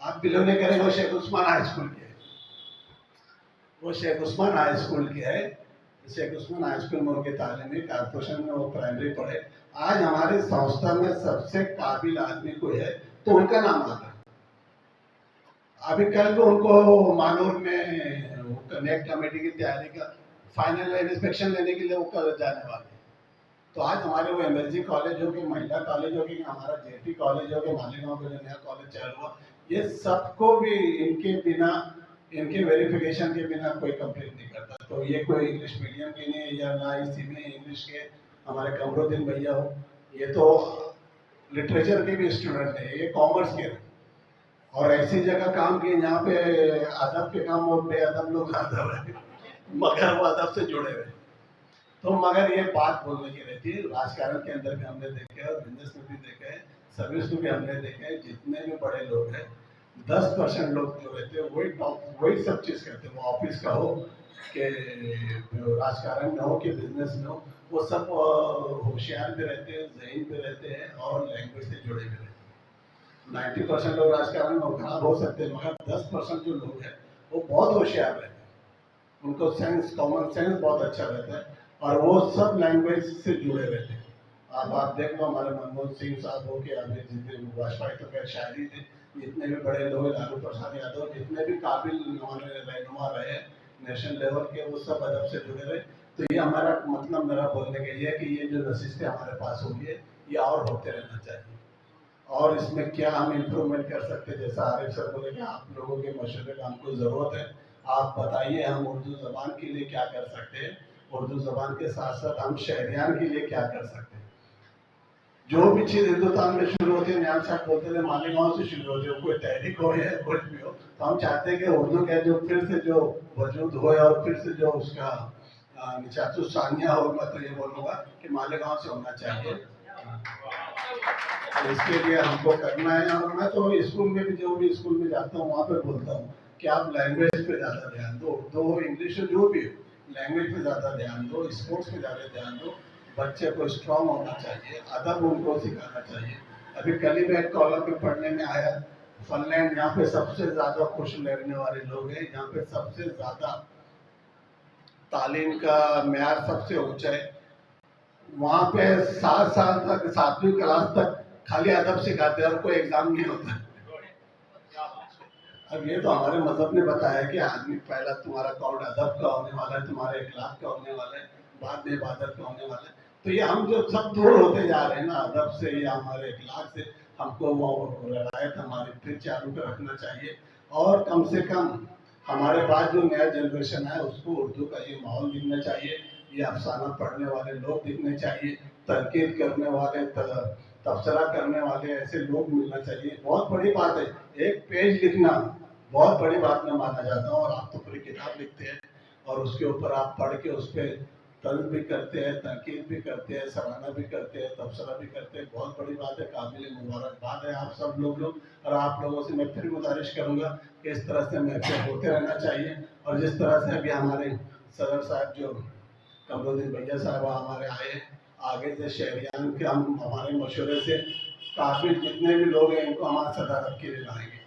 आप बिलोंग नहीं करेंगे, वो शेख उस्मान हाई स्कूल के है, वो शेख उस्मान हाई स्कूल के है। शेख उस्मान हाई स्कूल में उनके तालीमी कॉर्पोरेशन में वो प्राइमरी पढ़े। आज हमारी संस्था में सबसे काबिल आदमी कोई है तो उनका नाम आता है। अभी कल को उनको मानूर में नेट कमेटी की तैयारी का फाइनल इंस्पेक्शन लेने के लिए वो कल जाने वाले। तो आज हमारे वो एमएसजी कॉलेज हो कि महिला कॉलेज हो कि हमारा जेटी कॉलेज हो कि मालेगांव का जो नया कॉलेज चालू हुआ, ये सबको भी इनके बिना, इनके वेरिफिकेशन के बिना कोई कंप्लीट नहीं करता। तो ये कोई इंग्लिश मीडियम के नहीं, या ना इसी में इंग्लिश के हमारे कमरुद्दीन भैया हो, ये तो लिटरेचर के भी स्टूडेंट है, ये कॉमर्स के, और ऐसी जगह काम किए जहाँ पे अदब के काम और बेअदब लोग अदब है, मगर वो अदब से जुड़े हुए। तो मगर ये बात बोलने की रहती है। राजकारण के अंदर भी हमने देखे और बिजनेस में भी देखे है, सर्विस में भी हमने देखे है। जितने भी बड़े लोग हैं, 10% लोग जो रहते हैं वही सब चीज़ करते हैं, वो ऑफिस का हो कि राजकारण में हो कि बिजनेस में हो, वो सब होशियार भी रहते हैं, ज़हीन भी रहते हैं और लैंग्वेज से जुड़े भी रहते हैं। 90% लोग राजकारण में खराब हो सकते हैं, मगर 10% जो लोग हैं वो बहुत होशियार रहते हैं, उनको सेंस, कॉमन सेंस बहुत अच्छा रहता है और वो सब लैंग्वेज से जुड़े रहते हैं। अब आप देख लो हमारे मनमोहन सिंह साहब हो के अभी जितने वाजपेयी तो खैर शायरी थे, जितने भी बड़े लोग लालू प्रसाद यादव, जितने भी काबिल हमारे रहनुमा रहे नेशनल लेवल के, वो सब अदब से जुड़े रहे। तो ये हमारा मतलब, मेरा बोलने का ये है कि ये जो नशिस्तें हमारे पास होगी ये और होते रहना चाहिए और इसमें क्या हम इम्प्रूवमेंट कर सकते हैं। जैसा आरिफ सर बोले कि आप लोगों के मशवरे का हमको ज़रूरत है, आप बताइए हम उर्दू ज़बान के लिए क्या कर सकते हैं, उर्दू ज़बान के साथ साथ हम शहरियान के लिए क्या कर सकते हैं। जो भी चीज़ हिंदुस्तान में शुरू होती है, न्यान साहब बोलते थे मालेगांव से शुरू होती है, कोई तहरीक हो या कुछ भी हो, तो हम चाहते हैं कि उर्दू का जो फिर से जो वजूद हो और फिर से जो उसका निचातु सानिया हो, मैं तो ये बोलूँगा कि मालेगांव से होना चाहिए। तो इसके लिए हमको करना है और मैं तो स्कूल में भी, जो भी स्कूल में जाता हूँ वहाँ पे बोलता हूँ कि आप लैंग्वेज पे ज़्यादा ध्यान दो, उर्दू इंग्लिश जो भी हो, लैंग्वेज पे ज़्यादा ध्यान दो, स्पोर्ट्स पे ज़्यादा ध्यान दो। बच्चे को स्ट्रांग होना चाहिए, अदब उनको सिखाना चाहिए। अभी कल ही मैं एक कॉलम में पढ़ने में आया, फिनलैंड यहाँ पे सबसे ज़्यादा खुश रहने वाले लोग हैं, यहाँ पे सबसे ज़्यादा तालीम का म्यार सबसे ऊंचा है। वहाँ पे 7 साल तक, 7वीं क्लास तक खाली अदब सिखाते हैं और कोई एग्जाम नहीं होता। अब ये तो हमारे मजहब ने बताया कि आदमी पहला तुम्हारा काउंट अदब का होने वाला है, तुम्हारे इखलाक का होने वाला है, बाद में इबादत का होने वाला है। तो ये हम जो सब दूर होते जा रहे हैं ना अदब से या हमारे इखलाक से, हमको वो रवायत हमारी फिर चालू कर रखना चाहिए और कम से कम हमारे पास जो नया जनरेशन है उसको उर्दू का ये माहौल दिखना चाहिए, ये अफसाना पढ़ने वाले लोग दिखने चाहिए, तनकीद करने वाले, तबसरा करने वाले ऐसे लोग मिलना चाहिए। बहुत बड़ी बात है, एक पेज लिखना बहुत बड़ी बात मैं माना जाता हूँ और आप तो पूरी किताब लिखते हैं और उसके ऊपर आप पढ़ के उस पर तर्ज भी करते हैं, तनकीद भी करते हैं, सराहना भी करते हैं, तबसरा भी करते हैं। बहुत बड़ी बात है, काबिल मुबारकबाद है आप सब लोग और आप लोगों से मैं फिर गुजारिश करूँगा कि इस तरह से महफिल होते रहना चाहिए और जिस तरह से अभी हमारे सदर साहब जो कमरुद्दीन भैया साहब हमारे आए, आगे से शहरियान के हम हमारे मशवरे से काबिल जितने भी लोग हैं इनको हमारे सदारत के लिए लाएंगे।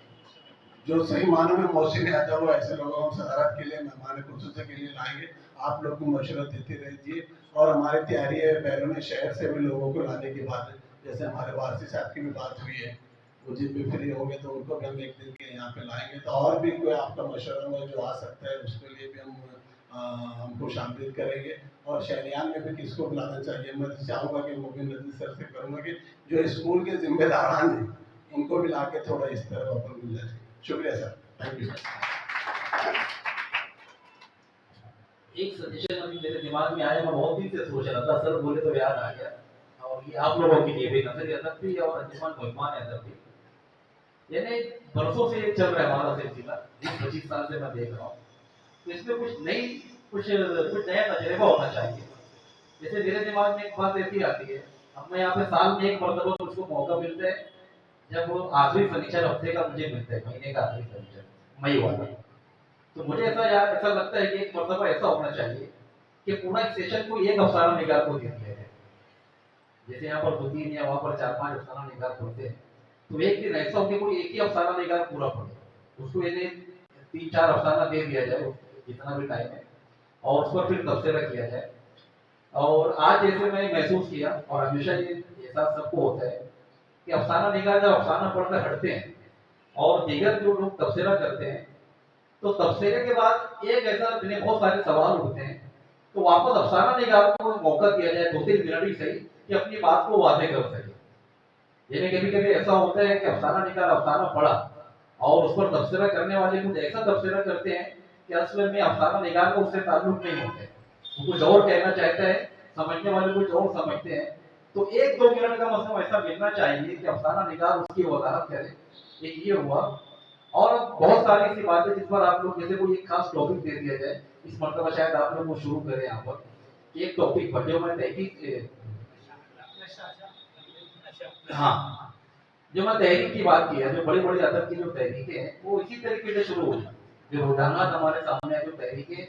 जो सही मानों में मौसम आता हो ऐसे लोगों को हम सदारत के लिए, मेहमान खुसूसी के लिए लाएंगे। आप लोग को मशवरा देते रहिए और हमारी तैयारी है बैरून शहर से भी लोगों को लाने की बात है। जैसे हमारे वारसी साहब की भी बात हुई है, वो जिन भी फ्री होंगे तो उनको भी हम एक दिन के यहाँ पे लाएंगे। तो और भी कोई आपका मशवरा में जो आ सकता है उसके लिए भी हमको शामिल करेंगे और शहरियान में भी किसको बुलाना चाहिए। मैं चाहूँगा कि मुबीन नज़ीर सर से करूँगा कि जो स्कूल के जिम्मेदारान हैं उनको भी ला के थोड़ा इस तरह अपन मिल जाए। शुक्रिया सर, थैंक यू। एक सजेशन अभी मेरे दिमाग में आया, मैं बहुत दिन से सोच रहा था, सर बोले तो याद आ गया। और ये आप लोगों के लिए भी, नजर अदब भी और अंजुमन मेहमान अदब भी, यानी बरसों से चल रहा है हमारा सिलसिला, 20-25 साल से मैं देख रहा हूँ। तो इसमें कुछ नया तजुर्बा होना चाहिए। जैसे मेरे दिमाग में एक बात ऐसी आती है, अब मैं यहाँ पे साल में एक मरतबा मुझको मौका मिलता है जब आखिरी फर्नीचर हफ्ते का मुझे मिलता है, महीने का आखिरी फर्नीचर मई वाला। तो मुझे ऐसा लगता है कि एक मरतबा ऐसा होना चाहिए कि पूरा एक सेशन को एक अफसाना निगार को दे दिया जाए। जैसे यहाँ पर 2-3 या वहाँ पर 4-5 अफसाना निगार पढ़ते हैं, तो एक दिन ऐसा हो कि कोई एक ही अफसाना निगार पूरा पढ़े, उसको यदि 3-4 अफसाना दे दिया जाए जितना भी टाइम है और उस पर फिर तबसरा किया जाए। और आज जैसे मैंने महसूस किया और हमेशा ये ऐसा सबको होता है कि अफसाना निगार जब अफसाना पढ़कर हटते हैं और दीगर जो लोग तबसरा करते हैं, तो तबसरे के बाद एक ऐसा जिन्हें बहुत सारे सवाल उठते हैं, तो वापस अफसाना निगार को मौका दिया जाए 2-3 मिनट ही सही कि अपनी बात को वाज़ेह कर सके। यानी कभी कभी ऐसा होता है कि अफसाना निगार अफसाना पढ़ा और उस पर तबसरा करने वाले कुछ ऐसा तबसरा करते हैं कि असल में अफसाना निगार को उससे ताल्लुक नहीं होते, वो कुछ और कहना चाहता है, समझने वाले कुछ और समझते हैं। तो 1-2 मिनट का मतलब ऐसा मिलना चाहिए कि अफसाना निगार उसकी वजाहत करे। एक ये हुआ और बहुत सारी ऐसी बातें जिस पर आप लोग, जैसे कोई एक खास टॉपिक दे दिया जाए, इस मरतबा शायद आप लोग वो शुरू करें यहाँ पर एक टॉपिक पर जो मैं तहकीक, हाँ जो मैं तहरीक की बात की है, जो बड़े बड़े अदब की जो तहरीकें हैं वो इसी तरीके से शुरू हुई। जो रुझानात हमारे सामने है, जो तहरीकें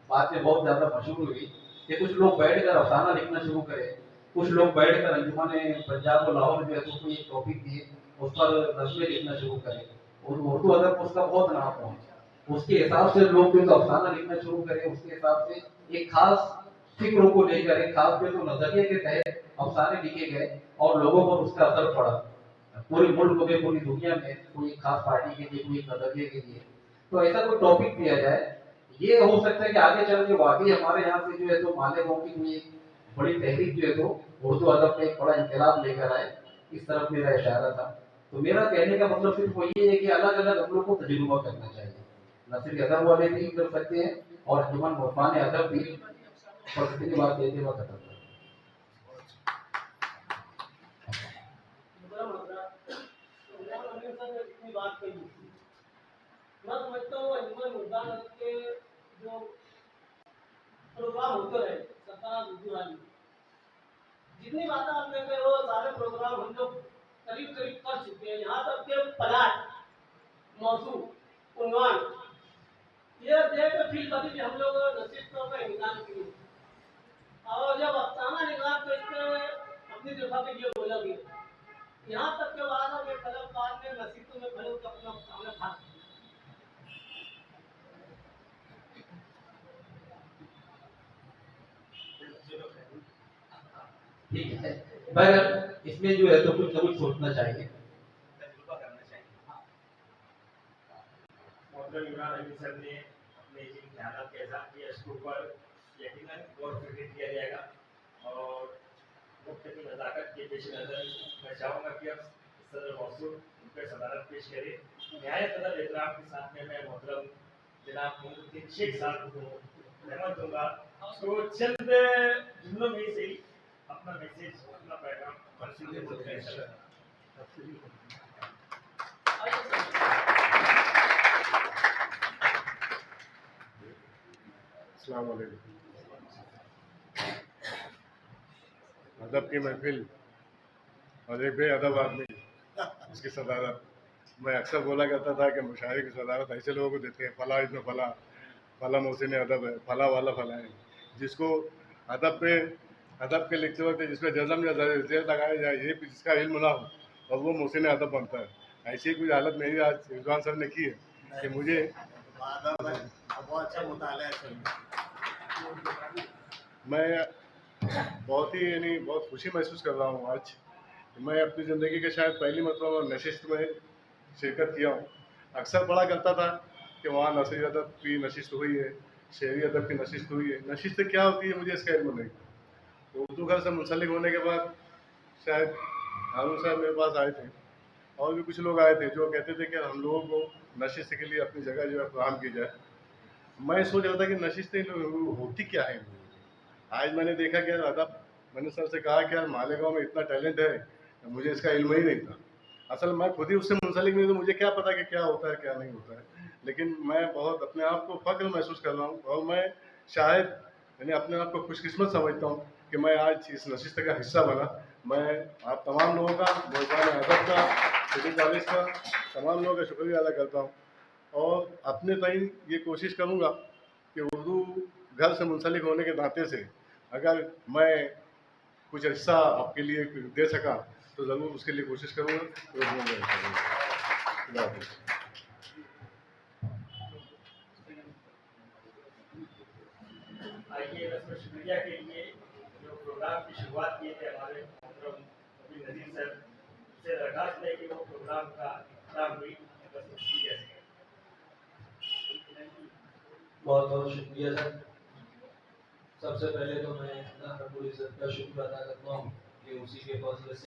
बाद में बहुत ज्यादा मशहूर हुई कि कुछ लोग बैठकर अफसाना लिखना शुरू करें, कुछ लोग बैठकर अंजुमन पंजाब और लाहौर में तो कोई एक टॉपिक दिए उस पर नज़में लिखना शुरू करें और उर्दू अदब को उसका बहुत नाम पहुंचा। उसके हिसाब से लोग जो अफसाना लिखना शुरू करें, उसके हिसाब से एक खास फिक्र को लेकर एक खास जो नजरिए के तहत अफसाने लिखे गए और लोगों पर उसका असर पड़ा पूरे मुल्क में, पूरी दुनिया में, कोई खास पार्टी के लिए, कोई नजरिए के लिए। तो ऐसा कोई टॉपिक दिया जाए, ये हो सकता है कि आगे चल के वाकई हमारे यहाँ से जो है तो मालेगांव की कोई बड़ी तहरीक जो है तो उर्दू अदब में एक बड़ा इनकलाब लेकर आए, इस तरफ मेरा इशारा था। तो मेरा कहने का मतलब सिर्फ वही है कि अलग अलग हम लोग को तजुर्बा करना चाहिए, न सिर्फ अदब वाले भी कर सकते हैं और अंजुमन मुस्मान अदब भी। और इतनी बात कहते हुए खत्म कर इतनी बात कही, मैं समझता हूँ अंजुमन मुल्तान के जो प्रोग्राम होते रहे सरकार उर्दू वाली, जितनी बातें आप कहते हो सारे प्रोग्राम हम लोग करीब करीब कर चुके हैं। यहाँ तक के प्लाट, मौजू, उन्वान ये देख के फील कभी भी हम लोग नसीब का इंतजाम किए और जब अफसाना निगाह तो इसके अपनी दफा पे ये बोला गया, यहाँ तक के बाद में कलम बाद में नसीबों में खड़े होकर अपना सामने था। ठीक है, पर इसमें जो है तो कुछ ना कुछ सोचना चाहिए। मोहतरम इमरान अली सर ने अपने जिन ख्यालात का इज़हार किया उसके ऊपर यकीनन गौर फिक्र किया जाएगा और मुफ्त की नज़ाकत के पेश नज़र मैं चाहूँगा कि अब सदर मौसूल उन पर सदारत पेश करें। नहायत अदब एहतराम के साथ में मैं मोहतरम जनाब मुफ्ती शेख साहब को रहमत दूंगा तो चंद जुमलों में से ही अपना मैसेज, अपना पैगाम अस्सलाम वालेकुम। अदब की महफिल और एक बेअदब आदमी उसकी सदारत। मैं अक्सर बोला करता था कि मुशायरे की सदारत ऐसे लोगों को देते हैं, फला इसमें फला, फला मोहसिन अदब है, फला वाला फला है। जिसको अदब के लिखते वक्त जिसमें जज़म या ज़ेर लगाया जाए ये जिसका इल्म ना हो और वो मोहसिन अदब बनता है। ऐसी कुछ हालत मेरी आज रिजवान सर ने की है कि मुझे बहुत अच्छा मुताला है। मैं बहुत ही बहुत खुशी महसूस कर रहा हूँ आज। मैं अपनी ज़िंदगी के शायद पहली मरतबा नशिस्त में शिरकत किया हूँ। अक्सर पढ़ा करता था कि वहाँ नसरी अदब की नशिस्त हुई है, शेरी अदब की नशिस्त हुई है। नशिस्त क्या होती है मुझे इसका इल्म नहीं। तो उर्दू घर से मुंसलिक होने के बाद शायद हारून साहब मेरे पास आए थे और भी कुछ लोग आए थे जो कहते थे कि हम लोगों को नशिस्त के लिए अपनी जगह जो है फराहम की जाए। मैं सोच रहा था कि नशिस्तें होती क्या है। आज मैंने देखा कि अदब, मैंने सर से कहा कि यार मालेगांव में इतना टैलेंट है, मुझे इसका इल्म ही नहीं था। असल मैं खुद ही उससे मुंसलिक नहीं, तो मुझे क्या पता कि क्या होता है क्या नहीं होता है। लेकिन मैं बहुत अपने आप को फ़ख्र महसूस कर रहा हूँ और मैं शायद अपने आप को खुशकिस्मत समझता हूँ कि मैं आज इस नशिस्त का हिस्सा बना। मैं आप तमाम लोगों का, मुल्तान अदब का, सिटी कॉलेज का, तमाम लोगों का शुक्रिया अदा करता हूँ और अपने तय ये कोशिश करूँगा कि उर्दू घर से मुंसलिक होने के नाते से अगर मैं कुछ हिस्सा आपके लिए दे सका तो ज़रूर उसके लिए कोशिश करूँगा। आइए रस्म शुक्रिया के लिए जो प्रोग्राम की शुरुआत किए थे हमारे मोहतरम नज़ीर सर से दरखास्त है कि वो प्रोग्राम का नाम हुई बहुत बहुत शुक्रिया सर। सबसे पहले तो मैं अल्लाह रब्बुल इज़्ज़त का शुक्र अदा करता हूँ कि उसी के फज़ल से